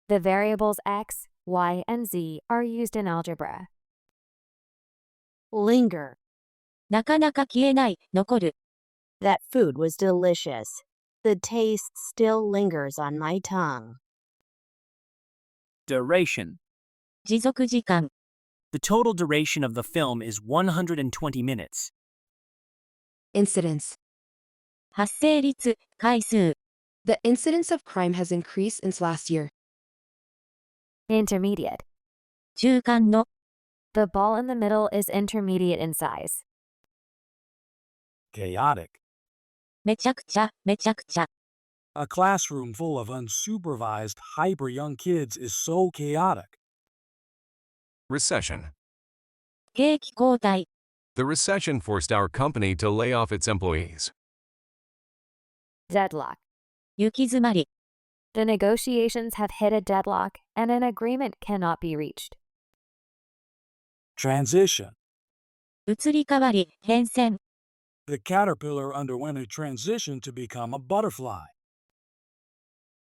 Speaker 1: The variables x, y, and z are used in algebra.
Speaker 4: Linger.
Speaker 2: なかなか消えない、残る。
Speaker 4: That food was delicious. The taste still lingers on my tongue.
Speaker 13: Duration.
Speaker 2: 持続時間。
Speaker 13: The total duration of the film is 120 minutes.
Speaker 15: Incidence.
Speaker 2: 発生率、回数。
Speaker 15: The incidence of crime has increased since last year.
Speaker 1: Intermediate.
Speaker 2: 中間の。
Speaker 1: The ball in the middle is intermediate in size.
Speaker 3: Chaotic.
Speaker 2: めちゃくちゃ、めちゃくちゃ。
Speaker 3: A classroom full of unsupervised, hyper young kids is so chaotic.
Speaker 6: Recession.
Speaker 2: 景気後退。
Speaker 6: The recession forced our company to lay off its employees.
Speaker 1: Deadlock.
Speaker 2: 行き詰まり。
Speaker 1: The negotiations have hit a deadlock and an agreement cannot be reached.
Speaker 3: Transition.
Speaker 2: 移り変わり、変遷。
Speaker 3: The caterpillar underwent a transition to become a butterfly.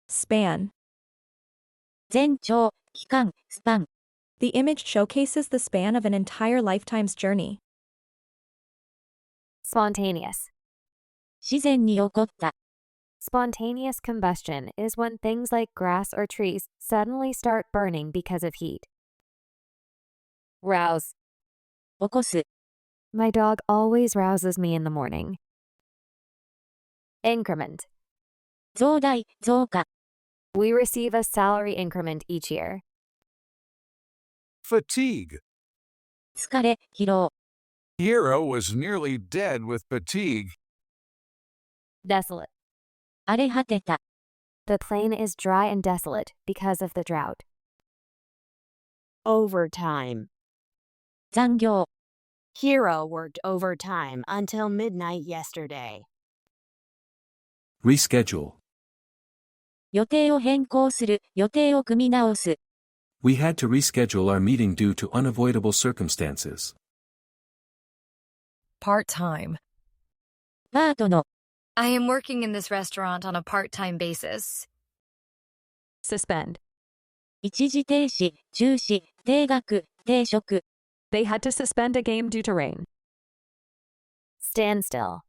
Speaker 17: Span.
Speaker 2: 全長、期間、スパン。
Speaker 17: The image showcases the span of an entire lifetime's journey.
Speaker 1: Spontaneous.
Speaker 2: 自然に起こった。
Speaker 1: Spontaneous combustion is when things like grass or trees suddenly start burning because of heat. Rouse.
Speaker 2: 起こす。
Speaker 1: My dog always rouses me in the morning. Increment.
Speaker 2: 増大、増加。
Speaker 1: We receive a salary increment each year.
Speaker 8: Fatigue.
Speaker 2: 疲れ、疲労。
Speaker 8: Hero was nearly dead with fatigue.
Speaker 1: Desolate.
Speaker 2: 荒れ果てた。
Speaker 1: The plain is dry and desolate because of the drought.
Speaker 4: Overtime.
Speaker 2: 残業。
Speaker 4: Hero worked overtime until midnight yesterday.
Speaker 10: Reschedule.
Speaker 2: 予定を変更する、予定を組み直す。
Speaker 10: We had to reschedule our meeting due to unavoidable circumstances.
Speaker 11: Part-time.
Speaker 2: パートの。
Speaker 11: I am working in this restaurant on a part-time basis.
Speaker 15: Suspend.
Speaker 2: 一時停止、中止、停学、停職。
Speaker 15: They had to suspend a game due to rain.
Speaker 1: Standstill.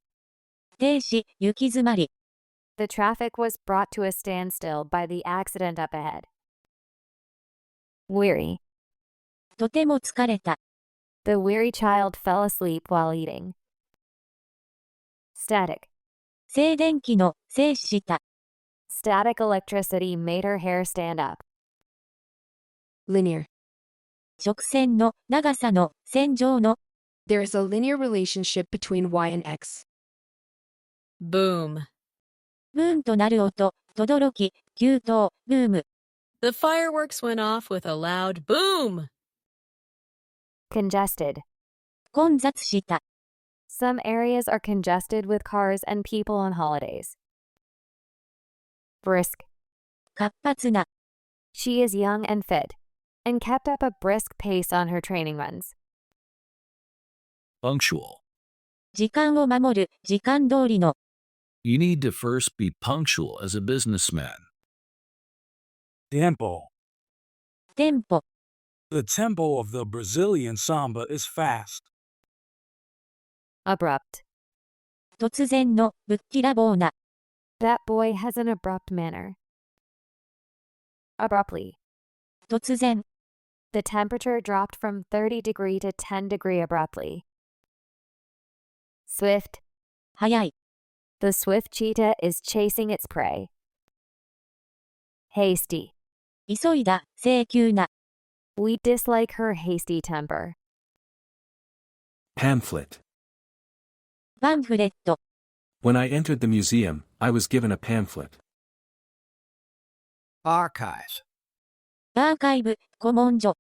Speaker 2: 停止、行き詰まり。
Speaker 1: The traffic was brought to a standstill by the accident up ahead. Weary.
Speaker 2: とても疲れた。
Speaker 1: The weary child fell asleep while eating. Static.
Speaker 2: 静電気の、静止した。
Speaker 1: Static electricity made her hair stand up.
Speaker 15: Linear.
Speaker 2: 直線の、長さの、線上の。
Speaker 15: There is a linear relationship between y and x.
Speaker 21: Boom.
Speaker 2: ブーンとなる音、轟き、急騰、ブーム。
Speaker 21: The fireworks went off with a loud boom.
Speaker 1: Congested.
Speaker 2: 混雑した。
Speaker 1: Some areas are congested with cars and people on holidays. Brisk.
Speaker 2: 活発な。
Speaker 1: She is young and fit, and kept up a brisk pace on her training runs.
Speaker 5: Punctual.
Speaker 2: 時間を守る、時間通りの。
Speaker 5: You need to first be punctual as a businessman.
Speaker 3: Tempo.
Speaker 2: テンポ。
Speaker 3: The tempo of the Brazilian samba is fast.
Speaker 1: Abrupt.
Speaker 2: 突然の、ぶっきらぼうな。
Speaker 1: That boy has an abrupt manner. Abruptly.
Speaker 2: 突然。
Speaker 1: The temperature dropped from 30 degree to 10 degree abruptly. Swift.
Speaker 2: 速い。
Speaker 1: The swift cheetah is chasing its prey. Hasty.
Speaker 2: 急いだ、性急な。
Speaker 1: We dislike her hasty temper.
Speaker 10: Pamphlet.
Speaker 2: パンフレット。
Speaker 10: When I entered the museum, I was given a pamphlet.
Speaker 16: Archives.
Speaker 2: アーカイブ、古文書。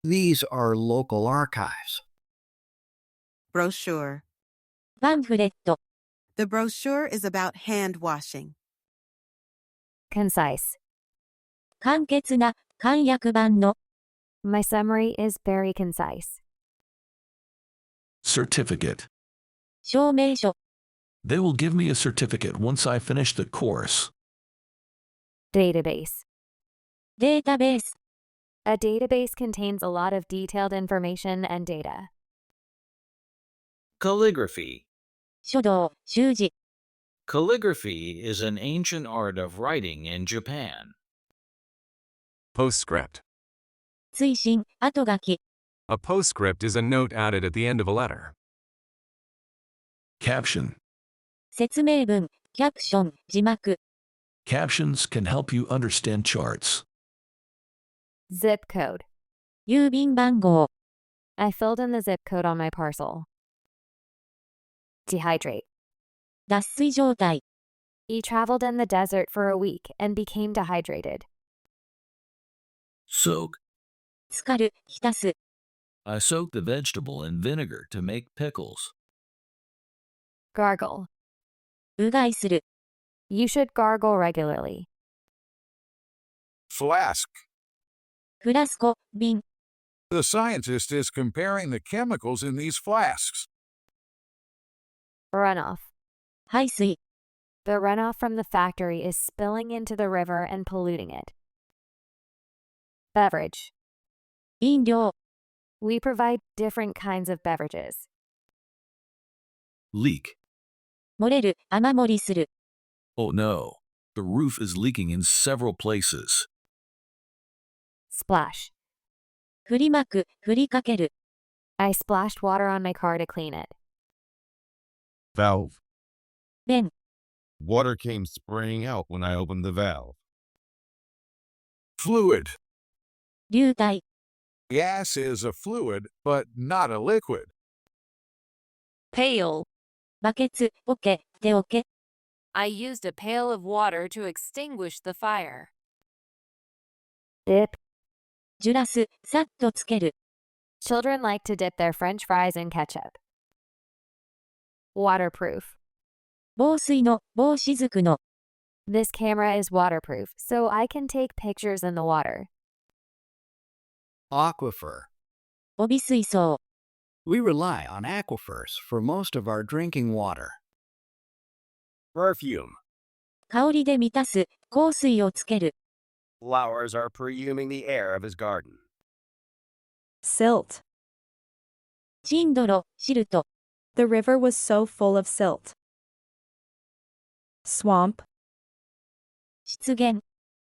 Speaker 16: These are local archives.
Speaker 14: Brochure.
Speaker 2: パンフレット。
Speaker 14: The brochure is about hand washing.
Speaker 1: Concise.
Speaker 2: 簡潔な、簡約版の。
Speaker 1: My summary is very concise.
Speaker 5: Certificate.
Speaker 2: 証明書。
Speaker 5: They will give me a certificate once I finish the course.
Speaker 1: Database.
Speaker 2: データベース。
Speaker 1: A database contains a lot of detailed information and data.
Speaker 20: Calligraphy.
Speaker 2: 書道、習字。
Speaker 20: Calligraphy is an ancient art of writing in Japan.
Speaker 6: Postscript.
Speaker 2: 追伸、後書き。
Speaker 6: A postscript is a note added at the end of a letter.
Speaker 5: Caption.
Speaker 2: 説明文、キャプション、字幕。
Speaker 5: Captions can help you understand charts.
Speaker 1: Zip code.
Speaker 2: 郵便番号。
Speaker 1: I filled in the zip code on my parcel. Dehydrate.
Speaker 2: 脱水状態。
Speaker 1: He traveled in the desert for a week and became dehydrated.
Speaker 5: Soak.
Speaker 2: 浸かる、浸す。
Speaker 5: I soak the vegetable in vinegar to make pickles.
Speaker 1: Gargle.
Speaker 2: うがいする。
Speaker 1: You should gargle regularly.
Speaker 8: Flask.
Speaker 2: フラスコ、瓶。
Speaker 8: The scientist is comparing the chemicals in these flasks.
Speaker 1: Runoff.
Speaker 2: 排水。
Speaker 1: The runoff from the factory is spilling into the river and polluting it. Beverage.
Speaker 2: 飲料。
Speaker 1: We provide different kinds of beverages.
Speaker 5: Leak.
Speaker 2: 漏れる、雨漏りする。
Speaker 5: Oh no, the roof is leaking in several places.
Speaker 1: Splash.
Speaker 2: 振りまく、振りかける。
Speaker 1: I splashed water on my car to clean it.
Speaker 7: Valve.
Speaker 2: 弁。
Speaker 7: Water came spraying out when I opened the valve.
Speaker 8: Fluid.
Speaker 2: 流体。
Speaker 8: Gas is a fluid, but not a liquid.
Speaker 12: Pail.
Speaker 2: バケツ、桶、手桶。
Speaker 12: I used a pail of water to extinguish the fire.
Speaker 1: Dip.
Speaker 2: ジュラス、さっとつける。
Speaker 1: Children like to dip their French fries in ketchup. Waterproof.
Speaker 2: 防水の、防雫の。
Speaker 1: This camera is waterproof, so I can take pictures in the water.
Speaker 16: Aquifer.
Speaker 2: 帯水槽。
Speaker 16: We rely on aquifers for most of our drinking water.
Speaker 18: Perfume.
Speaker 2: 香りで満たす、香水をつける。
Speaker 18: Flowers are perfuming the air of his garden.
Speaker 17: Silt.
Speaker 2: 沈泥、シルト。
Speaker 17: The river was so full of silt. Swamp.
Speaker 2: 湿原。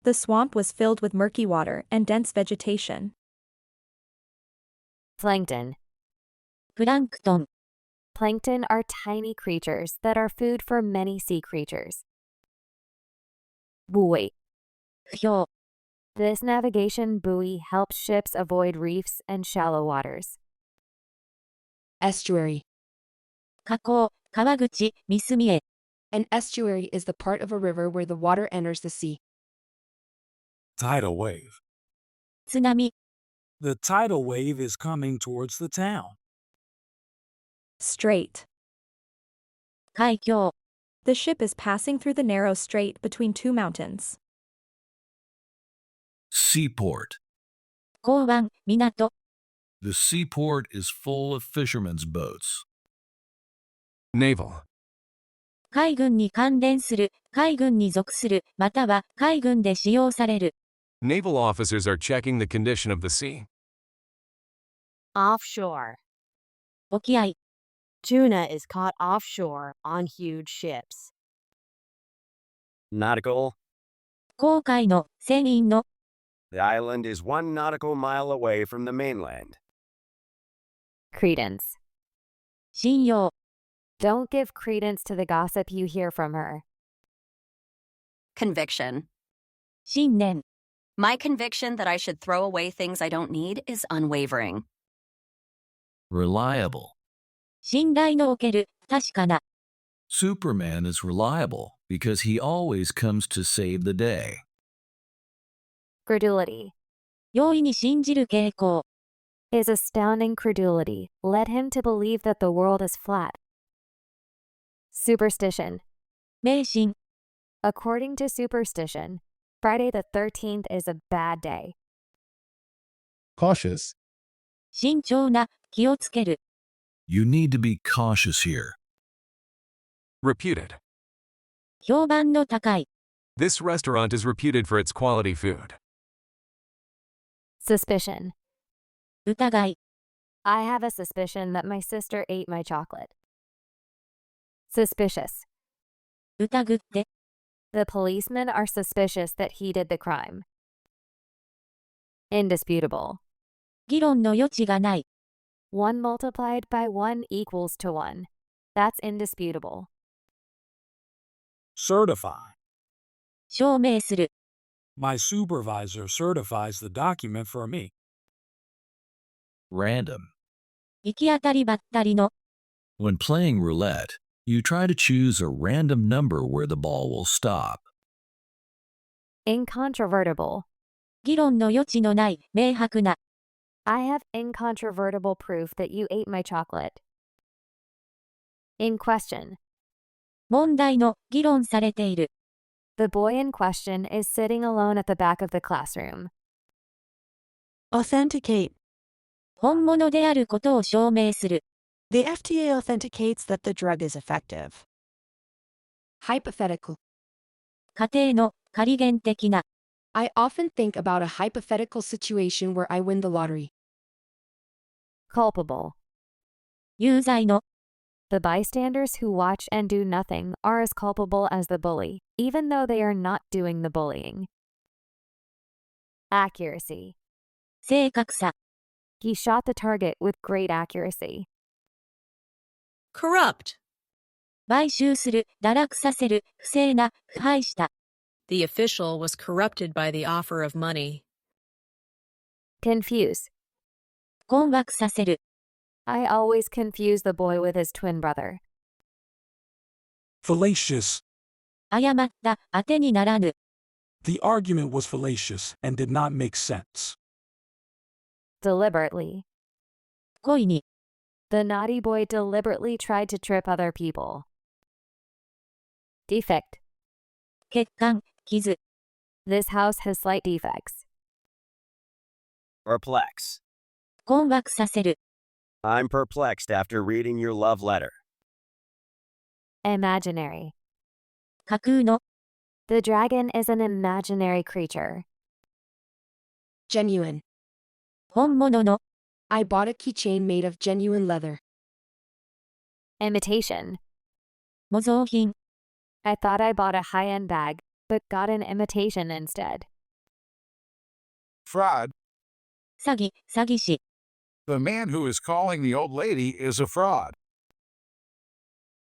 Speaker 17: The swamp was filled with murky water and dense vegetation.
Speaker 1: Plankton.
Speaker 2: プランクトン。
Speaker 1: Plankton are tiny creatures that are food for many sea creatures. Buoy.
Speaker 2: 不評。
Speaker 1: This navigation buoy helps ships avoid reefs and shallow waters.
Speaker 15: Estuary.
Speaker 2: 河口、川口、三隅へ。
Speaker 15: An estuary is the part of a river where the water enters the sea.
Speaker 3: Tidal wave.
Speaker 2: 津波。
Speaker 3: The tidal wave is coming towards the town.
Speaker 17: Strait.
Speaker 2: 海峡。
Speaker 17: The ship is passing through the narrow strait between two mountains.
Speaker 5: Seaport.
Speaker 2: 港湾、港。
Speaker 5: The seaport is full of fishermen's boats.
Speaker 6: Naval.
Speaker 2: 海軍に関連する、海軍に属する、または海軍で使用される。
Speaker 6: Naval officers are checking the condition of the sea.
Speaker 4: Offshore.
Speaker 2: 沖合。
Speaker 4: Tuna is caught offshore on huge ships.
Speaker 18: Nautical.
Speaker 2: 航海の、船員の。
Speaker 18: The island is 1 nautical mile away from the mainland.
Speaker 1: Credence.
Speaker 2: 信用。
Speaker 1: Don't give credence to the gossip you hear from her.
Speaker 9: Conviction.
Speaker 2: 信念。
Speaker 9: My conviction that I should throw away things I don't need is unwavering.
Speaker 5: Reliable.
Speaker 2: 信頼のおける、確かな。
Speaker 5: Superman is reliable because he always comes to save the day.
Speaker 1: Credulity.
Speaker 2: 容易に信じる傾向。
Speaker 1: His astounding credulity led him to believe that the world is flat. Superstition.
Speaker 2: 迷信。
Speaker 1: According to superstition, Friday the 13th is a bad day.
Speaker 7: Cautious.
Speaker 2: 慎重な、気をつける。
Speaker 5: You need to be cautious here.
Speaker 6: Reputed.
Speaker 2: 評判の高い。
Speaker 6: This restaurant is reputed for its quality food.
Speaker 1: Suspicion.
Speaker 2: 疑い。
Speaker 1: I have a suspicion that my sister ate my chocolate. Suspicious.
Speaker 2: 疑って。
Speaker 1: The policemen are suspicious that he did the crime. Indisputable.
Speaker 2: 議論の余地がない。
Speaker 1: 1 multiplied by 1 equals to 1. That's indisputable.
Speaker 3: Certify.
Speaker 2: 証明する。
Speaker 3: My supervisor certifies the document for me.
Speaker 5: Random.
Speaker 2: 行き当たりばったりの。
Speaker 5: When playing roulette, you try to choose a random number where the ball will stop.
Speaker 1: Incontrovertible.
Speaker 2: 議論の余地のない、明白な。
Speaker 1: I have incontrovertible proof that you ate my chocolate. In question.
Speaker 2: 問題の、議論されている。
Speaker 1: The boy in question is sitting alone at the back of the classroom.
Speaker 14: Authenticate.
Speaker 2: 本物であることを証明する。
Speaker 14: The FDA authenticates that the drug is effective.
Speaker 15: Hypothetical.
Speaker 2: 仮定の、仮言的な。
Speaker 15: I often think about a hypothetical situation where I win the lottery.
Speaker 1: Culpable.
Speaker 2: 有罪の。
Speaker 1: The bystanders who watch and do nothing are as culpable as the bully, even though they are not doing the bullying. Accuracy.
Speaker 2: 正確さ。
Speaker 1: He shot the target with great accuracy.
Speaker 21: Corrupt.
Speaker 2: 買収する、堕落させる、不正な、腐敗した。
Speaker 21: The official was corrupted by the offer of money.
Speaker 1: Confuse.
Speaker 2: 困惑させる。
Speaker 1: I always confuse the boy with his twin brother.
Speaker 10: Fallacious.
Speaker 2: 誤った、当てにならぬ。
Speaker 10: The argument was fallacious and did not make sense.
Speaker 1: Deliberately.
Speaker 2: 故意に。
Speaker 1: The naughty boy deliberately tried to trip other people. Defect.
Speaker 2: 欠陥、傷。
Speaker 1: This house has slight defects.
Speaker 18: Perplex.
Speaker 2: 困惑させる。
Speaker 18: I'm perplexed after reading your love letter.
Speaker 1: Imaginary.
Speaker 2: 架空の。
Speaker 1: The dragon is an imaginary creature.
Speaker 15: Genuine.
Speaker 2: 本物の。
Speaker 15: I bought a keychain made of genuine leather.
Speaker 1: Imitation.
Speaker 2: 模造品。
Speaker 1: I thought I bought a high-end bag, but got an imitation instead.
Speaker 8: Fraud.
Speaker 2: 詐欺、詐欺師。
Speaker 8: The man who is calling the old lady is a fraud.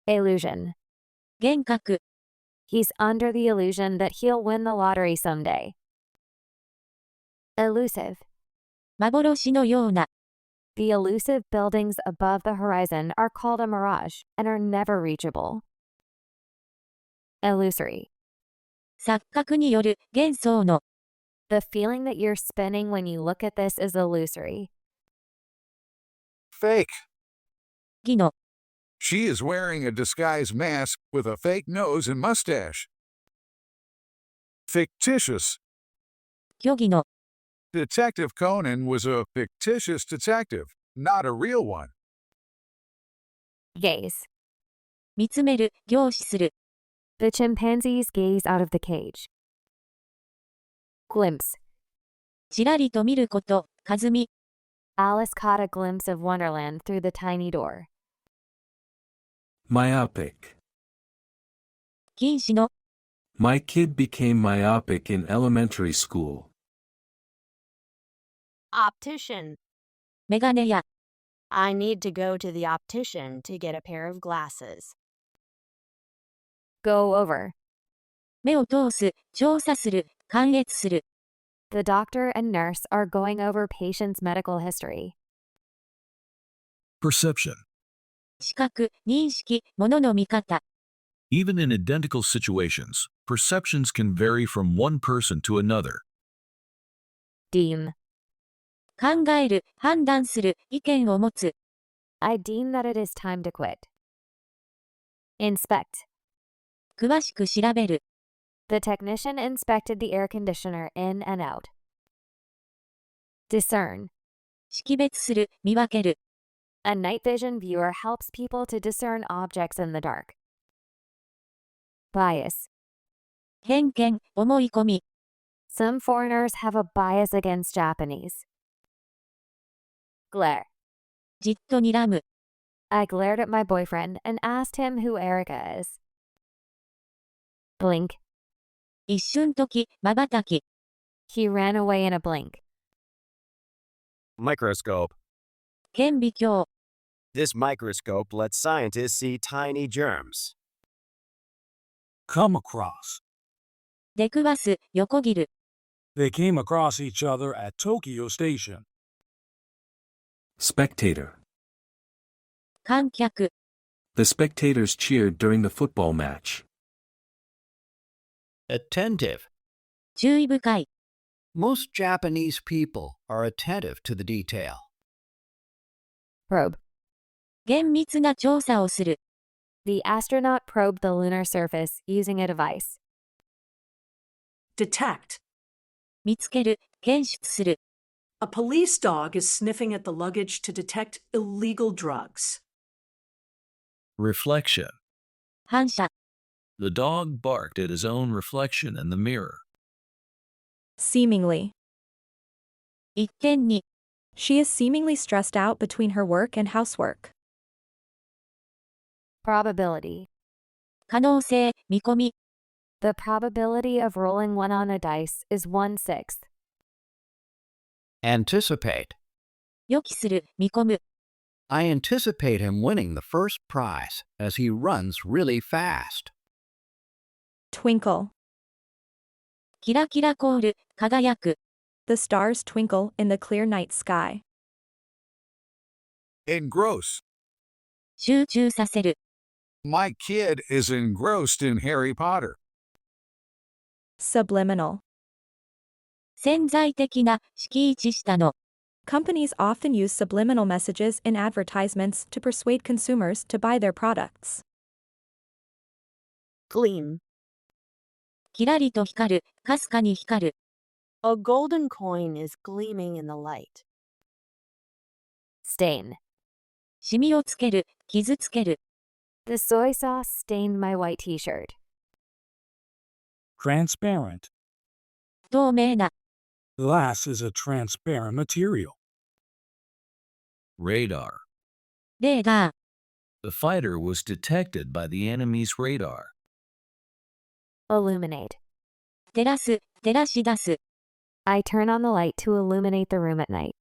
Speaker 1: Illusion.
Speaker 2: 幻覚。
Speaker 1: He's under the illusion that he'll win the lottery someday. Elusive.
Speaker 2: 幻のような。
Speaker 1: The elusive buildings above the horizon are called a mirage and are never reachable. Illusory.
Speaker 2: 錯覚による、幻想の。
Speaker 1: The feeling that you're spinning when you look at this is illusory.
Speaker 8: Fake.
Speaker 2: 偽の。
Speaker 8: She is wearing a disguise mask with a fake nose and mustache. Fictitious.
Speaker 2: 虚偽の。
Speaker 8: Detective Conan was a fictitious detective, not a real one.
Speaker 1: Gaze.
Speaker 2: 見つめる、凝視する。
Speaker 1: The chimpanzees gaze out of the cage. Glimpse.
Speaker 2: ちらりと見ること、風見。
Speaker 1: Alice caught a glimpse of Wonderland through the tiny door.
Speaker 10: Myopic.
Speaker 2: 近視の。
Speaker 10: My kid became myopic in elementary school.
Speaker 4: Optician.
Speaker 2: メガネ屋。
Speaker 4: I need to go to the optician to get a pair of glasses.
Speaker 1: Go over.
Speaker 2: 目を通す、調査する、観閲する。
Speaker 1: The doctor and nurse are going over patient's medical history.
Speaker 5: Perception.
Speaker 2: 視覚、認識、物の見方。
Speaker 5: Even in identical situations, perceptions can vary from one person to another.
Speaker 1: Deem.
Speaker 2: 考える、判断する、意見を持つ。
Speaker 1: I deem that it is time to quit. Inspect.
Speaker 2: 詳しく調べる。
Speaker 1: The technician inspected the air conditioner in and out. Discern.
Speaker 2: 識別する、見分ける。
Speaker 1: A night vision viewer helps people to discern objects in the dark. Bias.
Speaker 2: 偏見、思い込み。
Speaker 1: Some foreigners have a bias against Japanese. Glare.
Speaker 2: じっと睨む。
Speaker 1: I glared at my boyfriend and asked him who Erica is. Blink.
Speaker 2: 一瞬時、瞬き。
Speaker 1: He ran away in a blink.
Speaker 18: Microscope.
Speaker 2: 顕微鏡。
Speaker 18: This microscope lets scientists see tiny germs.
Speaker 3: Come across.
Speaker 2: 出くわす、横切る。
Speaker 3: They came across each other at Tokyo Station.
Speaker 10: Spectator.
Speaker 2: 観客。
Speaker 10: The spectators cheered during the football match.
Speaker 16: Attentive.
Speaker 2: 注意深い。
Speaker 16: Most Japanese people are attentive to the detail.
Speaker 1: Probe.
Speaker 2: 厳密な調査をする。
Speaker 1: The astronaut probed the lunar surface using a device.
Speaker 19: detect.
Speaker 2: 見つける、検出する。
Speaker 19: A police dog is sniffing at the luggage to detect illegal drugs.
Speaker 5: Reflection.
Speaker 2: 反射。
Speaker 5: The dog barked at his own reflection in the mirror.
Speaker 17: Seemingly.
Speaker 2: 一見に。
Speaker 17: She is seemingly stressed out between her work and housework.
Speaker 1: Probability.
Speaker 2: 可能性、見込み。
Speaker 1: The probability of rolling one on a dice is 1/6.
Speaker 16: Anticipate.
Speaker 2: 予期する、見込む。
Speaker 16: I anticipate him winning the first prize as he runs really fast.
Speaker 17: Twinkle.
Speaker 2: キラキラコール、輝く。
Speaker 17: The stars twinkle in the clear night sky.
Speaker 8: Engross.
Speaker 2: 集中させる。
Speaker 8: My kid is engrossed in Harry Potter.
Speaker 17: Subliminal.
Speaker 2: 潜在的な、敷地下の。
Speaker 17: Companies often use subliminal messages in advertisements to persuade consumers to buy their products.
Speaker 4: Gleam.
Speaker 2: キラリと光る、かすかに光る。
Speaker 4: A golden coin is gleaming in the light.
Speaker 1: Stain.
Speaker 2: シミをつける、傷つける。
Speaker 1: The soy sauce stained my white t-shirt.
Speaker 3: Transparent.
Speaker 2: 透明な。
Speaker 3: Glass is a transparent material.
Speaker 5: Radar.
Speaker 2: レーダー。
Speaker 5: The fighter was detected by the enemy's radar.
Speaker 1: Illuminate.
Speaker 2: 照らす、照らし出す。
Speaker 1: I turn on the light to illuminate the room at night.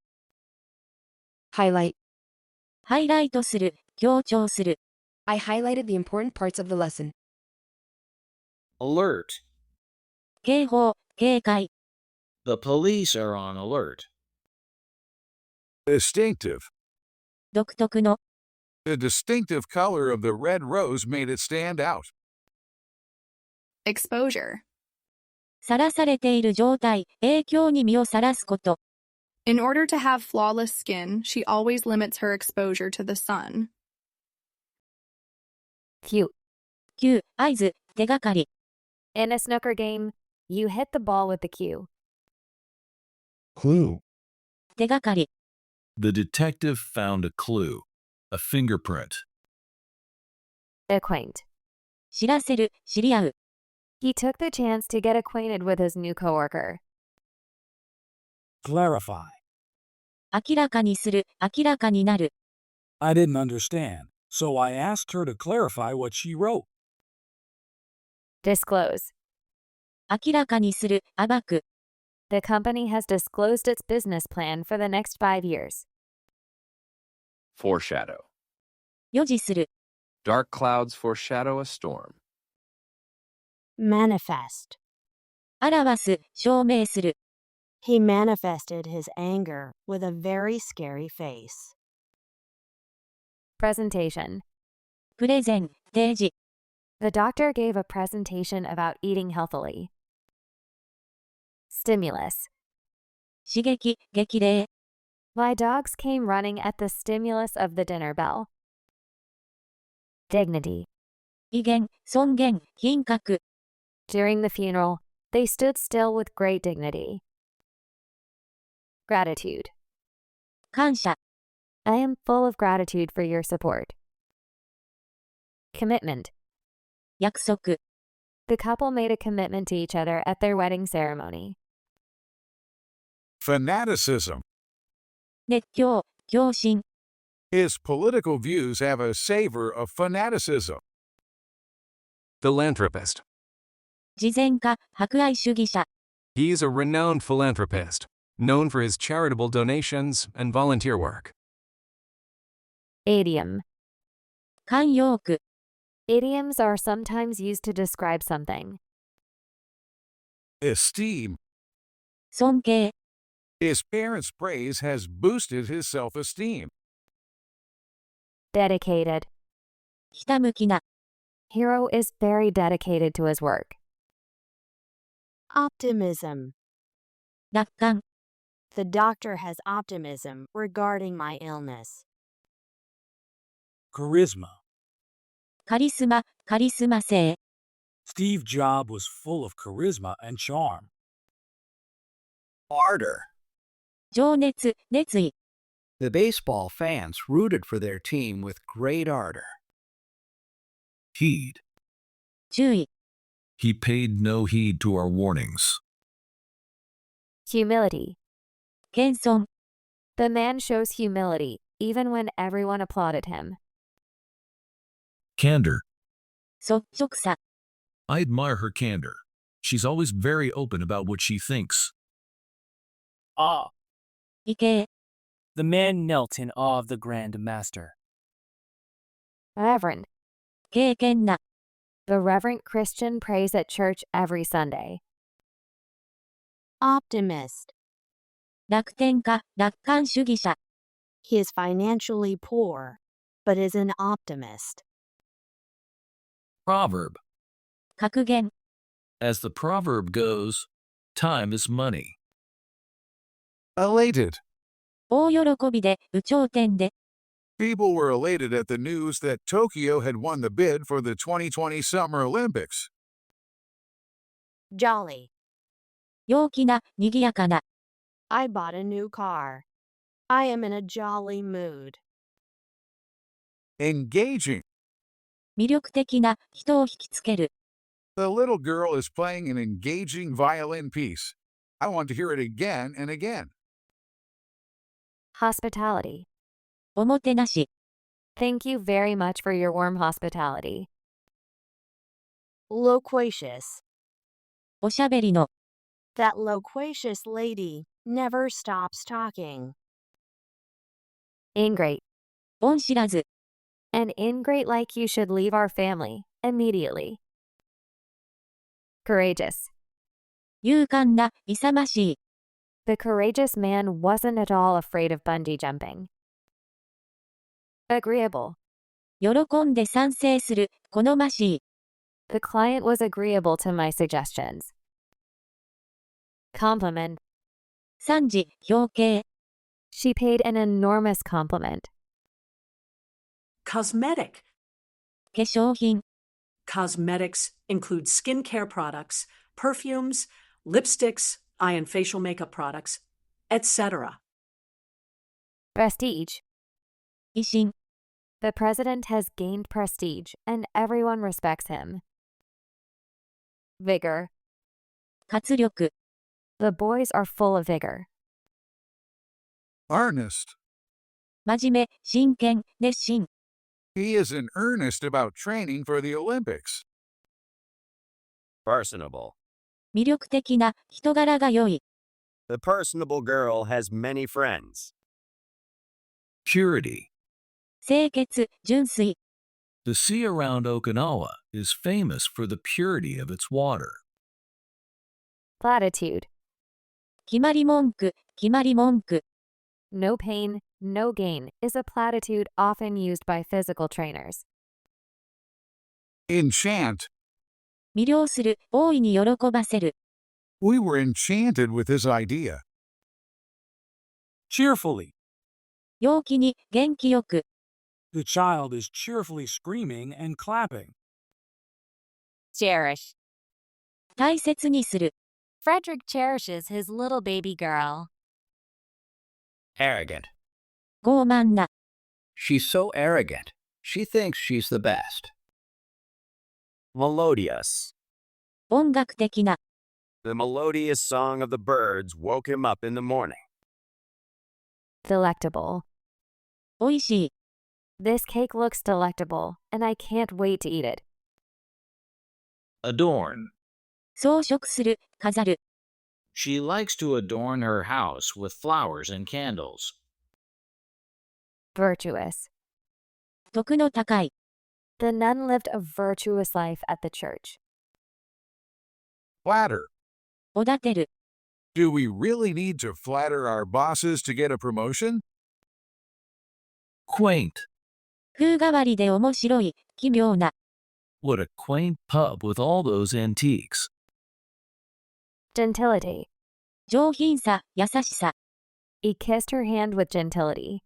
Speaker 15: Highlight.
Speaker 2: ハイライトする、強調する。
Speaker 15: I highlighted the important parts of the lesson.
Speaker 20: Alert.
Speaker 2: 警報、警戒。
Speaker 20: The police are on alert.
Speaker 8: Distinctive.
Speaker 2: 独特の。
Speaker 8: The distinctive color of the red rose made it stand out.
Speaker 22: Exposure.
Speaker 2: さらされている状態、影響に身をさらすこと。
Speaker 22: In order to have flawless skin, she always limits her exposure to the sun.
Speaker 1: Cute.
Speaker 2: Q、合図、手がかり。
Speaker 1: In a snooker game, you hit the ball with the cue.
Speaker 7: Clue.
Speaker 2: 手がかり。
Speaker 5: The detective found a clue, a fingerprint.
Speaker 1: Acquaint.
Speaker 2: 知らせる、知り合う。
Speaker 1: He took the chance to get acquainted with his new coworker.
Speaker 3: Clarify.
Speaker 2: 明らかにする、明らかになる。
Speaker 3: I didn't understand, so I asked her to clarify what she wrote.
Speaker 1: Disclose.
Speaker 2: 明らかにする、暴く。
Speaker 1: The company has disclosed its business plan for the next 5 years.
Speaker 23: Foreshadow.
Speaker 2: 予示する。
Speaker 23: Dark clouds foreshadow a storm.
Speaker 4: Manifest.
Speaker 2: 表す、証明する。
Speaker 4: He manifested his anger with a very scary face.
Speaker 1: Presentation.
Speaker 2: プレゼン、提示。
Speaker 1: The doctor gave a presentation about eating healthily. Stimulus.
Speaker 2: 刺激、激励。
Speaker 1: My dogs came running at the stimulus of the dinner bell. Dignity.
Speaker 2: 威厳、尊厳、品格。
Speaker 1: During the funeral, they stood still with great dignity. Gratitude.
Speaker 2: 感謝。
Speaker 1: I am full of gratitude for your support. Commitment.
Speaker 2: 約束。
Speaker 1: The couple made a commitment to each other at their wedding ceremony.
Speaker 8: Fanaticism.
Speaker 2: 熱狂、狂信。
Speaker 8: His political views have a savor of fanaticism.
Speaker 6: Philanthropist.
Speaker 2: 慈善家、博愛主義者。
Speaker 6: He is a renowned philanthropist, known for his charitable donations and volunteer work.
Speaker 1: Idiom.
Speaker 2: 慣用句。
Speaker 1: Idioms are sometimes used to describe something.
Speaker 8: Esteem.
Speaker 2: 尊敬。
Speaker 8: His parents' praise has boosted his self-esteem.
Speaker 1: Dedicated.
Speaker 2: ひたむきな。
Speaker 1: Hero is very dedicated to his work.
Speaker 4: Optimism.
Speaker 2: 楽観。
Speaker 4: The doctor has optimism regarding my illness.
Speaker 3: Charisma.
Speaker 2: カリスマ、カリスマ性。
Speaker 3: Steve Jobs was full of charisma and charm.
Speaker 16: Ardor.
Speaker 2: 情熱、熱意。
Speaker 16: The baseball fans rooted for their team with great ardor.
Speaker 5: Heed.
Speaker 2: 注意。
Speaker 5: He paid no heed to our warnings.
Speaker 1: Humility.
Speaker 2: 謙遜。
Speaker 1: The man shows humility, even when everyone applauded him.
Speaker 5: Candor.
Speaker 2: 率直さ。
Speaker 5: I admire her candor. She's always very open about what she thinks.
Speaker 11: Awe.
Speaker 2: 畏敬。
Speaker 11: The man knelt in awe of the Grand Master.
Speaker 1: Reverend.
Speaker 2: 敬虔な。
Speaker 1: The Reverend Christian prays at church every Sunday.
Speaker 4: Optimist.
Speaker 2: 楽天家、楽観主義者。
Speaker 4: He is financially poor, but is an optimist.
Speaker 5: Proverb.
Speaker 2: 格言。
Speaker 5: As the proverb goes, time is money.
Speaker 8: Elated.
Speaker 2: 大喜びで、有頂天で。
Speaker 8: People were elated at the news that Tokyo had won the bid for the 2020 Summer Olympics.
Speaker 4: Jolly.
Speaker 2: 陽気な、賑やかな。
Speaker 4: I bought a new car. I am in a jolly mood.
Speaker 8: Engaging.
Speaker 2: 魅力的な、人を引きつける。
Speaker 8: The little girl is playing an engaging violin piece. I want to hear it again and again.
Speaker 1: Hospitality.
Speaker 2: おもてなし。
Speaker 1: Thank you very much for your warm hospitality.
Speaker 4: Loquacious.
Speaker 2: おしゃべりの。
Speaker 4: That loquacious lady never stops talking.
Speaker 1: Ingrate.
Speaker 2: 恩知らず。
Speaker 1: An ingrate like you should leave our family immediately. Courageous.
Speaker 2: 勇敢な、勇ましい。
Speaker 1: The courageous man wasn't at all afraid of bungee jumping. Agreeable.
Speaker 2: 喜んで賛成する、好ましい。
Speaker 1: The client was agreeable to my suggestions. Compliment.
Speaker 2: 賛辞、表敬。
Speaker 1: She paid an enormous compliment.
Speaker 19: Cosmetic.
Speaker 2: 化粧品。
Speaker 19: Cosmetics include skincare products, perfumes, lipsticks, eye and facial makeup products, etc.
Speaker 1: Prestige.
Speaker 2: 威信。
Speaker 1: The president has gained prestige and everyone respects him. Vigor.
Speaker 2: 活力。
Speaker 1: The boys are full of vigor.
Speaker 8: Earnest.
Speaker 2: 真面目、真剣、熱心。
Speaker 8: He is in earnest about training for the Olympics.
Speaker 18: Personable.
Speaker 2: 魅力的な、人柄が良い。
Speaker 18: The personable girl has many friends.
Speaker 5: Purity.
Speaker 2: 清潔、純粋。
Speaker 5: The sea around Okinawa is famous for the purity of its water.
Speaker 1: Platitude.
Speaker 2: 決まり文句、決まり文句。
Speaker 1: No pain, no gain is a platitude often used by physical trainers.
Speaker 8: Enchant.
Speaker 2: 魅了する、大いに喜ばせる。
Speaker 8: We were enchanted with his idea.
Speaker 3: Cheerfully.
Speaker 2: 陽気に、元気よく。
Speaker 3: The child is cheerfully screaming and clapping.
Speaker 4: Cherish.
Speaker 2: 大切にする。
Speaker 4: Frederick cherishes his little baby girl.
Speaker 16: Arrogant.
Speaker 2: 傲慢な。
Speaker 16: She's so arrogant. She thinks she's the best.
Speaker 18: Melodious.
Speaker 2: 音楽的な。
Speaker 18: The melodious song of the birds woke him up in the morning.
Speaker 1: Delectable.
Speaker 2: おいしい。
Speaker 1: This cake looks delectable, and I can't wait to eat it.
Speaker 20: Adorn.
Speaker 2: 装飾する、飾る。
Speaker 20: She likes to adorn her house with flowers and candles.
Speaker 1: Virtuous.
Speaker 2: 徳の高い。
Speaker 1: The nun lived a virtuous life at the church.
Speaker 8: Flatter.
Speaker 2: おだてる。
Speaker 8: Do we really need to flatter our bosses to get a promotion?
Speaker 5: Quaint.
Speaker 2: 風変わりで面白い、奇妙な。
Speaker 5: What a quaint pub with all those antiques.
Speaker 1: Gentility.
Speaker 2: 上品さ、優しさ。
Speaker 1: He kissed her hand with gentility.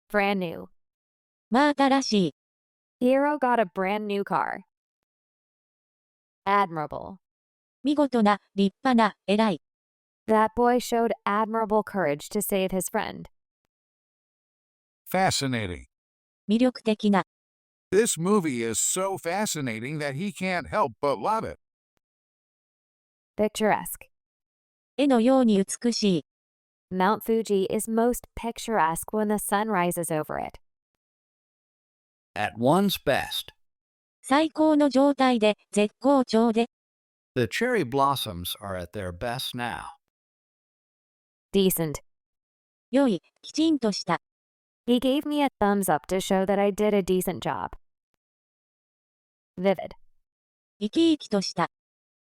Speaker 1: Brand new.
Speaker 2: 真新しい。
Speaker 1: Hero got a brand new car. Admirable.
Speaker 2: 見事な、立派な、偉い。
Speaker 1: That boy showed admirable courage to save his friend.
Speaker 8: Fascinating.
Speaker 2: 魅力的な。
Speaker 8: This movie is so fascinating that he can't help but love it.
Speaker 1: Picturesque.
Speaker 2: 絵のように美しい。
Speaker 1: Mount Fuji is most picturesque when the sun rises over it.
Speaker 16: At one's best.
Speaker 2: 最高の状態で、絶好調で。
Speaker 16: The cherry blossoms are at their best now.
Speaker 1: Decent.
Speaker 2: 良い、きちんとした。
Speaker 1: He gave me a thumbs up to show that I did a decent job. Vivid.
Speaker 2: 生き生きとした。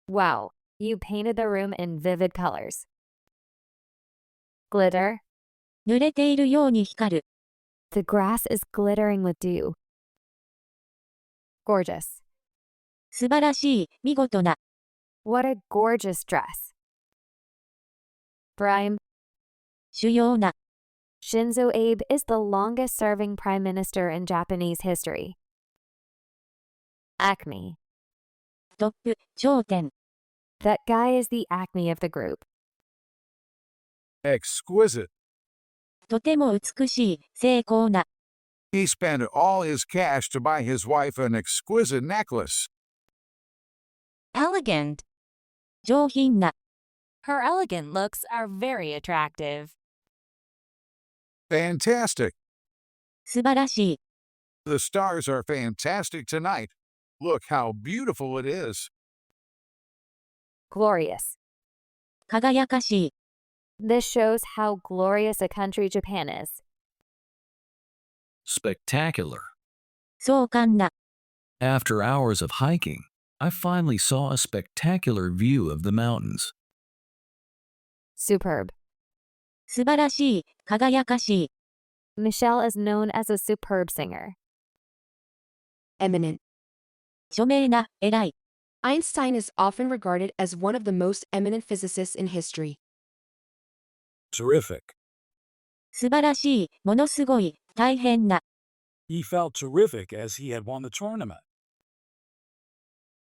Speaker 1: Wow, you painted the room in vivid colors. Glitter.
Speaker 2: 濡れているように光る。
Speaker 1: The grass is glittering with dew. Gorgeous.
Speaker 2: 素晴らしい、見事な。
Speaker 1: What a gorgeous dress. Prime.
Speaker 2: 主要な。
Speaker 1: Shinzo Abe is the longest-serving prime minister in Japanese history. Acme.
Speaker 2: トップ、頂点。
Speaker 1: That guy is the acme of the group.
Speaker 8: Exquisite.
Speaker 2: とても美しい、精巧な。
Speaker 8: He spent all his cash to buy his wife an exquisite necklace.
Speaker 22: Elegant.
Speaker 2: 上品な。
Speaker 4: Her elegant looks are very attractive.
Speaker 8: Fantastic.
Speaker 2: 素晴らしい。
Speaker 8: The stars are fantastic tonight. Look how beautiful it is.
Speaker 1: Glorious.
Speaker 2: 輝かしい。
Speaker 1: This shows how glorious a country Japan is.
Speaker 5: Spectacular.
Speaker 2: 壮観な。
Speaker 5: After hours of hiking, I finally saw a spectacular view of the mountains.
Speaker 1: Superb.
Speaker 2: 素晴らしい、輝かしい。
Speaker 1: Michelle is known as a superb singer.
Speaker 15: Eminent.
Speaker 2: 著名な、偉い。
Speaker 15: Einstein is often regarded as one of the most eminent physicists in history.
Speaker 3: Terrific.
Speaker 2: 素晴らしい、ものすごい、大変な。
Speaker 3: He felt terrific as he had won the tournament.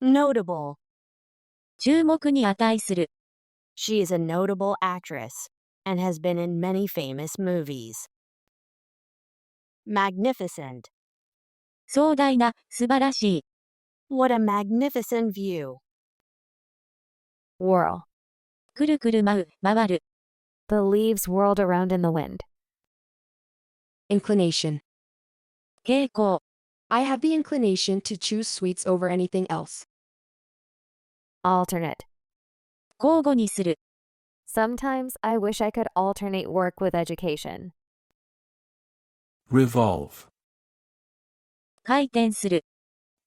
Speaker 4: Notable.
Speaker 2: 注目に値する。
Speaker 4: She is a notable actress and has been in many famous movies. Magnificent.
Speaker 2: 壮大な、素晴らしい。
Speaker 4: What a magnificent view.
Speaker 1: Whirl.
Speaker 2: くるくる舞う、回る。
Speaker 1: The leaves whirled around in the wind.
Speaker 15: Inclination.
Speaker 2: 傾向。
Speaker 15: I have the inclination to choose sweets over anything else.
Speaker 1: Alternate.
Speaker 2: 交互にする。
Speaker 1: Sometimes I wish I could alternate work with education.
Speaker 10: Revolve.
Speaker 2: 回転する。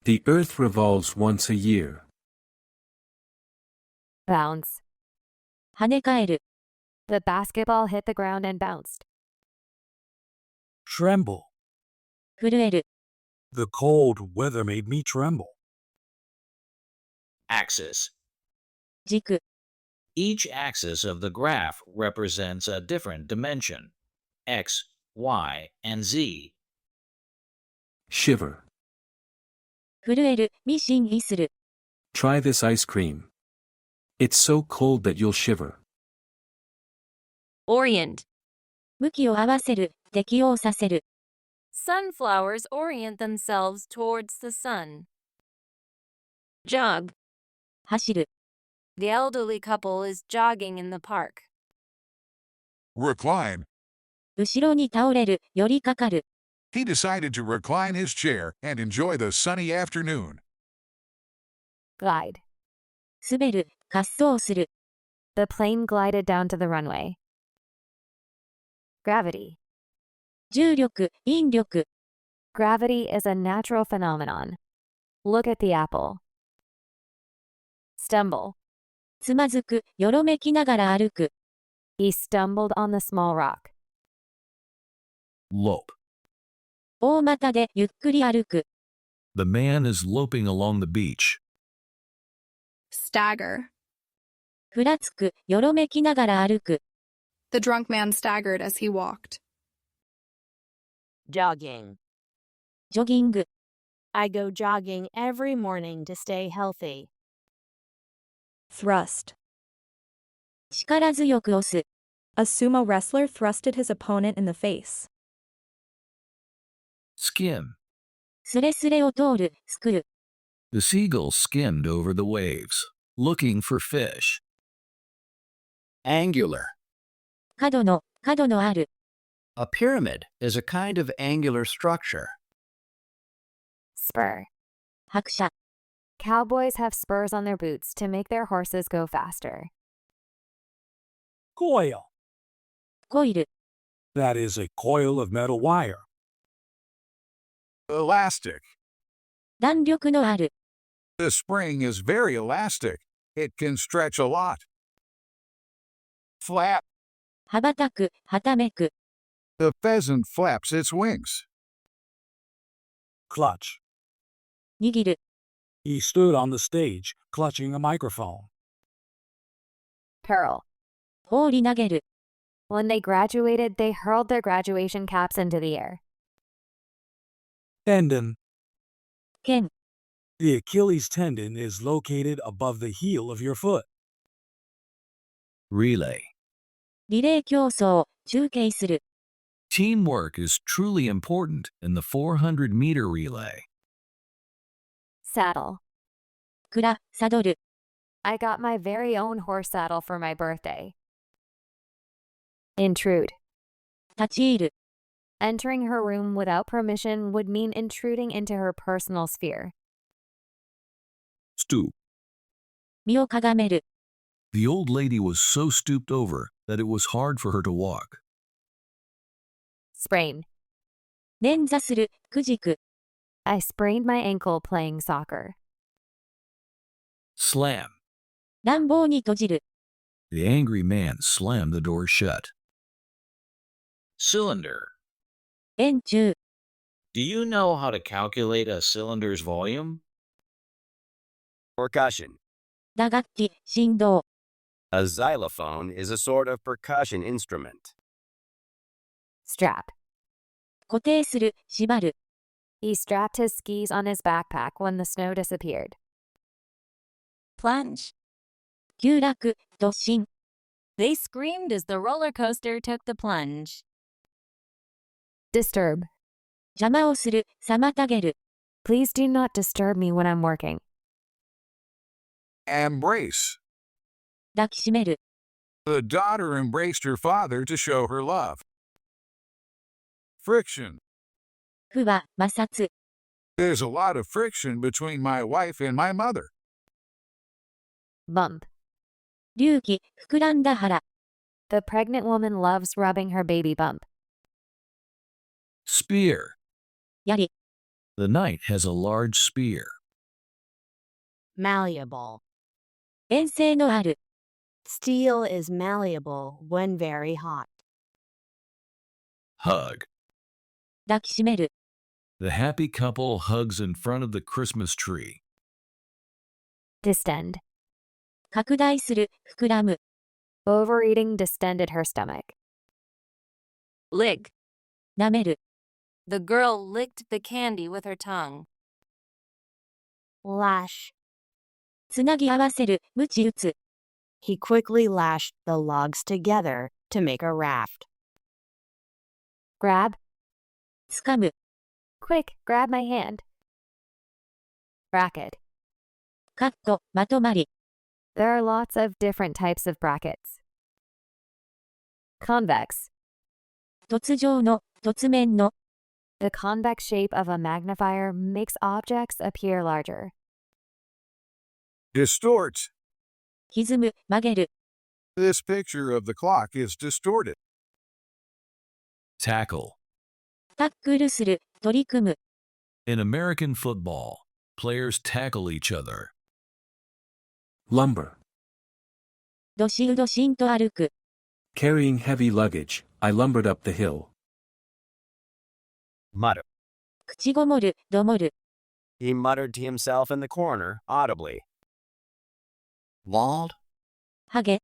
Speaker 10: The earth revolves once a year.
Speaker 1: Bounce.
Speaker 2: 跳ね返る。
Speaker 1: The basketball hit the ground and bounced.
Speaker 3: Tremble.
Speaker 2: 震える。
Speaker 3: The cold weather made me tremble.
Speaker 20: Axis.
Speaker 2: 軸。
Speaker 20: Each axis of the graph represents a different dimension. X, Y, and Z.
Speaker 10: Shiver.
Speaker 2: 震える、ミシン意する。
Speaker 10: Try this ice cream. It's so cold that you'll shiver.
Speaker 22: Orient.
Speaker 2: 向きを合わせる、適応させる。
Speaker 22: Sunflowers orient themselves towards the sun. Jog.
Speaker 2: 走る。
Speaker 22: The elderly couple is jogging in the park.
Speaker 8: Recline.
Speaker 2: 後ろに倒れる、寄りかかる。
Speaker 8: He decided to recline his chair and enjoy the sunny afternoon.
Speaker 1: Glide.
Speaker 2: 滑る、滑走する。
Speaker 1: The plane glided down to the runway. Gravity.
Speaker 2: 重力、引力。
Speaker 1: Gravity is a natural phenomenon. Look at the apple. Stumble.
Speaker 2: つまずく、よろめきながら歩く。
Speaker 1: He stumbled on the small rock.
Speaker 5: Lope.
Speaker 2: 大股でゆっくり歩く。
Speaker 5: The man is loping along the beach.
Speaker 22: Stagger.
Speaker 2: ふらつく、よろめきながら歩く。
Speaker 22: The drunk man staggered as he walked.
Speaker 4: Jogging.
Speaker 2: ジョギング。
Speaker 4: I go jogging every morning to stay healthy.
Speaker 17: Thrust.
Speaker 2: 力強く押す。
Speaker 17: A sumo wrestler thrusted his opponent in the face.
Speaker 5: Skim.
Speaker 2: スレスレを通る、すくる。
Speaker 5: The seagull skimmed over the waves, looking for fish.
Speaker 16: Angular.
Speaker 2: 角のある。
Speaker 16: A pyramid is a kind of angular structure.
Speaker 1: Spur.
Speaker 2: 拍車。
Speaker 1: Cowboys have spurs on their boots to make their horses go faster.
Speaker 3: Coil.
Speaker 2: コイル。
Speaker 3: That is a coil of metal wire.
Speaker 8: Elastic.
Speaker 2: 弾力のある。
Speaker 8: The spring is very elastic. It can stretch a lot. Flap.
Speaker 2: 羽ばたく、はためく。
Speaker 8: The pheasant flaps its wings.
Speaker 3: Clutch.
Speaker 2: 握る。
Speaker 3: He stood on the stage, clutching a microphone.
Speaker 1: Hurl.
Speaker 2: 放り投げる。
Speaker 1: When they graduated, they hurled their graduation caps into the air.
Speaker 3: Tendon.
Speaker 2: 剣。
Speaker 3: The Achilles tendon is located above the heel of your foot.
Speaker 5: Relay.
Speaker 2: リレー競争、中継する。
Speaker 5: Teamwork is truly important in the 400-meter relay.
Speaker 1: Saddle.
Speaker 2: 鞍、サドル。
Speaker 1: I got my very own horse saddle for my birthday. Intrude.
Speaker 2: 立ち入る。
Speaker 1: Entering her room without permission would mean intruding into her personal sphere.
Speaker 5: Stoop.
Speaker 2: 身をかがめる。
Speaker 5: The old lady was so stooped over that it was hard for her to walk.
Speaker 1: Sprain.
Speaker 2: 捻挫する、くじく。
Speaker 1: I sprained my ankle playing soccer.
Speaker 5: Slam.
Speaker 2: 乱暴に閉じる。
Speaker 5: The angry man slammed the door shut.
Speaker 20: Cylinder.
Speaker 2: 円柱。
Speaker 20: Do you know how to calculate a cylinder's volume?
Speaker 18: Percussion.
Speaker 2: 打楽器、振動。
Speaker 18: A xylophone is a sort of percussion instrument.
Speaker 1: Strap.
Speaker 2: 固定する、縛る。
Speaker 1: He strapped his skis on his backpack when the snow disappeared.
Speaker 21: Plunge.
Speaker 2: 急落、突進。
Speaker 21: They screamed as the roller coaster took the plunge.
Speaker 1: Disturb.
Speaker 2: 邪魔をする、妨げる。
Speaker 1: Please do not disturb me when I'm working.
Speaker 8: Embrace.
Speaker 2: 抱きしめる。
Speaker 8: The daughter embraced her father to show her love. Friction.
Speaker 2: 負は、摩擦。
Speaker 8: There's a lot of friction between my wife and my mother.
Speaker 1: Bump.
Speaker 2: 隆起、膨らんだ腹。
Speaker 1: The pregnant woman loves rubbing her baby bump.
Speaker 5: Spear.
Speaker 2: 槍。
Speaker 5: The knight has a large spear.
Speaker 4: Malleable.
Speaker 2: 遠征のある。
Speaker 4: Steel is malleable when very hot.
Speaker 5: Hug.
Speaker 2: 抱きしめる。
Speaker 5: The happy couple hugs in front of the Christmas tree.
Speaker 1: Distend.
Speaker 2: 拡大する、膨らむ。
Speaker 1: Overeating distended her stomach.
Speaker 21: Lick.
Speaker 2: 舐める。
Speaker 21: The girl licked the candy with her tongue.
Speaker 4: Lash.
Speaker 2: つなぎ合わせる、鞭打つ。
Speaker 4: He quickly lashed the logs together to make a raft.
Speaker 1: Grab.
Speaker 2: つかむ。
Speaker 1: Quick, grab my hand. Bracket.
Speaker 2: カット、まとまり。
Speaker 1: There are lots of different types of brackets. Convex.
Speaker 2: 凸状の、凸面の。
Speaker 1: The convex shape of a magnifier makes objects appear larger.
Speaker 8: Distort.
Speaker 2: 歪む、曲げる。
Speaker 8: This picture of the clock is distorted.
Speaker 5: Tackle.
Speaker 2: タックルする、取り組む。
Speaker 5: In American football, players tackle each other.
Speaker 10: Lumber.
Speaker 2: どしんどしんと歩く。
Speaker 10: Carrying heavy luggage, I lumbered up the hill.
Speaker 18: Mutter.
Speaker 2: 口ごもる、どもる。
Speaker 18: He muttered to himself in the corner, audibly.
Speaker 16: Bald?
Speaker 2: ハゲ。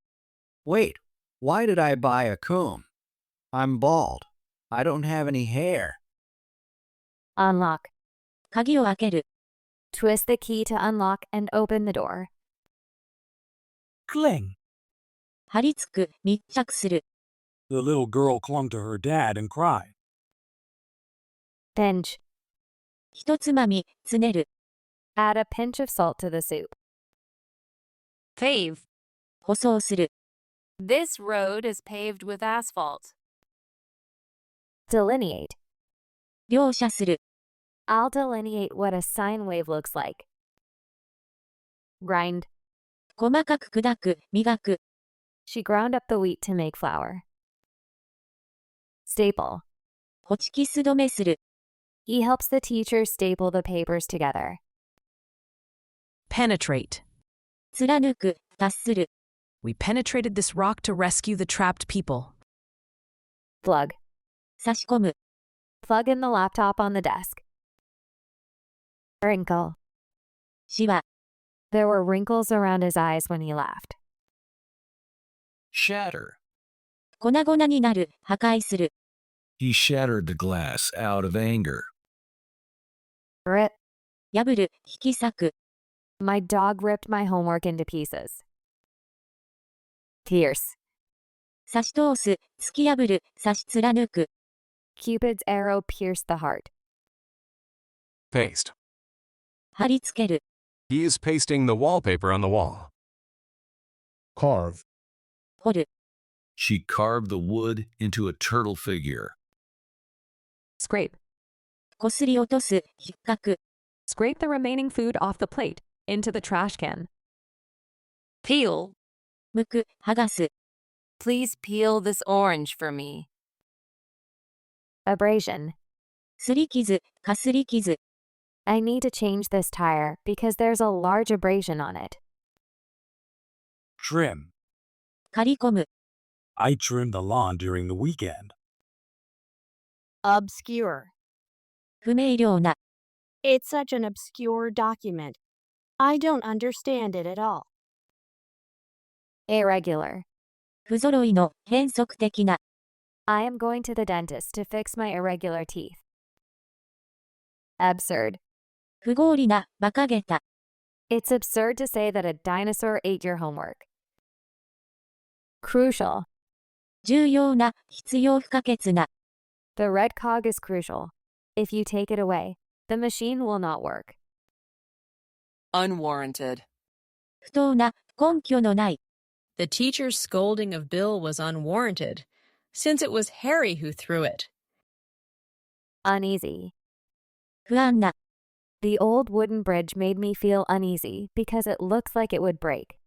Speaker 16: Wait, why did I buy a comb? I'm bald. I don't have any hair.
Speaker 1: Unlock.
Speaker 2: 鍵を開ける。
Speaker 1: Twist the key to unlock and open the door.
Speaker 3: Cling.
Speaker 2: 張り付く、密着する。
Speaker 3: The little girl clung to her dad and cried.
Speaker 1: Pinch.
Speaker 2: ひとつまみ、つねる。
Speaker 1: Add a pinch of salt to the soup.
Speaker 4: Pave.
Speaker 2: 舗装する。
Speaker 4: This road is paved with asphalt.
Speaker 1: Delineate.
Speaker 2: 描写する。
Speaker 1: I'll delineate what a sine wave looks like. Grind.
Speaker 2: 細かく砕く、磨く。
Speaker 1: She ground up the wheat to make flour. Staple.
Speaker 2: ホチキス止めする。
Speaker 1: He helps the teacher staple the papers together.
Speaker 9: Penetrate.
Speaker 2: 貫く、達する。
Speaker 9: We penetrated this rock to rescue the trapped people.
Speaker 1: Plug.
Speaker 2: 差し込む。
Speaker 1: Plug in the laptop on the desk. Wrinkle.
Speaker 2: しわ。
Speaker 1: There were wrinkles around his eyes when he laughed.
Speaker 5: Shatter.
Speaker 2: 粉々になる、破壊する。
Speaker 5: He shattered the glass out of anger.
Speaker 1: Rip.
Speaker 2: 破る、引き裂く。
Speaker 1: My dog ripped my homework into pieces. Pierce.
Speaker 2: 差し通す、突き破る、差し貫く。
Speaker 1: Cupid's arrow pierced the heart.
Speaker 6: Paste.
Speaker 2: 貼り付ける。
Speaker 6: He is pasting the wallpaper on the wall.
Speaker 7: Carve.
Speaker 2: 彫る。
Speaker 5: She carved the wood into a turtle figure.
Speaker 12: Scrape.
Speaker 2: こすり落とす、引っかく。
Speaker 12: Scrape the remaining food off the plate into the trash can.
Speaker 4: Peel.
Speaker 2: 剥く、剥がす。
Speaker 4: Please peel this orange for me.
Speaker 1: Abrasion.
Speaker 2: すり傷、かすり傷。
Speaker 1: I need to change this tire because there's a large abrasion on it.
Speaker 3: Trim.
Speaker 2: 刈り込む。
Speaker 3: I trimmed the lawn during the weekend.
Speaker 4: Obscure.
Speaker 2: 不明瞭な。
Speaker 4: It's such an obscure document. I don't understand it at all.
Speaker 1: Irregular.
Speaker 2: 不揃いの、変則的な。
Speaker 1: I am going to the dentist to fix my irregular teeth. Absurd.
Speaker 2: 不合理な、馬鹿げた。
Speaker 1: It's absurd to say that a dinosaur ate your homework. Crucial.
Speaker 2: 重要な、必要不可欠な。
Speaker 1: The red cog is crucial. If you take it away, the machine will not work.
Speaker 21: Unwarranted.
Speaker 2: 不当な、根拠のない。
Speaker 21: The teacher's scolding of Bill was unwarranted, since it was Harry who threw it.
Speaker 1: Uneasy.
Speaker 2: 不安な。
Speaker 1: The old wooden bridge made me feel uneasy because it looks like it would break.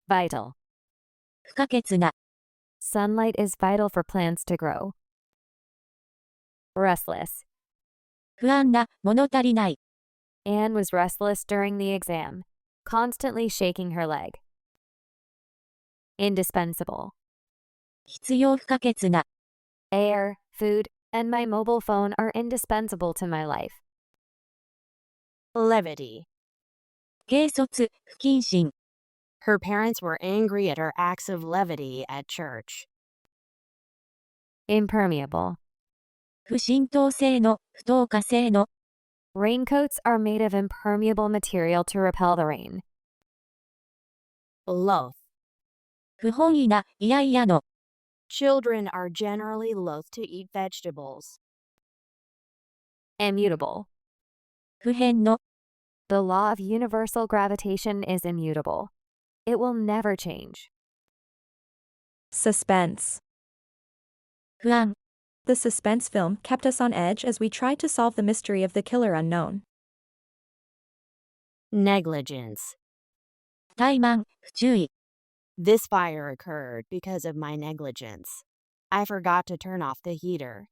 Speaker 1: Vital.
Speaker 2: 不可欠な。
Speaker 1: Sunlight is vital for plants to grow. Restless.
Speaker 2: 不安な、物足りない。
Speaker 1: Anne was restless during the exam, constantly shaking her leg. Indispensable.
Speaker 2: 必要不可欠な。
Speaker 1: Air, food, and my mobile phone are indispensable to my life.
Speaker 4: Levity.
Speaker 2: 軽率、不謹慎。
Speaker 4: Her parents were angry at her acts of levity at church.
Speaker 1: Impermeable.
Speaker 2: 不浸透性の、不透過性の。
Speaker 1: Raincoats are made of impermeable material to repel the rain.
Speaker 4: Loath.
Speaker 2: 不本意な、いやいやの。
Speaker 4: Children are generally loath to eat vegetables.
Speaker 1: Immutable.
Speaker 2: 不変の。
Speaker 1: The law of universal gravitation is immutable. It will never change.
Speaker 17: Suspense.
Speaker 2: 不安。
Speaker 17: The suspense film kept us on edge as we tried to solve the mystery of the killer unknown.
Speaker 4: Negligence.
Speaker 2: 怠慢、不注意。
Speaker 4: This fire occurred because of my negligence. I forgot to turn off the heater.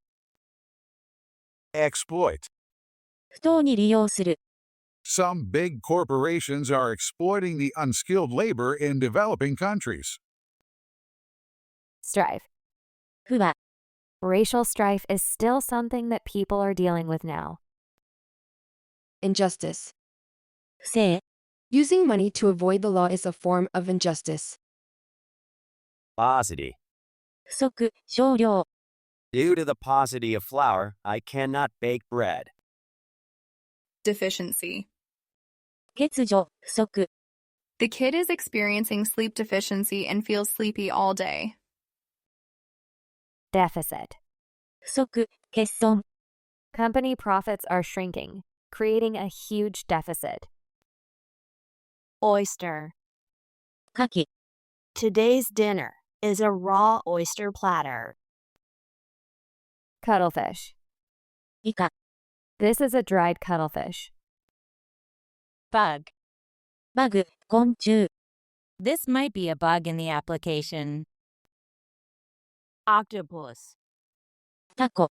Speaker 8: Exploit.
Speaker 2: 不当に利用する。
Speaker 8: Some big corporations are exploiting the unskilled labor in developing countries.
Speaker 1: Strife.
Speaker 2: 不和。
Speaker 1: Racial strife is still something that people are dealing with now.
Speaker 15: Injustice.
Speaker 2: 不正。
Speaker 15: Using money to avoid the law is a form of injustice.
Speaker 18: Paucity.
Speaker 2: 不足、少量。
Speaker 18: Due to the paucity of flour, I cannot bake bread.
Speaker 22: Deficiency.
Speaker 2: 欠如、不足。
Speaker 22: The kid is experiencing sleep deficiency and feels sleepy all day.
Speaker 1: Deficit.
Speaker 2: 不足、欠損。
Speaker 1: Company profits are shrinking, creating a huge deficit.
Speaker 4: Oyster.
Speaker 2: 牡蠣。
Speaker 4: Today's dinner is a raw oyster platter.
Speaker 1: Cuttlefish.
Speaker 2: イカ。
Speaker 1: This is a dried cuttlefish.
Speaker 13: Bug.
Speaker 2: バグ、昆虫。
Speaker 13: This might be a bug in the application.
Speaker 4: Octopus.
Speaker 2: タコ。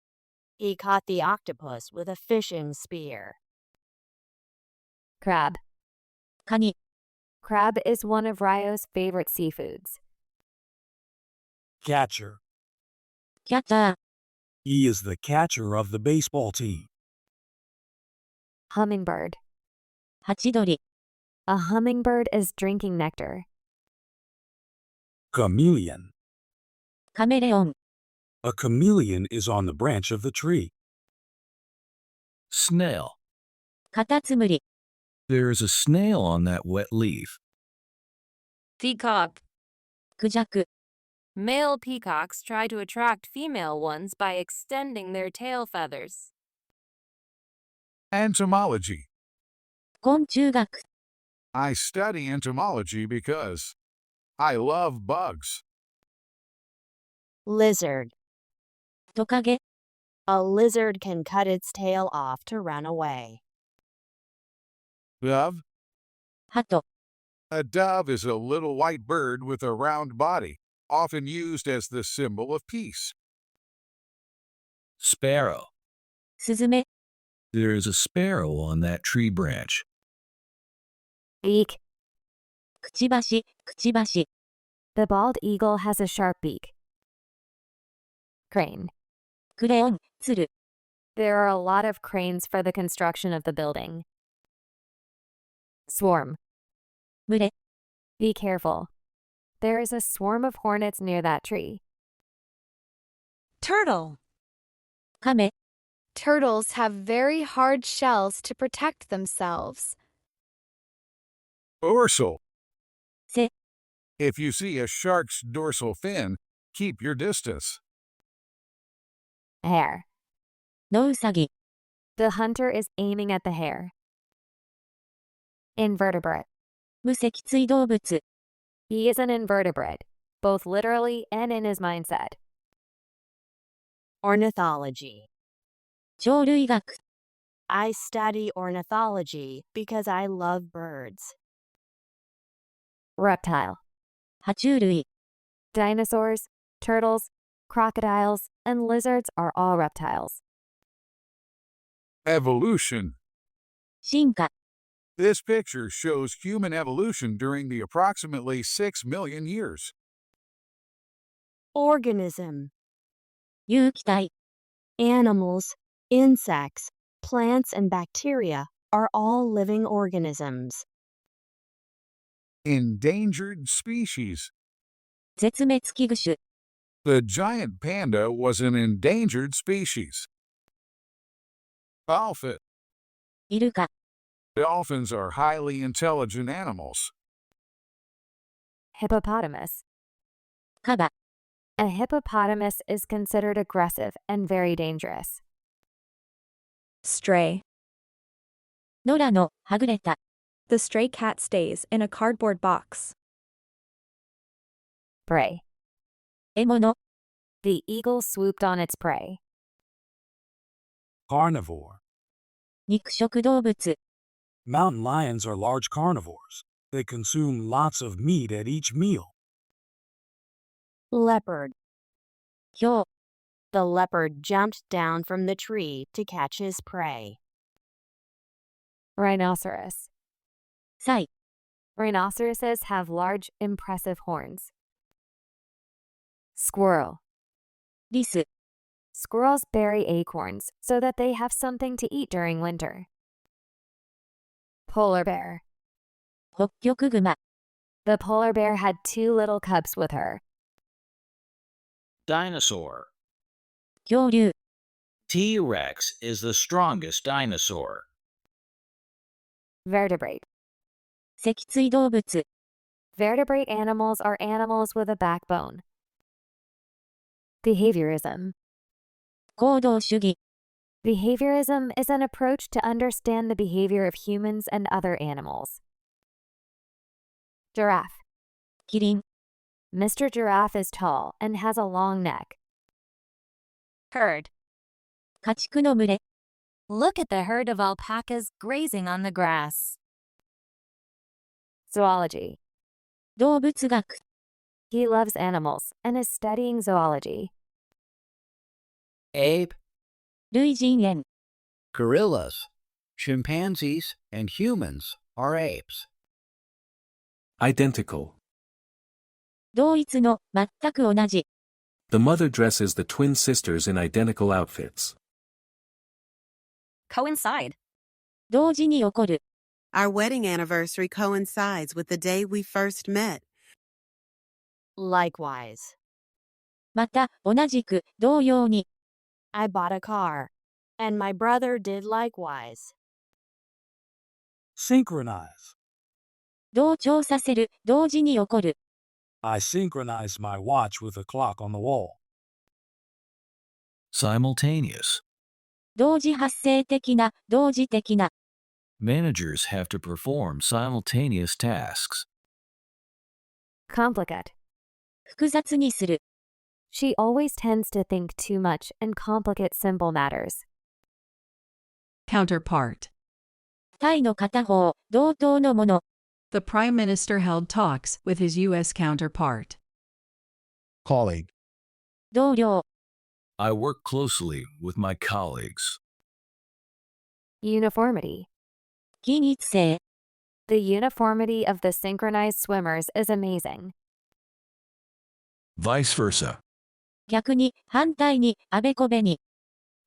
Speaker 4: He caught the octopus with a fishing spear.
Speaker 1: Crab.
Speaker 2: カニ。
Speaker 1: Crab is one of Ryo's favorite seafoods.
Speaker 3: Catcher.
Speaker 2: キャッチャー。
Speaker 3: He is the catcher of the baseball team.
Speaker 1: Hummingbird.
Speaker 2: ハチドリ。
Speaker 1: A hummingbird is drinking nectar.
Speaker 3: Chameleon.
Speaker 2: カメレオン。
Speaker 3: A chameleon is on the branch of the tree.
Speaker 5: Snail.
Speaker 2: カタツムリ。
Speaker 5: There is a snail on that wet leaf.
Speaker 13: Peacock.
Speaker 2: クジャク。
Speaker 13: Male peacocks try to attract female ones by extending their tail feathers.
Speaker 8: Entomology.
Speaker 2: 昆虫学。
Speaker 8: I study entomology because I love bugs.
Speaker 4: Lizard.
Speaker 2: トカゲ。
Speaker 4: A lizard can cut its tail off to run away.
Speaker 8: Dove.
Speaker 2: ハト。
Speaker 8: A dove is a little white bird with a round body, often used as the symbol of peace.
Speaker 5: Sparrow.
Speaker 2: スズメ。
Speaker 5: There is a sparrow on that tree branch.
Speaker 1: Beak.
Speaker 2: くちばし、くちばし。
Speaker 1: The bald eagle has a sharp beak. Crane.
Speaker 2: クレヨン、鶴。
Speaker 1: There are a lot of cranes for the construction of the building. Swarm.
Speaker 2: 群れ。
Speaker 1: Be careful. There is a swarm of hornets near that tree.
Speaker 13: Turtle.
Speaker 2: カメ。
Speaker 22: Turtles have very hard shells to protect themselves.
Speaker 8: Dorsal.
Speaker 2: 背。
Speaker 8: If you see a shark's dorsal fin, keep your distance.
Speaker 1: Hare.
Speaker 2: ノウサギ。
Speaker 1: The hunter is aiming at the hare. Invertebrate.
Speaker 2: 無脊椎動物。
Speaker 1: He is an invertebrate, both literally and in his mindset.
Speaker 4: Ornithology.
Speaker 2: 鳥類学。
Speaker 4: I study ornithology because I love birds.
Speaker 1: Reptile.
Speaker 2: 爬虫類。
Speaker 1: Dinosaurs, turtles, crocodiles, and lizards are all reptiles.
Speaker 8: Evolution.
Speaker 2: 進化。
Speaker 8: This picture shows human evolution during the approximately 6 million years.
Speaker 4: Organism.
Speaker 2: 有機体。
Speaker 4: Animals, insects, plants, and bacteria are all living organisms.
Speaker 8: Endangered species.
Speaker 2: 絶滅危惧種。
Speaker 8: The giant panda was an endangered species. Dolphin.
Speaker 2: イルカ。
Speaker 8: Dolphins are highly intelligent animals.
Speaker 1: Hippopotamus.
Speaker 2: カバ。
Speaker 1: A hippopotamus is considered aggressive and very dangerous.
Speaker 17: Stray.
Speaker 2: 野良の、はぐれた。
Speaker 17: The stray cat stays in a cardboard box.
Speaker 1: Prey.
Speaker 2: 獲物。
Speaker 1: The eagle swooped on its prey.
Speaker 3: Carnivore.
Speaker 2: 肉食動物。
Speaker 3: Mountain lions are large carnivores. They consume lots of meat at each meal.
Speaker 4: Leopard.
Speaker 2: ヒョウ。
Speaker 4: The leopard jumped down from the tree to catch his prey.
Speaker 1: Rhinoceros.
Speaker 2: サイ。
Speaker 1: Rhinoceroses have large, impressive horns. Squirrel.
Speaker 2: リス。
Speaker 1: Squirrels bury acorns so that they have something to eat during winter. Polar bear.
Speaker 2: 北極熊。
Speaker 1: The polar bear had 2 little cubs with her.
Speaker 20: Dinosaur.
Speaker 2: 恐竜。
Speaker 20: T-Rex is the strongest dinosaur.
Speaker 1: Vertebrate.
Speaker 2: 脊椎動物。
Speaker 1: Vertebrate animals are animals with a backbone. Behaviorism.
Speaker 2: 行動主義。
Speaker 1: Behaviorism is an approach to understand the behavior of humans and other animals. Giraffe.
Speaker 2: キリン。
Speaker 1: Mr. Giraffe is tall and has a long neck.
Speaker 13: Herd.
Speaker 2: 家畜の群れ。
Speaker 13: Look at the herd of alpacas grazing on the grass.
Speaker 1: Zoology.
Speaker 2: 動物学。
Speaker 1: He loves animals and is studying zoology.
Speaker 16: Ape,
Speaker 2: 類人猿。
Speaker 16: gorillas, chimpanzees, and humans are apes.
Speaker 10: Identical.
Speaker 2: 同一の、全く同じ。
Speaker 10: The mother dresses the twin sisters in identical outfits.
Speaker 13: Coincide.
Speaker 2: 同時に起こる。
Speaker 11: Our wedding anniversary coincides with the day we first met.
Speaker 4: Likewise.
Speaker 2: また、同じく、同様に。
Speaker 4: I bought a car, and my brother did likewise.
Speaker 3: Synchronize.
Speaker 2: 同調させる、同時に起こる。
Speaker 3: I synchronize my watch with the clock on the wall.
Speaker 5: Simultaneous.
Speaker 2: 同時発生的な、同時的な。
Speaker 5: Managers have to perform simultaneous tasks.
Speaker 1: Complicate.
Speaker 2: 複雑にする。
Speaker 1: She always tends to think too much and complicate simple matters.
Speaker 9: Counterpart.
Speaker 2: 対の片方、同等のもの。
Speaker 9: The Prime Minister held talks with his U.S. counterpart.
Speaker 7: Colleague.
Speaker 2: 同僚。
Speaker 5: I work closely with my colleagues.
Speaker 1: Uniformity.
Speaker 2: 均一性。
Speaker 1: The uniformity of the synchronized swimmers is amazing.
Speaker 5: Vice versa.
Speaker 2: 逆に、反対に、あべこべに。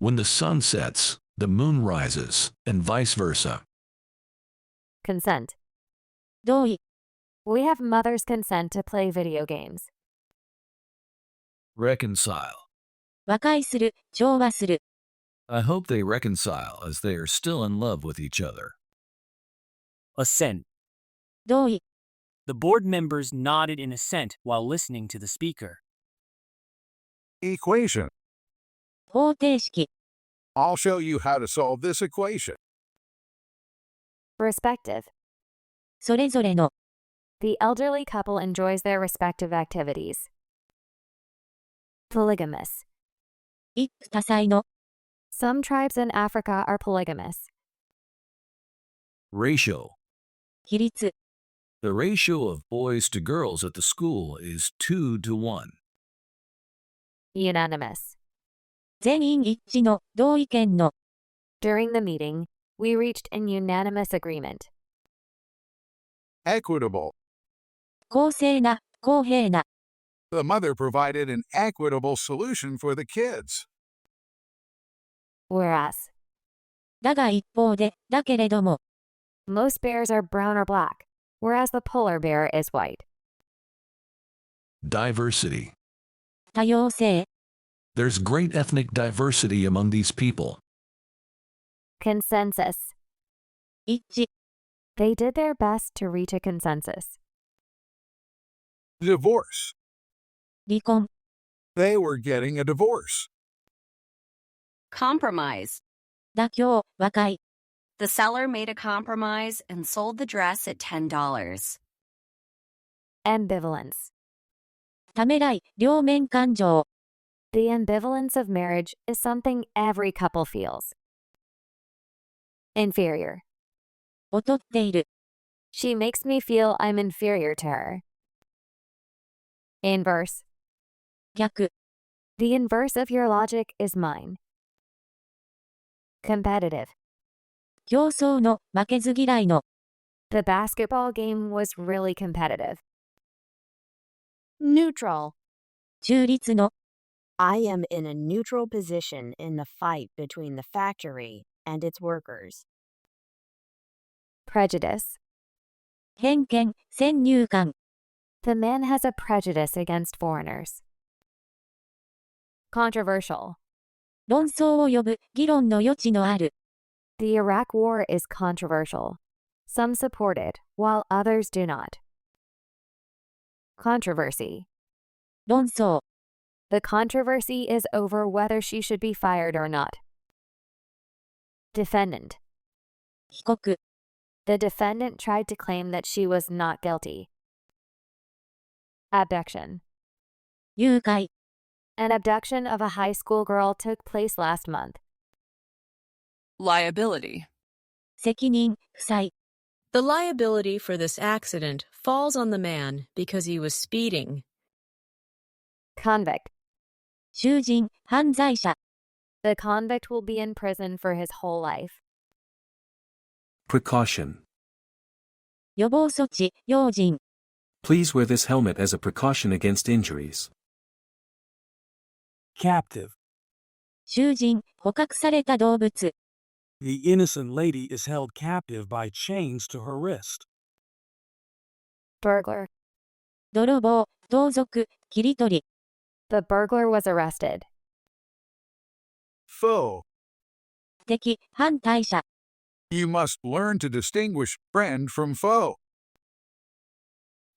Speaker 5: When the sun sets, the moon rises, and vice versa.
Speaker 1: Consent.
Speaker 2: 同意。
Speaker 1: We have mother's consent to play video games.
Speaker 5: Reconcile.
Speaker 2: 和解する、調和する。
Speaker 5: I hope they reconcile as they are still in love with each other.
Speaker 14: Assent.
Speaker 2: 同意。
Speaker 14: The board members nodded in assent while listening to the speaker.
Speaker 8: Equation.
Speaker 2: 方程式。
Speaker 8: I'll show you how to solve this equation.
Speaker 1: Respective.
Speaker 2: それぞれの。
Speaker 1: The elderly couple enjoys their respective activities. Polygamous.
Speaker 2: 一夫多妻の。
Speaker 1: Some tribes in Africa are polygamous.
Speaker 5: Ratio.
Speaker 2: 比率。
Speaker 5: The ratio of boys to girls at the school is 2 to 1.
Speaker 1: Unanimous.
Speaker 2: 全員一致の、同意見の。
Speaker 1: During the meeting, we reached an unanimous agreement.
Speaker 8: Equitable.
Speaker 2: 公正な、公平な。
Speaker 8: The mother provided an equitable solution for the kids.
Speaker 1: Whereas.
Speaker 2: だが一方で、だけれども。
Speaker 1: Most bears are brown or black, whereas the polar bear is white.
Speaker 5: Diversity.
Speaker 2: 多様性。
Speaker 5: There's great ethnic diversity among these people.
Speaker 1: Consensus.
Speaker 2: 一致。
Speaker 1: They did their best to reach a consensus.
Speaker 8: Divorce.
Speaker 2: 離婚。
Speaker 8: They were getting a divorce.
Speaker 13: Compromise.
Speaker 2: 妥協、和解。
Speaker 13: The seller made a compromise and sold the dress at $10.
Speaker 1: Ambivalence.
Speaker 2: ためらい、両面感情。
Speaker 1: The ambivalence of marriage is something every couple feels. Inferior.
Speaker 2: 劣っている。
Speaker 1: She makes me feel I'm inferior to her. Inverse.
Speaker 2: 逆。
Speaker 1: The inverse of your logic is mine. Competitive.
Speaker 2: 競争の、負けず嫌いの。
Speaker 1: The basketball game was really competitive.
Speaker 4: Neutral.
Speaker 2: 中立の。
Speaker 4: I am in a neutral position in the fight between the factory and its workers.
Speaker 1: Prejudice.
Speaker 2: 偏見、先入観。
Speaker 1: The man has a prejudice against foreigners. Controversial.
Speaker 2: 論争を呼ぶ、議論の余地のある。
Speaker 1: The Iraq War is controversial. Some support it, while others do not. Controversy.
Speaker 2: 論争。
Speaker 1: The controversy is over whether she should be fired or not. Defendant.
Speaker 2: 被告。
Speaker 1: The defendant tried to claim that she was not guilty. Abduction.
Speaker 2: 誘拐。
Speaker 1: An abduction of a high school girl took place last month.
Speaker 6: Liability.
Speaker 2: 責任、負債。
Speaker 21: The liability for this accident falls on the man because he was speeding.
Speaker 1: Convict.
Speaker 2: 囚人、犯罪者。
Speaker 1: The convict will be in prison for his whole life.
Speaker 10: Precaution.
Speaker 2: 予防措置、用心。
Speaker 10: Please wear this helmet as a precaution against injuries.
Speaker 6: Captive.
Speaker 2: 囚人、捕獲された動物。
Speaker 6: The innocent lady is held captive by chains to her wrist.
Speaker 1: Burglar.
Speaker 2: 泥棒、盗賊、切り取り。
Speaker 1: The burglar was arrested.
Speaker 8: Foe.
Speaker 2: 敵、反対者。
Speaker 8: You must learn to distinguish friend from foe.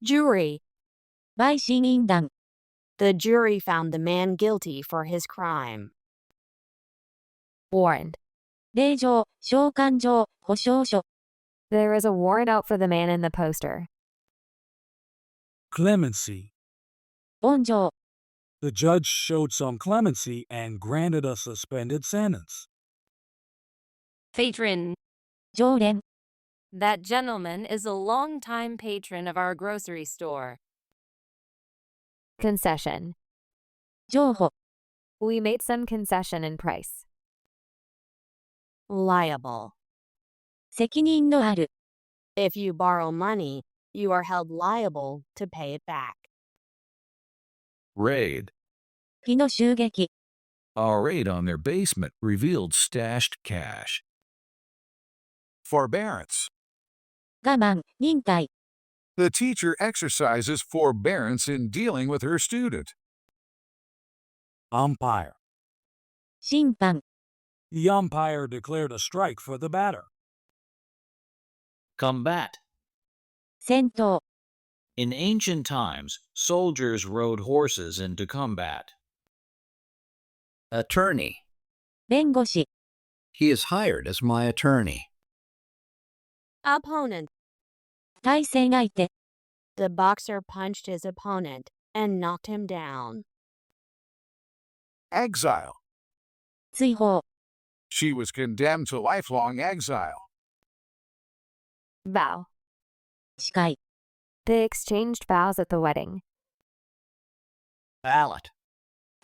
Speaker 4: Jury.
Speaker 2: 陪審員団。
Speaker 4: The jury found the man guilty for his crime.
Speaker 1: Warrant.
Speaker 2: 令状、召喚状、保証書。
Speaker 1: There is a warrant out for the man in the poster.
Speaker 6: Clemency.
Speaker 2: 温情。
Speaker 6: The judge showed some clemency and granted a suspended sentence.
Speaker 13: Patron.
Speaker 2: 常連。
Speaker 13: That gentleman is a longtime patron of our grocery store.
Speaker 1: Concession.
Speaker 2: 譲歩。
Speaker 1: We made some concession in price.
Speaker 4: Liable.
Speaker 2: 責任のある。
Speaker 4: If you borrow money, you are held liable to pay it back.
Speaker 5: Raid.
Speaker 2: 火の襲撃。
Speaker 5: A raid on their basement revealed stashed cash.
Speaker 8: Forbearance.
Speaker 2: 我慢、忍耐。
Speaker 8: The teacher exercises forbearance in dealing with her student.
Speaker 6: Umpire.
Speaker 2: 審判。
Speaker 6: The umpire declared a strike for the batter.
Speaker 20: Combat.
Speaker 2: 戦闘。
Speaker 20: In ancient times, soldiers rode horses into combat.
Speaker 16: Attorney.
Speaker 2: 弁護士。
Speaker 16: He is hired as my attorney.
Speaker 4: Opponent.
Speaker 2: 対戦相手。
Speaker 4: The boxer punched his opponent and knocked him down.
Speaker 8: Exile.
Speaker 2: 追放。
Speaker 8: She was condemned to lifelong exile.
Speaker 1: Vow.
Speaker 2: 誓い。
Speaker 1: They exchanged vows at the wedding.
Speaker 16: Ballot.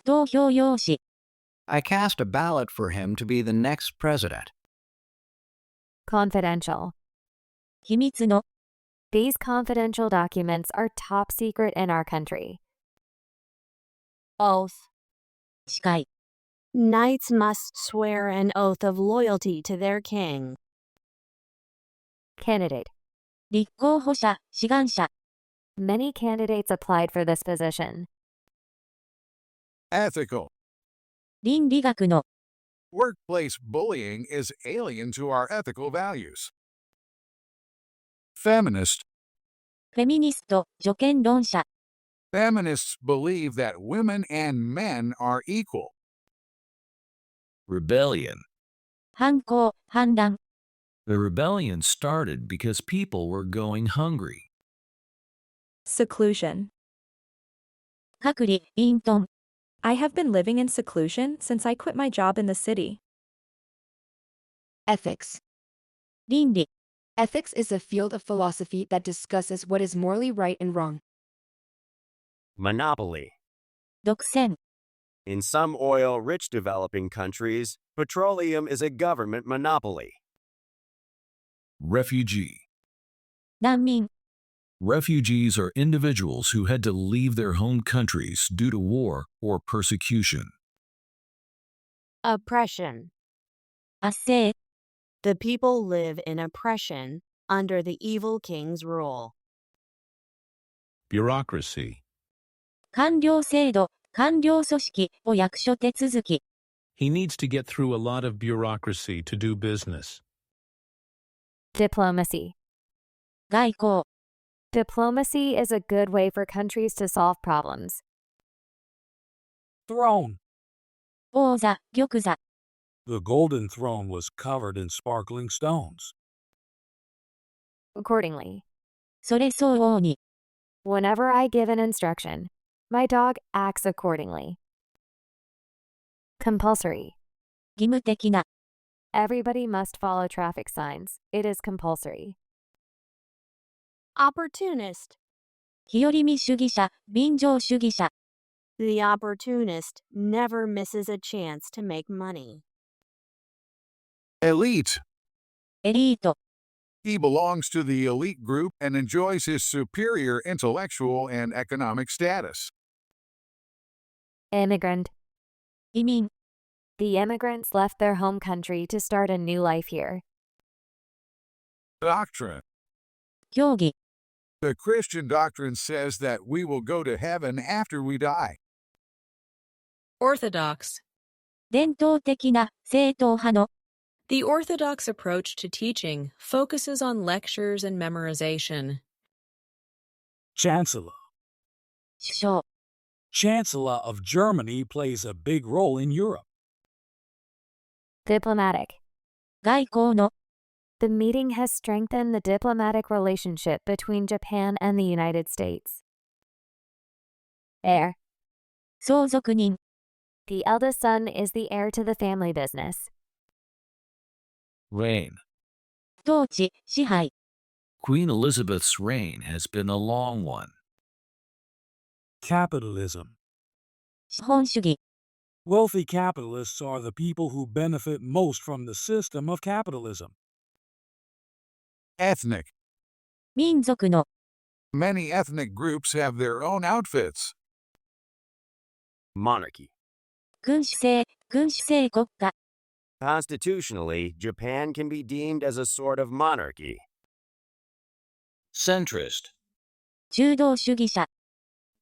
Speaker 2: 投票用紙。
Speaker 16: I cast a ballot for him to be the next president.
Speaker 1: Confidential.
Speaker 2: 秘密の。
Speaker 1: These confidential documents are top secret in our country.
Speaker 4: Oath.
Speaker 2: 誓い。
Speaker 4: Knights must swear an oath of loyalty to their king.
Speaker 1: Candidate.
Speaker 2: 立候補者、志願者。
Speaker 1: Many candidates applied for this position.
Speaker 8: Ethical.
Speaker 2: 倫理学の。
Speaker 8: Workplace bullying is alien to our ethical values. Feminist.
Speaker 2: フェミニスト、女権論者。
Speaker 8: Feminists believe that women and men are equal.
Speaker 5: Rebellion.
Speaker 2: 反抗、反乱。
Speaker 5: The rebellion started because people were going hungry.
Speaker 17: Seclusion.
Speaker 2: 隔離、隠遁。
Speaker 17: I have been living in seclusion since I quit my job in the city.
Speaker 15: Ethics.
Speaker 2: 倫理。
Speaker 15: Ethics is a field of philosophy that discusses what is morally right and wrong.
Speaker 18: Monopoly.
Speaker 2: 独占。
Speaker 18: In some oil-rich developing countries, petroleum is a government monopoly.
Speaker 5: Refugee.
Speaker 2: 難民。
Speaker 5: Refugees are individuals who had to leave their home countries due to war or persecution.
Speaker 4: Oppression.
Speaker 2: 圧政。
Speaker 4: The people live in oppression under the evil king's rule.
Speaker 7: Bureaucracy.
Speaker 2: 官僚制度、官僚組織を役所手続き。
Speaker 10: He needs to get through a lot of bureaucracy to do business.
Speaker 1: Diplomacy.
Speaker 2: 外交。
Speaker 1: Diplomacy is a good way for countries to solve problems.
Speaker 6: Throne.
Speaker 2: 王座、玉座。
Speaker 6: The golden throne was covered in sparkling stones.
Speaker 1: Accordingly.
Speaker 2: それ相応に。
Speaker 1: Whenever I give an instruction, my dog acts accordingly. Compulsory.
Speaker 2: 義務的な。
Speaker 1: Everybody must follow traffic signs. It is compulsory.
Speaker 4: Opportunist.
Speaker 2: 日和見主義者、便乗主義者。
Speaker 4: The opportunist never misses a chance to make money.
Speaker 8: Elite.
Speaker 2: エリート。
Speaker 8: He belongs to the elite group and enjoys his superior intellectual and economic status.
Speaker 1: Immigrant.
Speaker 2: 移民。
Speaker 1: The immigrants left their home country to start a new life here.
Speaker 8: Doctrine.
Speaker 2: 教義。
Speaker 8: The Christian doctrine says that we will go to heaven after we die.
Speaker 21: Orthodox.
Speaker 2: 伝統的な、正統派の。
Speaker 21: The orthodox approach to teaching focuses on lectures and memorization.
Speaker 6: Chancellor.
Speaker 2: 首相。
Speaker 6: Chancellor of Germany plays a big role in Europe.
Speaker 1: Diplomatic.
Speaker 2: 外交の。
Speaker 1: The meeting has strengthened the diplomatic relationship between Japan and the United States. Heir.
Speaker 2: 相続人。
Speaker 1: The eldest son is the heir to the family business.
Speaker 5: Reign.
Speaker 2: 統治、支配。
Speaker 5: Queen Elizabeth's reign has been a long one.
Speaker 6: Capitalism.
Speaker 2: 資本主義。
Speaker 6: Wealthy capitalists are the people who benefit most from the system of capitalism.
Speaker 8: Ethnic.
Speaker 2: 民族の。
Speaker 8: Many ethnic groups have their own outfits.
Speaker 18: Monarchy.
Speaker 2: 君主制国家。
Speaker 18: Constitutionally, Japan can be deemed as a sort of monarchy.
Speaker 20: Centrist.
Speaker 2: 中道主義者。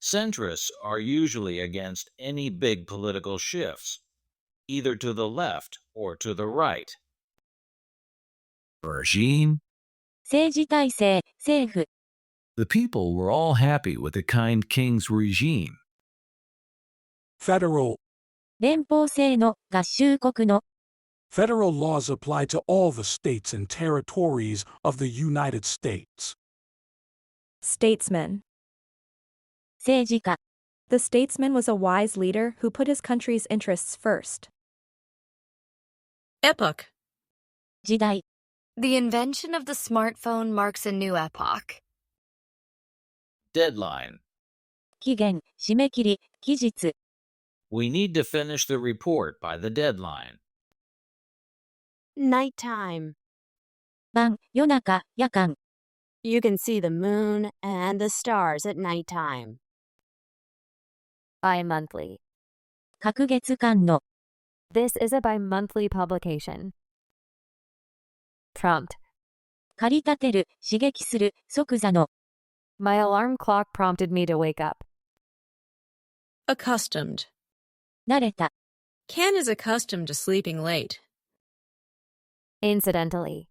Speaker 20: Centrists are usually against any big political shifts, either to the left or to the right.
Speaker 5: Regime.
Speaker 2: 政治体制、政府。
Speaker 5: The people were all happy with the kind king's regime.
Speaker 6: Federal.
Speaker 2: 連邦制の、合衆国の。
Speaker 6: Federal laws apply to all the states and territories of the United States.
Speaker 17: Statesman.
Speaker 2: 政治家。
Speaker 17: The statesman was a wise leader who put his country's interests first.
Speaker 21: Epoch.
Speaker 2: 時代。
Speaker 13: The invention of the smartphone marks a new epoch.
Speaker 20: Deadline.
Speaker 2: 期限、締め切り、期日。
Speaker 20: We need to finish the report by the deadline.
Speaker 4: Nighttime.
Speaker 2: 晩、夜中、夜間。
Speaker 4: You can see the moon and the stars at nighttime.
Speaker 1: Bi-monthly.
Speaker 2: 各月間の。
Speaker 1: This is a bi-monthly publication. Prompt.
Speaker 2: 駆り立てる、刺激する、即座の。
Speaker 1: My alarm clock prompted me to wake up.
Speaker 21: Accustomed.
Speaker 2: 慣れた。
Speaker 21: Ken is accustomed to sleeping late.
Speaker 1: Incidentally.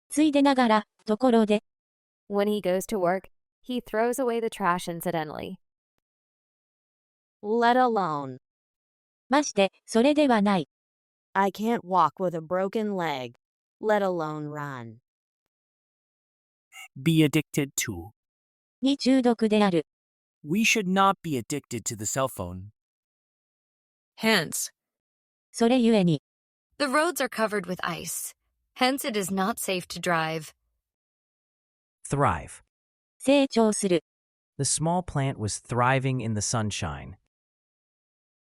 Speaker 2: ついでながら、ところで。
Speaker 1: When he goes to work, he throws away the trash incidentally.
Speaker 4: Let alone.
Speaker 2: まして、それではない。
Speaker 4: I can't walk with a broken leg, let alone run.
Speaker 14: Be addicted to.
Speaker 2: に中毒である。
Speaker 14: We should not be addicted to the cell phone.
Speaker 21: Hence.
Speaker 2: それゆえに。
Speaker 13: The roads are covered with ice. Hence it is not safe to drive.
Speaker 12: Thrive.
Speaker 2: 成長する。
Speaker 12: The small plant was thriving in the sunshine.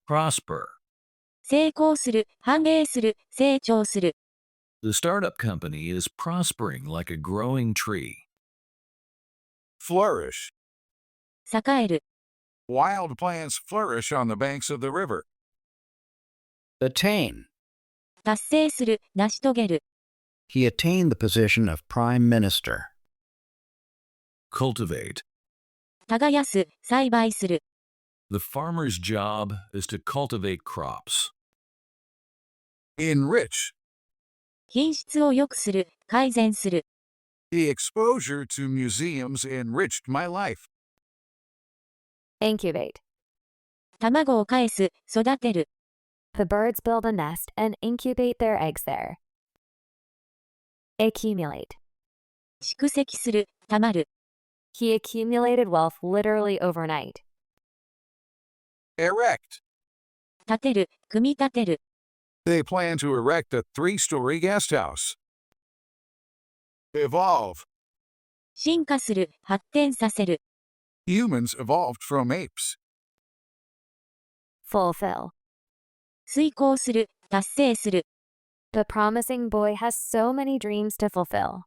Speaker 5: Prosper.
Speaker 2: 成功する、繁栄する、成長する。
Speaker 5: The startup company is prospering like a growing tree.
Speaker 8: Flourish.
Speaker 2: 栄える。
Speaker 8: Wild plants flourish on the banks of the river.
Speaker 16: Attain.
Speaker 2: 達成する、成し遂げる。
Speaker 16: He attained the position of prime minister.
Speaker 5: Cultivate.
Speaker 2: 耕す、栽培する。
Speaker 5: The farmer's job is to cultivate crops.
Speaker 8: Enrich.
Speaker 2: 品質を良くする、改善する。
Speaker 8: The exposure to museums enriched my life.
Speaker 1: Incubate.
Speaker 2: 卵を返す、育てる。
Speaker 1: The birds build a nest and incubate their eggs there. Accumulate.
Speaker 2: 蓄積する、たまる。
Speaker 1: He accumulated wealth literally overnight.
Speaker 8: Erect.
Speaker 2: 建てる、組み立てる。
Speaker 8: They plan to erect a 3-story guest house. Evolve.
Speaker 2: 進化する、発展させる。
Speaker 8: Humans evolved from apes.
Speaker 1: Fulfill.
Speaker 2: 遂行する、達成する。
Speaker 1: The promising boy has so many dreams to fulfill.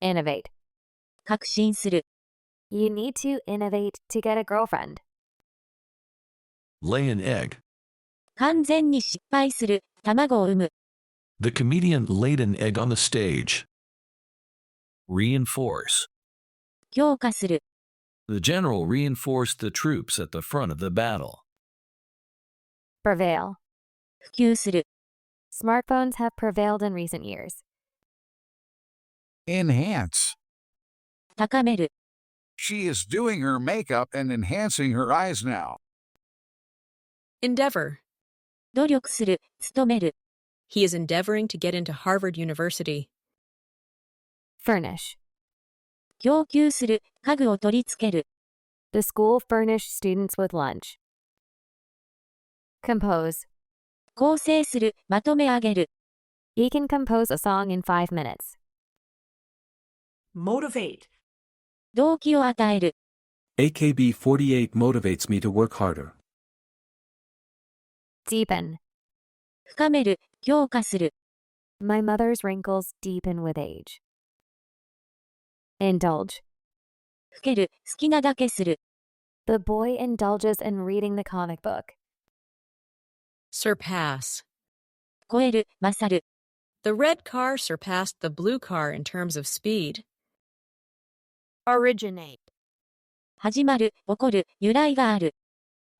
Speaker 1: Innovate.
Speaker 2: 革新する。
Speaker 1: You need to innovate to get a girlfriend.
Speaker 5: Lay an egg.
Speaker 2: 完全に失敗する、卵を産む。
Speaker 5: The comedian laid an egg on the stage. Reinforce.
Speaker 2: 強化する。
Speaker 5: The general reinforced the troops at the front of the battle.
Speaker 1: Prevail.
Speaker 2: 普及する。
Speaker 1: Smartphones have prevailed in recent years.
Speaker 8: Enhance.
Speaker 2: 高める。
Speaker 8: She is doing her makeup and enhancing her eyes now.
Speaker 21: Endeavor.
Speaker 2: 努力する、努める。
Speaker 21: He is endeavoring to get into Harvard University.
Speaker 1: Furnish.
Speaker 2: 供給する、家具を取り付ける。
Speaker 1: The school furnished students with lunch. Compose.
Speaker 2: 構成する、まとめ上げる。
Speaker 1: He can compose a song in 5 minutes.
Speaker 9: Motivate.
Speaker 2: 動機を与える。
Speaker 10: AKB48 motivates me to work harder.
Speaker 1: Deepen.
Speaker 2: 深める、強化する。
Speaker 1: My mother's wrinkles deepen with age. Indulge.
Speaker 2: ふける、好きなだけする。
Speaker 1: The boy indulges in reading the comic book.
Speaker 21: Surpass.
Speaker 2: 超える、勝る。
Speaker 21: The red car surpassed the blue car in terms of speed.
Speaker 4: Originate.
Speaker 2: 始まる、起こる、由来がある。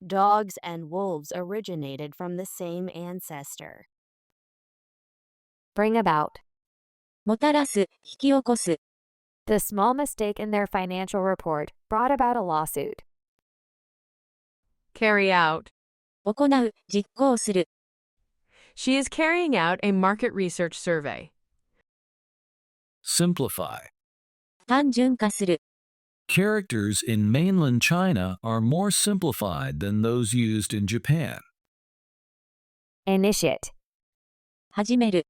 Speaker 4: Dogs and wolves originated from the same ancestor.
Speaker 1: Bring about.
Speaker 2: もたらす、引き起こす。
Speaker 1: The small mistake in their financial report brought about a lawsuit.
Speaker 19: Carry out.
Speaker 2: 行う、実行する。
Speaker 19: She is carrying out a market research survey.
Speaker 5: Simplify.
Speaker 2: 単純化する。
Speaker 5: Characters in mainland China are more simplified than those used in Japan.
Speaker 1: Initiate.
Speaker 2: 始める。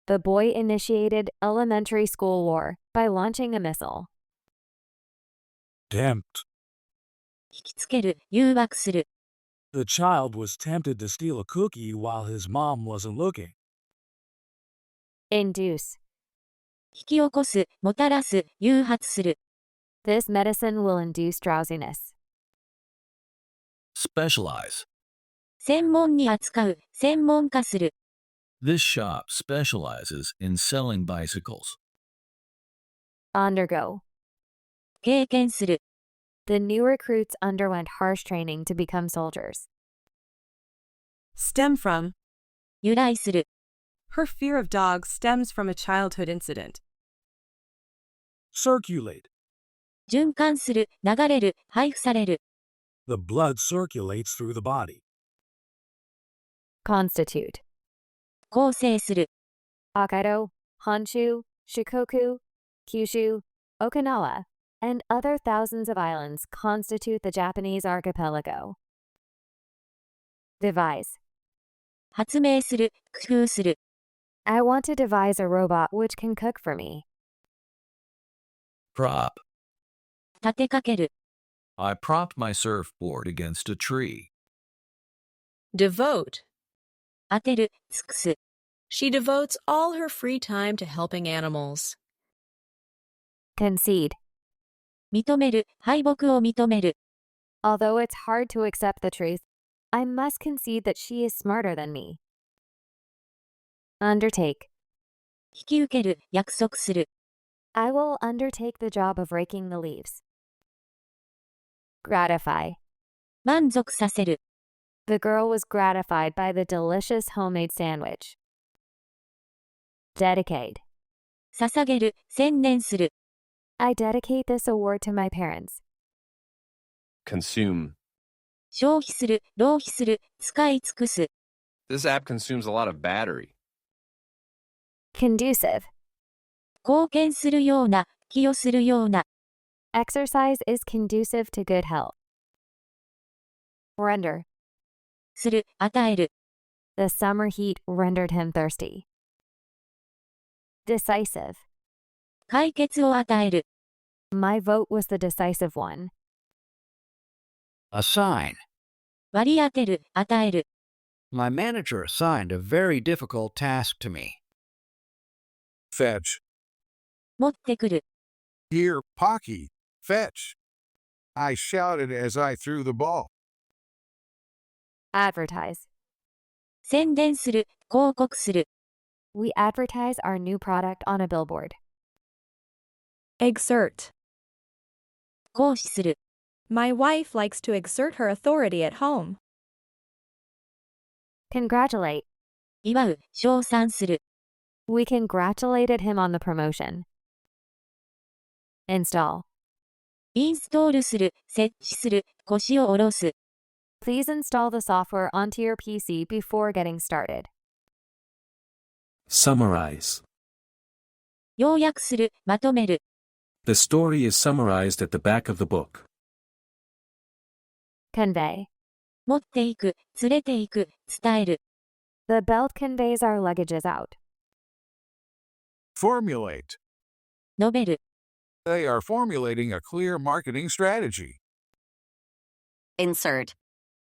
Speaker 1: The boy initiated elementary school war by launching a missile.
Speaker 3: Tempt.
Speaker 2: 引きつける、誘惑する。
Speaker 3: The child was tempted to steal a cookie while his mom wasn't looking.
Speaker 1: Induce.
Speaker 2: 引き起こす、もたらす、誘発する。
Speaker 1: This medicine will induce drowsiness.
Speaker 5: Specialize.
Speaker 2: 専門に扱う、専門化する。
Speaker 5: This shop specializes in selling bicycles.
Speaker 1: Undergo.
Speaker 2: 経験する。
Speaker 1: The new recruits underwent harsh training to become soldiers.
Speaker 9: Stem from.
Speaker 2: 由来する。
Speaker 9: Her fear of dogs stems from a childhood incident.
Speaker 3: Circulate.
Speaker 2: 循環する、流れる、配布される。
Speaker 3: The blood circulates through the body.
Speaker 1: Constitute.
Speaker 2: 構成する。
Speaker 1: Hokkaido, Honshu, Shikoku, Kyushu, Okinawa, and other thousands of islands constitute the Japanese archipelago. Devise.
Speaker 2: 発明する、工夫する。
Speaker 1: I want to devise a robot which can cook for me.
Speaker 5: Prop.
Speaker 2: 立てかける。
Speaker 5: I propped my surfboard against a tree.
Speaker 21: Devote.
Speaker 2: 当てる、尽くす。
Speaker 21: She devotes all her free time to helping animals.
Speaker 1: Concede.
Speaker 2: 認める、敗北を認める。
Speaker 1: Although it's hard to accept the truth, I must concede that she is smarter than me. Undertake.
Speaker 2: 引き受ける、約束する。
Speaker 1: I will undertake the job of raking the leaves. Gratify.
Speaker 2: 満足させる。
Speaker 1: The girl was gratified by the delicious homemade sandwich. Dedicate.
Speaker 2: 捧げる、専念する。
Speaker 1: I dedicate this award to my parents.
Speaker 11: Consume.
Speaker 2: 消費する、浪費する、使い尽くす。
Speaker 11: This app consumes a lot of battery.
Speaker 1: Conducive.
Speaker 2: 貢献するような、寄与するような。
Speaker 1: Exercise is conducive to good health. Render.
Speaker 2: する、与える。
Speaker 1: The summer heat rendered him thirsty. Decisive.
Speaker 2: 解決を与える。
Speaker 1: My vote was the decisive one.
Speaker 16: Assign.
Speaker 2: 割り当てる、与える。
Speaker 16: My manager assigned a very difficult task to me.
Speaker 8: Fetch.
Speaker 2: 持ってくる。
Speaker 8: Here, Pocky, fetch. I shouted as I threw the ball.
Speaker 1: Advertise.
Speaker 2: 宣伝する、広告する。
Speaker 1: We advertise our new product on a billboard.
Speaker 17: Exert.
Speaker 2: 行使する。
Speaker 17: My wife likes to exert her authority at home.
Speaker 1: Congratulate.
Speaker 2: 祝う、称賛する。
Speaker 1: We congratulated him on the promotion. Install.
Speaker 2: インストールする、設置する、腰を下ろす。
Speaker 1: Please install the software onto your PC before getting started.
Speaker 10: Summarize.
Speaker 2: 要約する、まとめる。
Speaker 10: The story is summarized at the back of the book.
Speaker 1: Convey.
Speaker 2: 持っていく、連れていく、伝える。
Speaker 1: The belt conveys our luggages out.
Speaker 8: Formulate.
Speaker 2: 述べる。
Speaker 8: They are formulating a clear marketing strategy.
Speaker 22: Insert.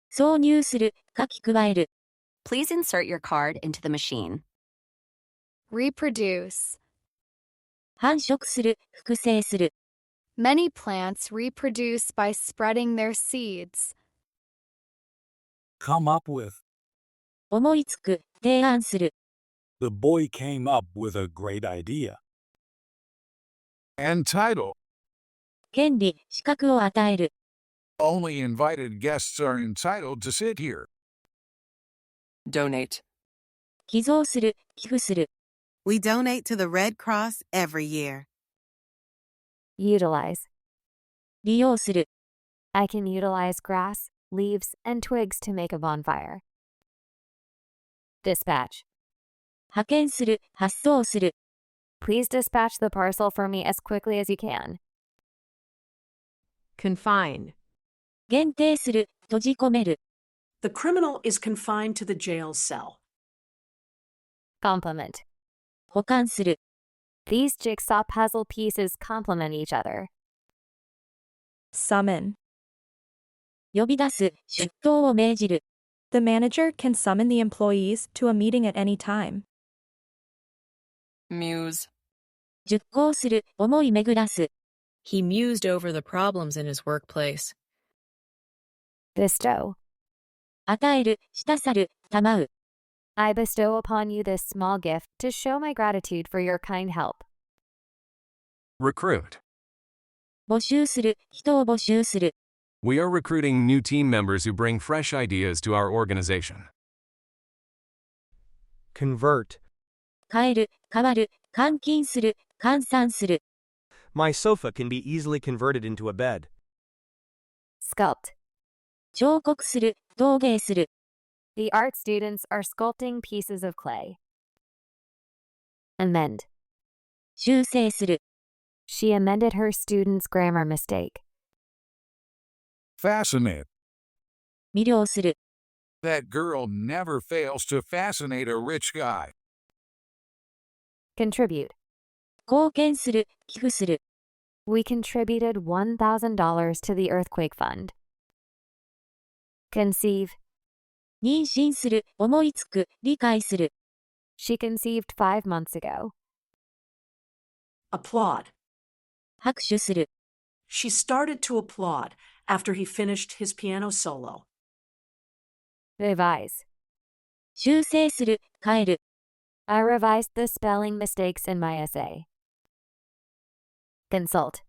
Speaker 2: 挿入する、書き加える。
Speaker 22: Please insert your card into the machine.
Speaker 23: Reproduce.
Speaker 2: 繁殖する、複製する。
Speaker 23: Many plants reproduce by spreading their seeds.
Speaker 3: Come up with.
Speaker 2: 思いつく、提案する。
Speaker 3: The boy came up with a great idea.
Speaker 8: Entitle.
Speaker 2: 権利、資格を与える。
Speaker 8: Only invited guests are entitled to sit here.
Speaker 24: Donate.
Speaker 2: 寄贈する、寄付する。
Speaker 24: We donate to the Red Cross every year.
Speaker 1: Utilize.
Speaker 2: 利用する。
Speaker 1: I can utilize grass, leaves, and twigs to make a bonfire. Dispatch.
Speaker 2: 派遣する、発送する。
Speaker 1: Please dispatch the parcel for me as quickly as you can.
Speaker 19: Confine.
Speaker 2: 限定する、閉じ込める。
Speaker 25: The criminal is confined to the jail cell.
Speaker 1: Complement.
Speaker 2: 保管する。
Speaker 1: These jigsaw puzzle pieces complement each other.
Speaker 17: Summon.
Speaker 2: 呼び出す、出頭を命じる。
Speaker 17: The manager can summon the employees to a meeting at any time.
Speaker 24: Muse.
Speaker 2: 熟考する、思い巡らす。
Speaker 21: He mused over the problems in his workplace.
Speaker 1: Bestow.
Speaker 2: 与える、したさる、たまう。
Speaker 1: I bestow upon you this small gift to show my gratitude for your kind help.
Speaker 11: Recruit.
Speaker 2: 募集する、人を募集する。
Speaker 11: We are recruiting new team members who bring fresh ideas to our organization.
Speaker 26: Convert.
Speaker 2: 変える、変わる、換金する、換算する。
Speaker 26: My sofa can be easily converted into a bed.
Speaker 1: Sculpt.
Speaker 2: 彫刻する、陶芸する。
Speaker 1: The art students are sculpting pieces of clay. Amend.
Speaker 2: 修正する。
Speaker 1: She amended her student's grammar mistake.
Speaker 8: Fascinate.
Speaker 2: 魅了する。
Speaker 8: That girl never fails to fascinate a rich guy.
Speaker 1: Contribute.
Speaker 2: 貢献する、寄付する。
Speaker 1: We contributed $1,000 to the earthquake fund. Conceive.
Speaker 2: 妊娠する、思いつく、理解する。
Speaker 1: She conceived 5 months ago.
Speaker 25: Applaud.
Speaker 2: 拍手する。
Speaker 25: She started to applaud after he finished his piano solo.
Speaker 1: Revise.
Speaker 2: 修正する、変える。
Speaker 1: I revised the spelling mistakes in my essay. Consult.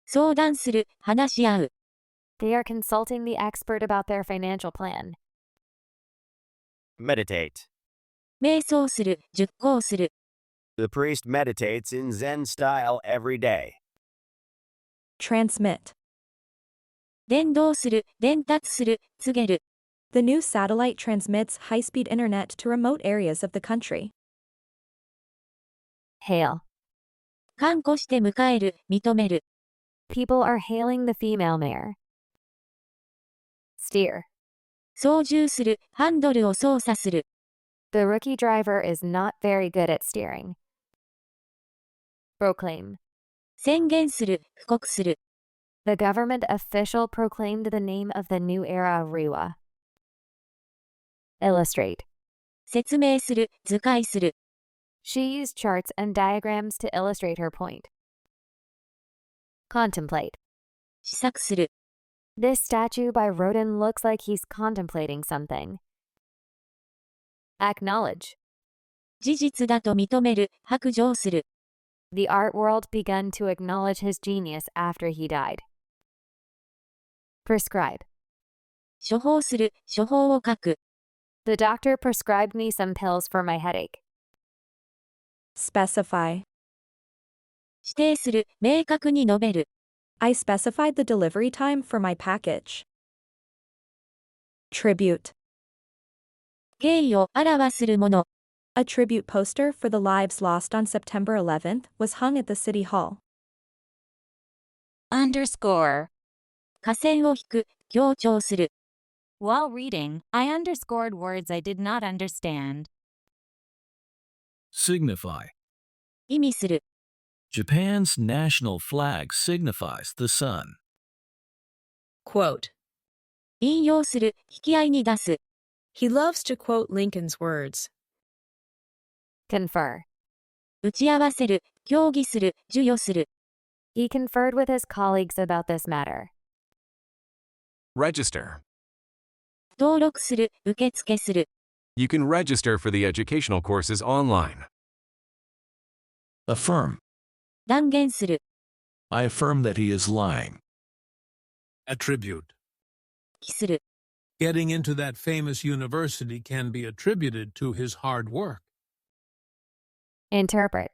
Speaker 2: 相談する、話し合う。
Speaker 1: They are consulting the expert about their financial plan.
Speaker 18: Meditate.
Speaker 2: 瞑想する、熟考する。
Speaker 18: The priest meditates in Zen style every day.
Speaker 17: Transmit.
Speaker 2: 伝導する、伝達する、告げる。
Speaker 17: The new satellite transmits high-speed internet to remote areas of the country.
Speaker 1: Hail.
Speaker 2: 看護して迎える、認める。
Speaker 1: People are hailing the female mayor. Steer.
Speaker 2: 操縦する、ハンドルを操作する。
Speaker 1: The rookie driver is not very good at steering. Proclaim.
Speaker 2: 宣言する、布告する。
Speaker 1: The government official proclaimed the name of the new era of Rewa. Illustrate.
Speaker 2: 説明する、図解する。
Speaker 1: She used charts and diagrams to illustrate her point. Contemplate.
Speaker 2: 試作する。
Speaker 1: This statue by Rodin looks like he's contemplating something. Acknowledge.
Speaker 2: 事実だと認める、白状する。
Speaker 1: The art world began to acknowledge his genius after he died. Prescribe.
Speaker 2: 処方する、処方を書く。
Speaker 1: The doctor prescribed me some pills for my headache.
Speaker 17: Specify.
Speaker 2: 指定する、明確に述べる。
Speaker 17: I specified the delivery time for my package. Tribute.
Speaker 2: 敬意を表するもの。
Speaker 17: A tribute poster for the lives lost on September 11th was hung at the City Hall.
Speaker 6: Underscore.
Speaker 2: 下線を引く、強調する。
Speaker 6: While reading, I underscored words I did not understand.
Speaker 5: Signify.
Speaker 2: 意味する。
Speaker 5: Japan's national flag signifies the sun.
Speaker 21: Quote.
Speaker 2: 引用する、引き合いに出す。
Speaker 21: He loves to quote Lincoln's words.
Speaker 1: Confer.
Speaker 2: 打ち合わせる、協議する、授与する。
Speaker 1: He conferred with his colleagues about this matter.
Speaker 11: Register.
Speaker 2: 登録する、受付する。
Speaker 11: You can register for the educational courses online.
Speaker 5: Affirm.
Speaker 2: 断言する。
Speaker 5: I affirm that he is lying.
Speaker 3: Attribute.
Speaker 2: 記する。
Speaker 3: Getting into that famous university can be attributed to his hard work.
Speaker 1: Interpret.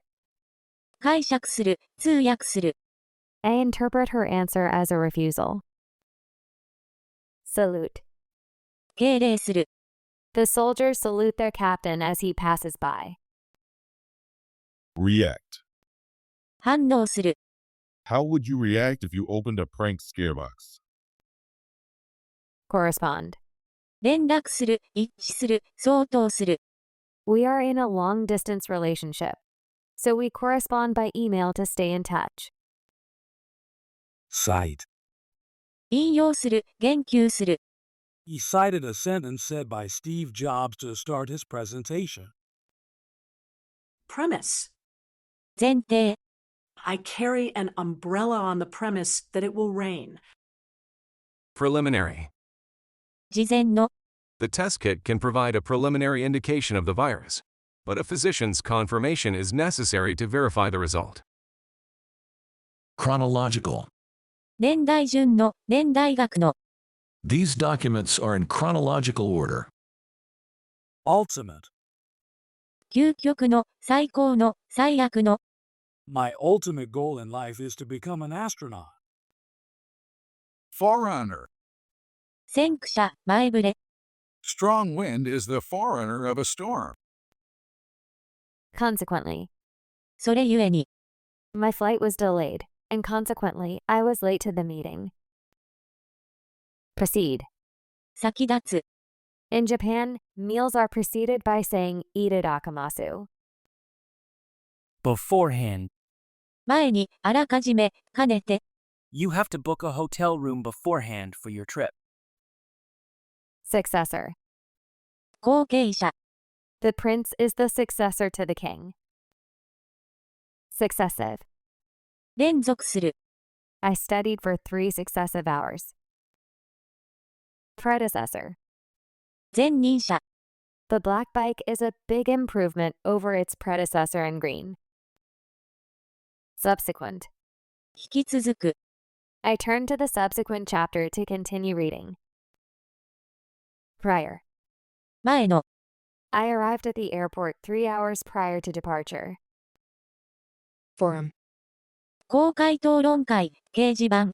Speaker 2: 解釈する、通訳する。
Speaker 1: I interpret her answer as a refusal. Salute.
Speaker 2: 敬礼する。
Speaker 1: The soldiers salute their captain as he passes by.
Speaker 7: React.
Speaker 2: 反応する。
Speaker 7: How would you react if you opened a prank scare box?
Speaker 1: Correspond.
Speaker 2: 連絡する、一致する、相当する。
Speaker 1: We are in a long-distance relationship, so we correspond by email to stay in touch.
Speaker 3: Cite.
Speaker 2: 引用する、言及する。
Speaker 3: He cited a sentence said by Steve Jobs to start his presentation.
Speaker 25: Premise.
Speaker 2: 前提。
Speaker 25: I carry an umbrella on the premise that it will rain.
Speaker 11: Preliminary.
Speaker 2: 事前の。
Speaker 11: The test kit can provide a preliminary indication of the virus, but a physician's confirmation is necessary to verify the result.
Speaker 5: Chronological.
Speaker 2: 年代順の、年代学の。
Speaker 5: These documents are in chronological order.
Speaker 3: Ultimate.
Speaker 2: 究極の、最高の、最悪の。
Speaker 3: My ultimate goal in life is to become an astronaut.
Speaker 8: Forerunner.
Speaker 2: 先駆者、前触れ。
Speaker 8: Strong wind is the forerunner of a storm.
Speaker 1: Consequently.
Speaker 2: それゆえに。
Speaker 1: My flight was delayed, and consequently, I was late to the meeting. Proceed.
Speaker 2: 先立つ。
Speaker 1: In Japan, meals are preceded by saying "itadakamasu."
Speaker 13: Beforehand.
Speaker 2: 前に、あらかじめ、兼ねて。
Speaker 13: You have to book a hotel room beforehand for your trip.
Speaker 1: Successor.
Speaker 2: 後継者。
Speaker 1: The prince is the successor to the king. Successive.
Speaker 2: 連続する。
Speaker 1: I studied for 3 successive hours. Predecessor.
Speaker 2: 前任者。
Speaker 1: The black bike is a big improvement over its predecessor in green. Subsequent.
Speaker 2: 引き続く。
Speaker 1: I turned to the subsequent chapter to continue reading. Prior.
Speaker 2: 前の。
Speaker 1: I arrived at the airport 3 hours prior to departure.
Speaker 4: Forum.
Speaker 2: 公開討論会、掲示板。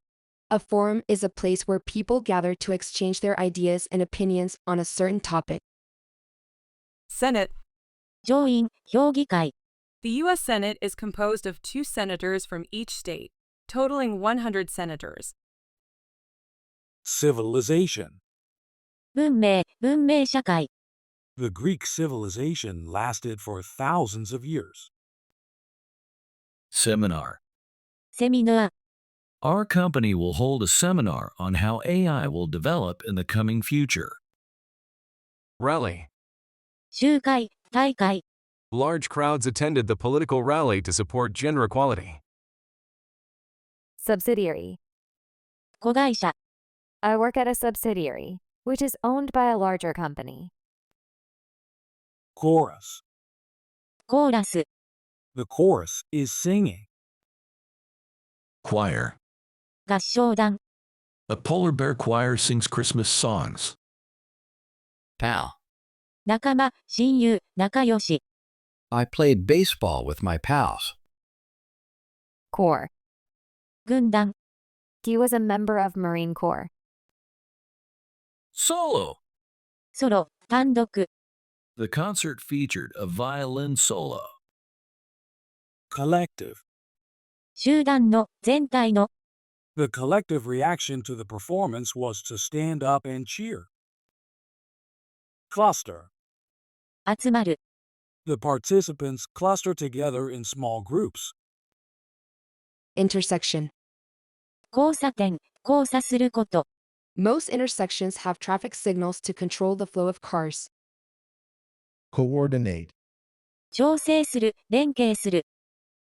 Speaker 4: A forum is a place where people gather to exchange their ideas and opinions on a certain topic.
Speaker 9: Senate.
Speaker 2: 上院、評議会。
Speaker 9: The U.S. Senate is composed of 2 senators from each state, totaling 100 senators.
Speaker 3: Civilization.
Speaker 2: 文明社会。
Speaker 3: The Greek civilization lasted for thousands of years.
Speaker 5: Seminar.
Speaker 2: セミナー。
Speaker 5: Our company will hold a seminar on how AI will develop in the coming future.
Speaker 11: Rally.
Speaker 2: 集会、大会。
Speaker 11: Large crowds attended the political rally to support gender equality.
Speaker 1: Subsidiary.
Speaker 2: 子会社。
Speaker 1: I work at a subsidiary, which is owned by a larger company.
Speaker 3: Chorus.
Speaker 2: コーラス。
Speaker 3: The chorus is singing.
Speaker 5: Choir.
Speaker 2: 合唱団。
Speaker 5: A polar bear choir sings Christmas songs.
Speaker 16: Pal.
Speaker 2: 仲間、親友、仲良し。
Speaker 16: I played baseball with my pals.
Speaker 1: Corps.
Speaker 2: 軍団。
Speaker 1: He was a member of Marine Corps.
Speaker 5: Solo.
Speaker 2: ソロ、単独。
Speaker 5: The concert featured a violin solo.
Speaker 3: Collective.
Speaker 2: 集団の、全体の。
Speaker 3: The collective reaction to the performance was to stand up and cheer. Cluster.
Speaker 2: 集まる。
Speaker 3: The participants cluster together in small groups.
Speaker 4: Intersection.
Speaker 2: 交差点、交差すること。
Speaker 4: Most intersections have traffic signals to control the flow of cars.
Speaker 7: Coordinate.
Speaker 2: 調整する、連携する。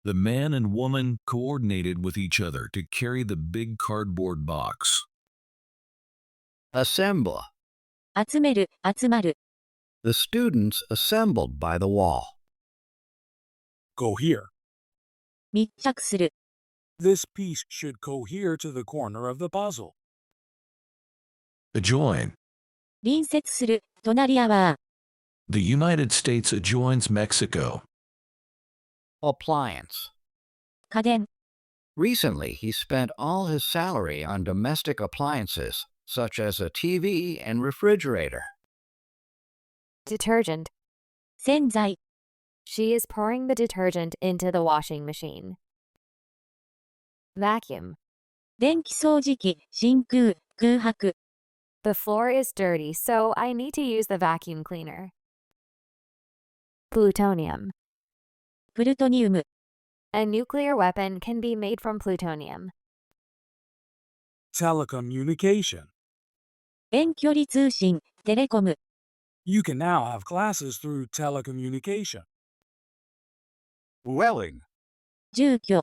Speaker 5: The man and woman coordinated with each other to carry the big cardboard box.
Speaker 16: Assemble.
Speaker 2: 集める、集まる。
Speaker 16: The students assembled by the wall.
Speaker 3: Cohere.
Speaker 2: 密着する。
Speaker 3: This piece should cohere to the corner of the puzzle.
Speaker 5: Adjoin.
Speaker 2: 隣接する、隣り合わ
Speaker 5: The United States adjoins Mexico.
Speaker 16: Appliance.
Speaker 2: 家電。
Speaker 16: Recently, he spent all his salary on domestic appliances, such as a TV and refrigerator.
Speaker 1: Detergent.
Speaker 2: 洗剤。
Speaker 1: She is pouring the detergent into the washing machine. Vacuum.
Speaker 2: 電気掃除機、真空、空白。
Speaker 1: The floor is dirty, so I need to use the vacuum cleaner. Plutonium.
Speaker 2: プルトニウム。
Speaker 1: A nuclear weapon can be made from plutonium.
Speaker 3: Telecommunication.
Speaker 2: 遠距離通信、テレコム。
Speaker 3: You can now have classes through telecommunication.
Speaker 8: Dwelling.
Speaker 2: 住居。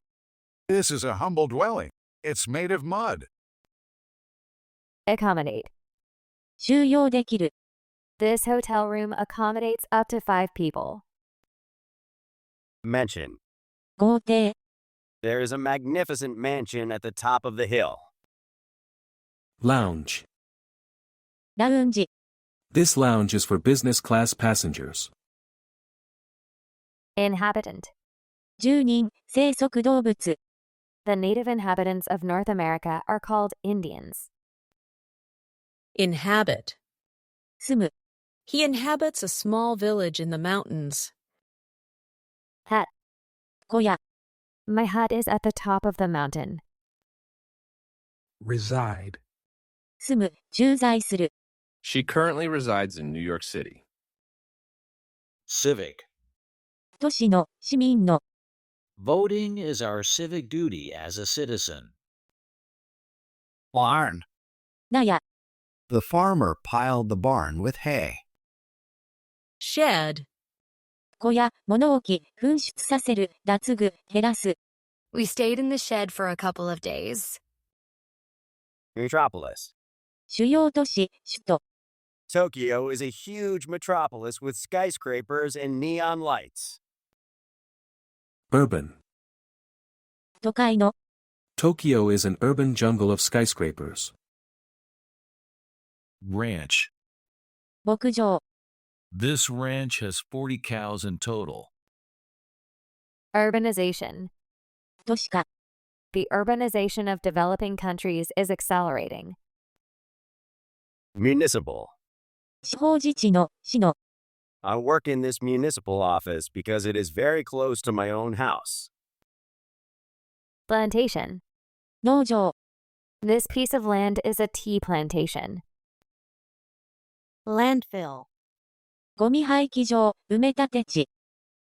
Speaker 8: This is a humble dwelling. It's made of mud.
Speaker 1: Accommodate.
Speaker 2: 収容できる。
Speaker 1: This hotel room accommodates up to 5 people.
Speaker 18: Mention.
Speaker 2: 豪邸。
Speaker 18: There is a magnificent mansion at the top of the hill.
Speaker 10: Lounge.
Speaker 2: ラウンジ。
Speaker 10: This lounge is for business class passengers.
Speaker 1: Inhabitant.
Speaker 2: 住人、生息動物。
Speaker 1: The native inhabitants of North America are called Indians.
Speaker 21: Inhabit.
Speaker 2: 住む。
Speaker 21: He inhabits a small village in the mountains.
Speaker 1: Hut.
Speaker 2: 小屋。
Speaker 1: My hut is at the top of the mountain.
Speaker 12: Reside.
Speaker 2: 住む、駐在する。
Speaker 14: She currently resides in New York City.
Speaker 15: Civic.
Speaker 2: 都市の、市民の。
Speaker 15: Voting is our civic duty as a citizen.
Speaker 16: Barn.
Speaker 2: 納屋。
Speaker 16: The farmer piled the barn with hay.
Speaker 21: Shed.
Speaker 2: 小屋、物置、噴出させる、脱ぐ、減らす。
Speaker 23: We stayed in the shed for a couple of days.
Speaker 18: Metropolis.
Speaker 2: 主要都市、首都。
Speaker 18: Tokyo is a huge metropolis with skyscrapers and neon lights.
Speaker 10: Urban.
Speaker 2: 都会の。
Speaker 10: Tokyo is an urban jungle of skyscrapers.
Speaker 5: Ranch.
Speaker 2: 牧場。
Speaker 5: This ranch has 40 cows in total.
Speaker 1: Urbanization.
Speaker 2: 都市化。
Speaker 1: The urbanization of developing countries is accelerating.
Speaker 18: Municipal.
Speaker 2: 地方自治の、市の。
Speaker 18: I work in this municipal office because it is very close to my own house.
Speaker 1: Plantation.
Speaker 2: 農場。
Speaker 1: This piece of land is a tea plantation.
Speaker 6: Landfill.
Speaker 2: ゴミ廃棄場、埋め立て地。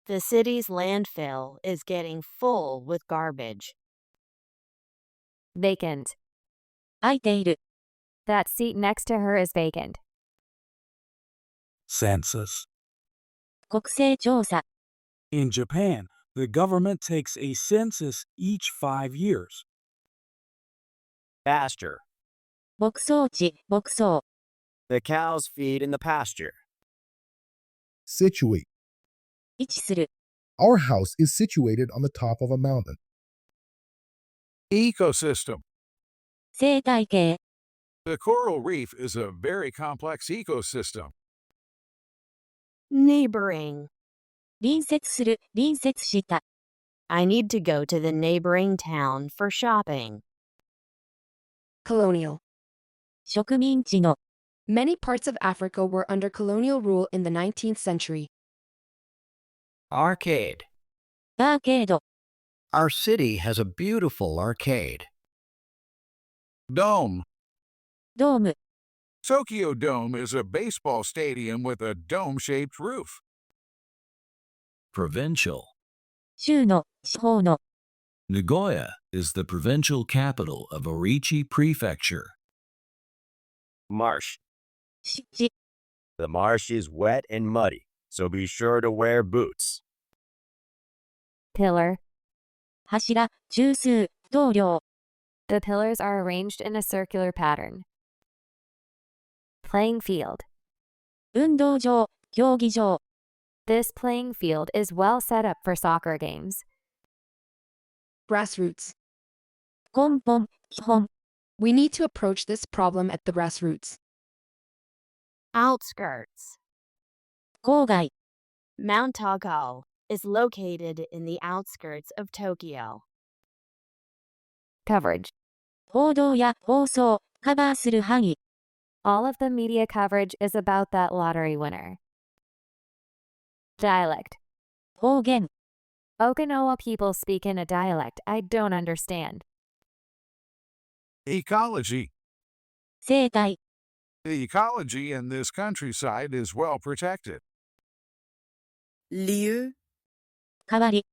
Speaker 6: The city's landfill is getting full with garbage.
Speaker 1: Vacant.
Speaker 2: 空いている。
Speaker 1: That seat next to her is vacant.
Speaker 3: Census.
Speaker 2: 国勢調査。
Speaker 3: In Japan, the government takes a census each 5 years.
Speaker 18: Pasture.
Speaker 2: 牧草地、牧草。
Speaker 18: The cows feed in the pasture.
Speaker 12: Situate.
Speaker 2: 位置する。
Speaker 12: Our house is situated on the top of a mountain.
Speaker 8: Ecosystem.
Speaker 2: 生態系。
Speaker 8: The coral reef is a very complex ecosystem.
Speaker 6: Neighboring.
Speaker 2: 隣接する、隣接した。
Speaker 6: I need to go to the neighboring town for shopping.
Speaker 4: Colonial.
Speaker 2: 植民地の。
Speaker 4: Many parts of Africa were under colonial rule in the 19th century.
Speaker 16: Arcade.
Speaker 2: アーケード。
Speaker 16: Our city has a beautiful arcade.
Speaker 8: Dome.
Speaker 2: ドーム。
Speaker 8: Tokyo Dome is a baseball stadium with a dome-shaped roof.
Speaker 5: Provincial.
Speaker 2: 州の、地方の。
Speaker 5: Nagoya is the provincial capital of Oriichi Prefecture.
Speaker 18: Marsh.
Speaker 2: 湿地。
Speaker 18: The marsh is wet and muddy, so be sure to wear boots.
Speaker 1: Pillar.
Speaker 2: 柱、中枢、棟梁。
Speaker 1: The pillars are arranged in a circular pattern. Playing field.
Speaker 2: 運動場、競技場。
Speaker 1: This playing field is well set up for soccer games.
Speaker 4: Grassroots.
Speaker 2: 根本、基本。
Speaker 4: We need to approach this problem at the grassroots.
Speaker 6: Outskirts.
Speaker 2: 郊外。
Speaker 6: Mount Tako is located in the outskirts of Tokyo.
Speaker 1: Coverage.
Speaker 2: 報道や放送、カバーする範囲。
Speaker 1: All of the media coverage is about that lottery winner. Dialect.
Speaker 2: 方言。
Speaker 1: Okinawa people speak in a dialect I don't understand.
Speaker 8: Ecology.
Speaker 2: 生態。
Speaker 8: The ecology in this countryside is well protected.
Speaker 19: Lieu.
Speaker 2: 代わり。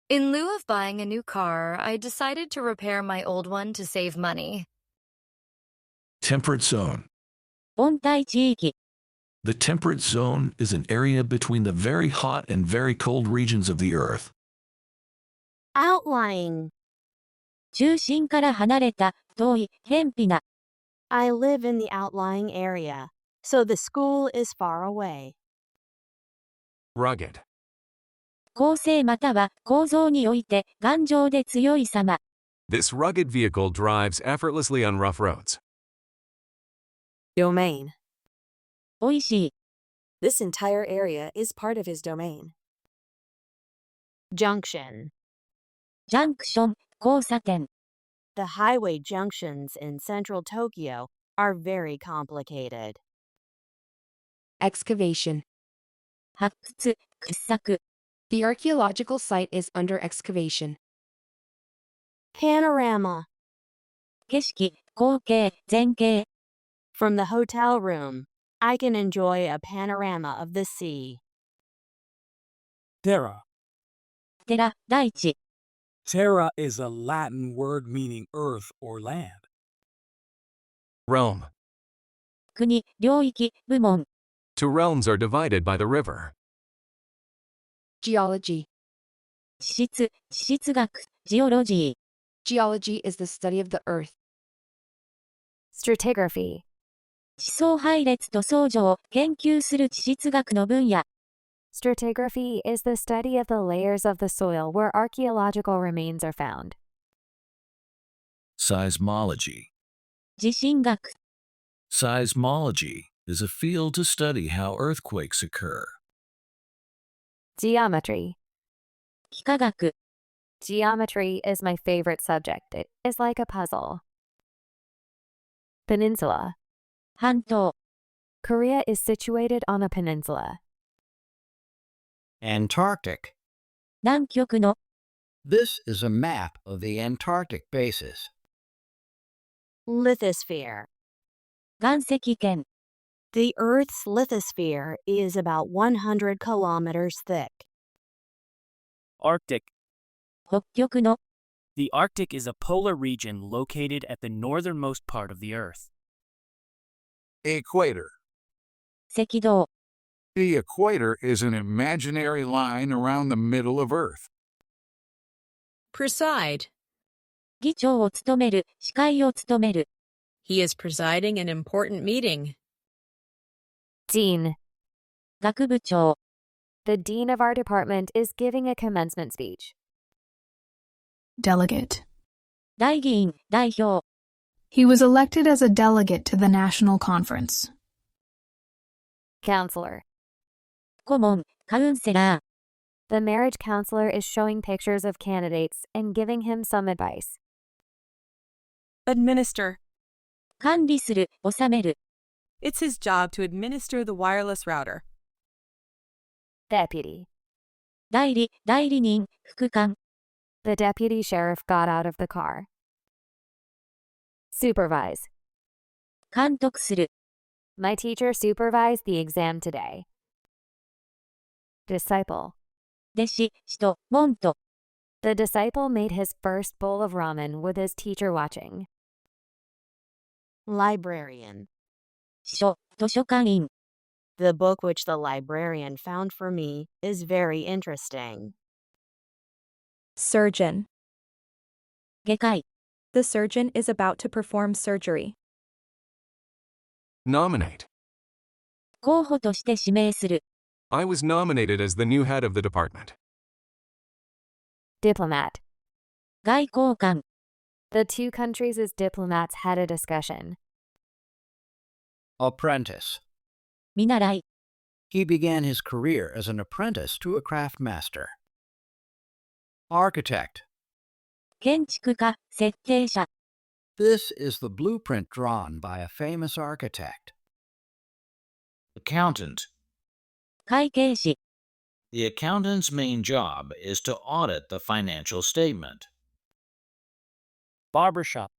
Speaker 19: In lieu of buying a new car, I decided to repair my old one to save money.
Speaker 5: Temperate zone.
Speaker 2: 温帯地域。
Speaker 5: The temperate zone is an area between the very hot and very cold regions of the Earth.
Speaker 6: Outlying.
Speaker 2: 中心から離れた、遠い、偏僻な。
Speaker 6: I live in the outlying area, so the school is far away.
Speaker 11: Rugged.
Speaker 2: 構成または構造において頑丈で強い様。
Speaker 11: This rugged vehicle drives effortlessly on rough roads.
Speaker 9: Domain.
Speaker 2: おいしい。
Speaker 9: This entire area is part of his domain.
Speaker 6: Junction.
Speaker 2: ジャンクション、交差点。
Speaker 6: The highway junctions in central Tokyo are very complicated.
Speaker 4: Excavation.
Speaker 2: 発掘、掘削。
Speaker 4: The archaeological site is under excavation.
Speaker 6: Panorama.
Speaker 2: 景色、光景、全景。
Speaker 6: From the hotel room, I can enjoy a panorama of the sea.
Speaker 3: Terra.
Speaker 2: 寺、大地。
Speaker 3: Terra is a Latin word meaning earth or land.
Speaker 11: Realm.
Speaker 2: 国、領域、部門。
Speaker 11: Two realms are divided by the river.
Speaker 4: Geology.
Speaker 2: 地質、地質学、ジオロジー。
Speaker 4: Geology is the study of the earth.
Speaker 1: Stratigraphy.
Speaker 2: 地層配列と層状を研究する地質学の分野。
Speaker 1: Stratigraphy is the study of the layers of the soil where archaeological remains are found.
Speaker 5: Seismology.
Speaker 2: 地震学。
Speaker 5: Seismology is a field to study how earthquakes occur.
Speaker 1: Geometry.
Speaker 2: 幾何学。
Speaker 1: Geometry is my favorite subject. It is like a puzzle. Peninsula.
Speaker 2: 半島
Speaker 1: Korea is situated on a peninsula.
Speaker 16: Antarctic.
Speaker 2: 南極の
Speaker 16: This is a map of the Antarctic bases.
Speaker 6: Lithosphere.
Speaker 2: 岩石圏
Speaker 6: The Earth's lithosphere is about 100 kilometers thick.
Speaker 13: Arctic.
Speaker 2: 北極の
Speaker 13: The Arctic is a polar region located at the northernmost part of the Earth.
Speaker 8: Equator.
Speaker 2: 赤道
Speaker 8: The equator is an imaginary line around the middle of Earth.
Speaker 21: Preside.
Speaker 2: 議長を務める司会を務める
Speaker 21: He is presiding an important meeting.
Speaker 1: Dean.
Speaker 2: 学部長
Speaker 1: The dean of our department is giving a commencement speech.
Speaker 17: Delegate.
Speaker 2: 大議員代表
Speaker 17: He was elected as a delegate to the national conference.
Speaker 1: Counselor.
Speaker 2: 顧問カウンセラー
Speaker 1: The marriage counselor is showing pictures of candidates and giving him some advice.
Speaker 9: Administer.
Speaker 2: 管理する収める
Speaker 9: It's his job to administer the wireless router.
Speaker 1: Deputy.
Speaker 2: 代理人副官
Speaker 1: The deputy sheriff got out of the car. Supervise.
Speaker 2: 監督する
Speaker 1: My teacher supervised the exam today. Disciple.
Speaker 2: 弟子使徒門徒
Speaker 1: The disciple made his first bowl of ramen with his teacher watching.
Speaker 6: Librarian.
Speaker 2: 書図書館員
Speaker 6: The book which the librarian found for me is very interesting.
Speaker 20: Surgeon.
Speaker 2: 外科医
Speaker 20: The surgeon is about to perform surgery.
Speaker 11: Nominate.
Speaker 2: 候補として指名する
Speaker 11: I was nominated as the new head of the department.
Speaker 1: Diplomat.
Speaker 2: 外交官
Speaker 1: The two countries' diplomats had a discussion.
Speaker 16: Apprentice.
Speaker 2: 見習い
Speaker 16: He began his career as an apprentice to a craftsmaster. Architect.
Speaker 2: 建築家設計者
Speaker 16: This is the blueprint drawn by a famous architect.
Speaker 15: Accountant.
Speaker 2: 会計士
Speaker 15: The accountant's main job is to audit the financial statement.
Speaker 13: Barbershop.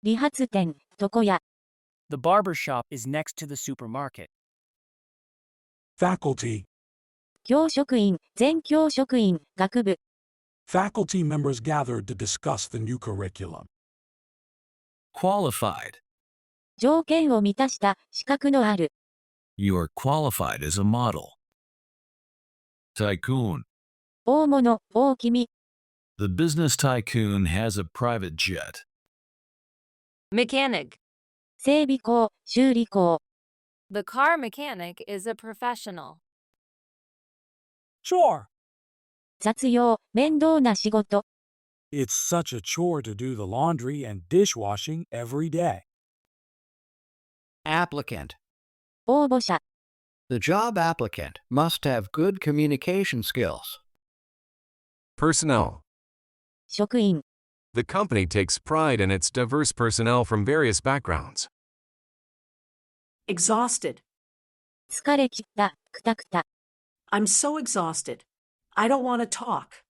Speaker 2: 理髪店床屋
Speaker 13: The barber shop is next to the supermarket.
Speaker 12: Faculty.
Speaker 2: 教職員全教職員学部
Speaker 12: Faculty members gathered to discuss the new curriculum.
Speaker 5: Qualified.
Speaker 2: 条件を満たした資格のある
Speaker 5: You are qualified as a model. Tycoon.
Speaker 2: 大物大君
Speaker 5: The business tycoon has a private jet.
Speaker 22: Mechanic.
Speaker 2: 整備工修理工
Speaker 22: The car mechanic is a professional.
Speaker 12: Chore.
Speaker 2: 雑用面倒な仕事
Speaker 3: It's such a chore to do the laundry and dishwashing every day.
Speaker 16: Applicant.
Speaker 2: 応募者
Speaker 16: The job applicant must have good communication skills.
Speaker 11: Personnel.
Speaker 2: 職員
Speaker 11: The company takes pride in its diverse personnel from various backgrounds.
Speaker 24: Exhausted.
Speaker 2: 疲れ切ったくたくた
Speaker 24: I'm so exhausted. I don't want to talk.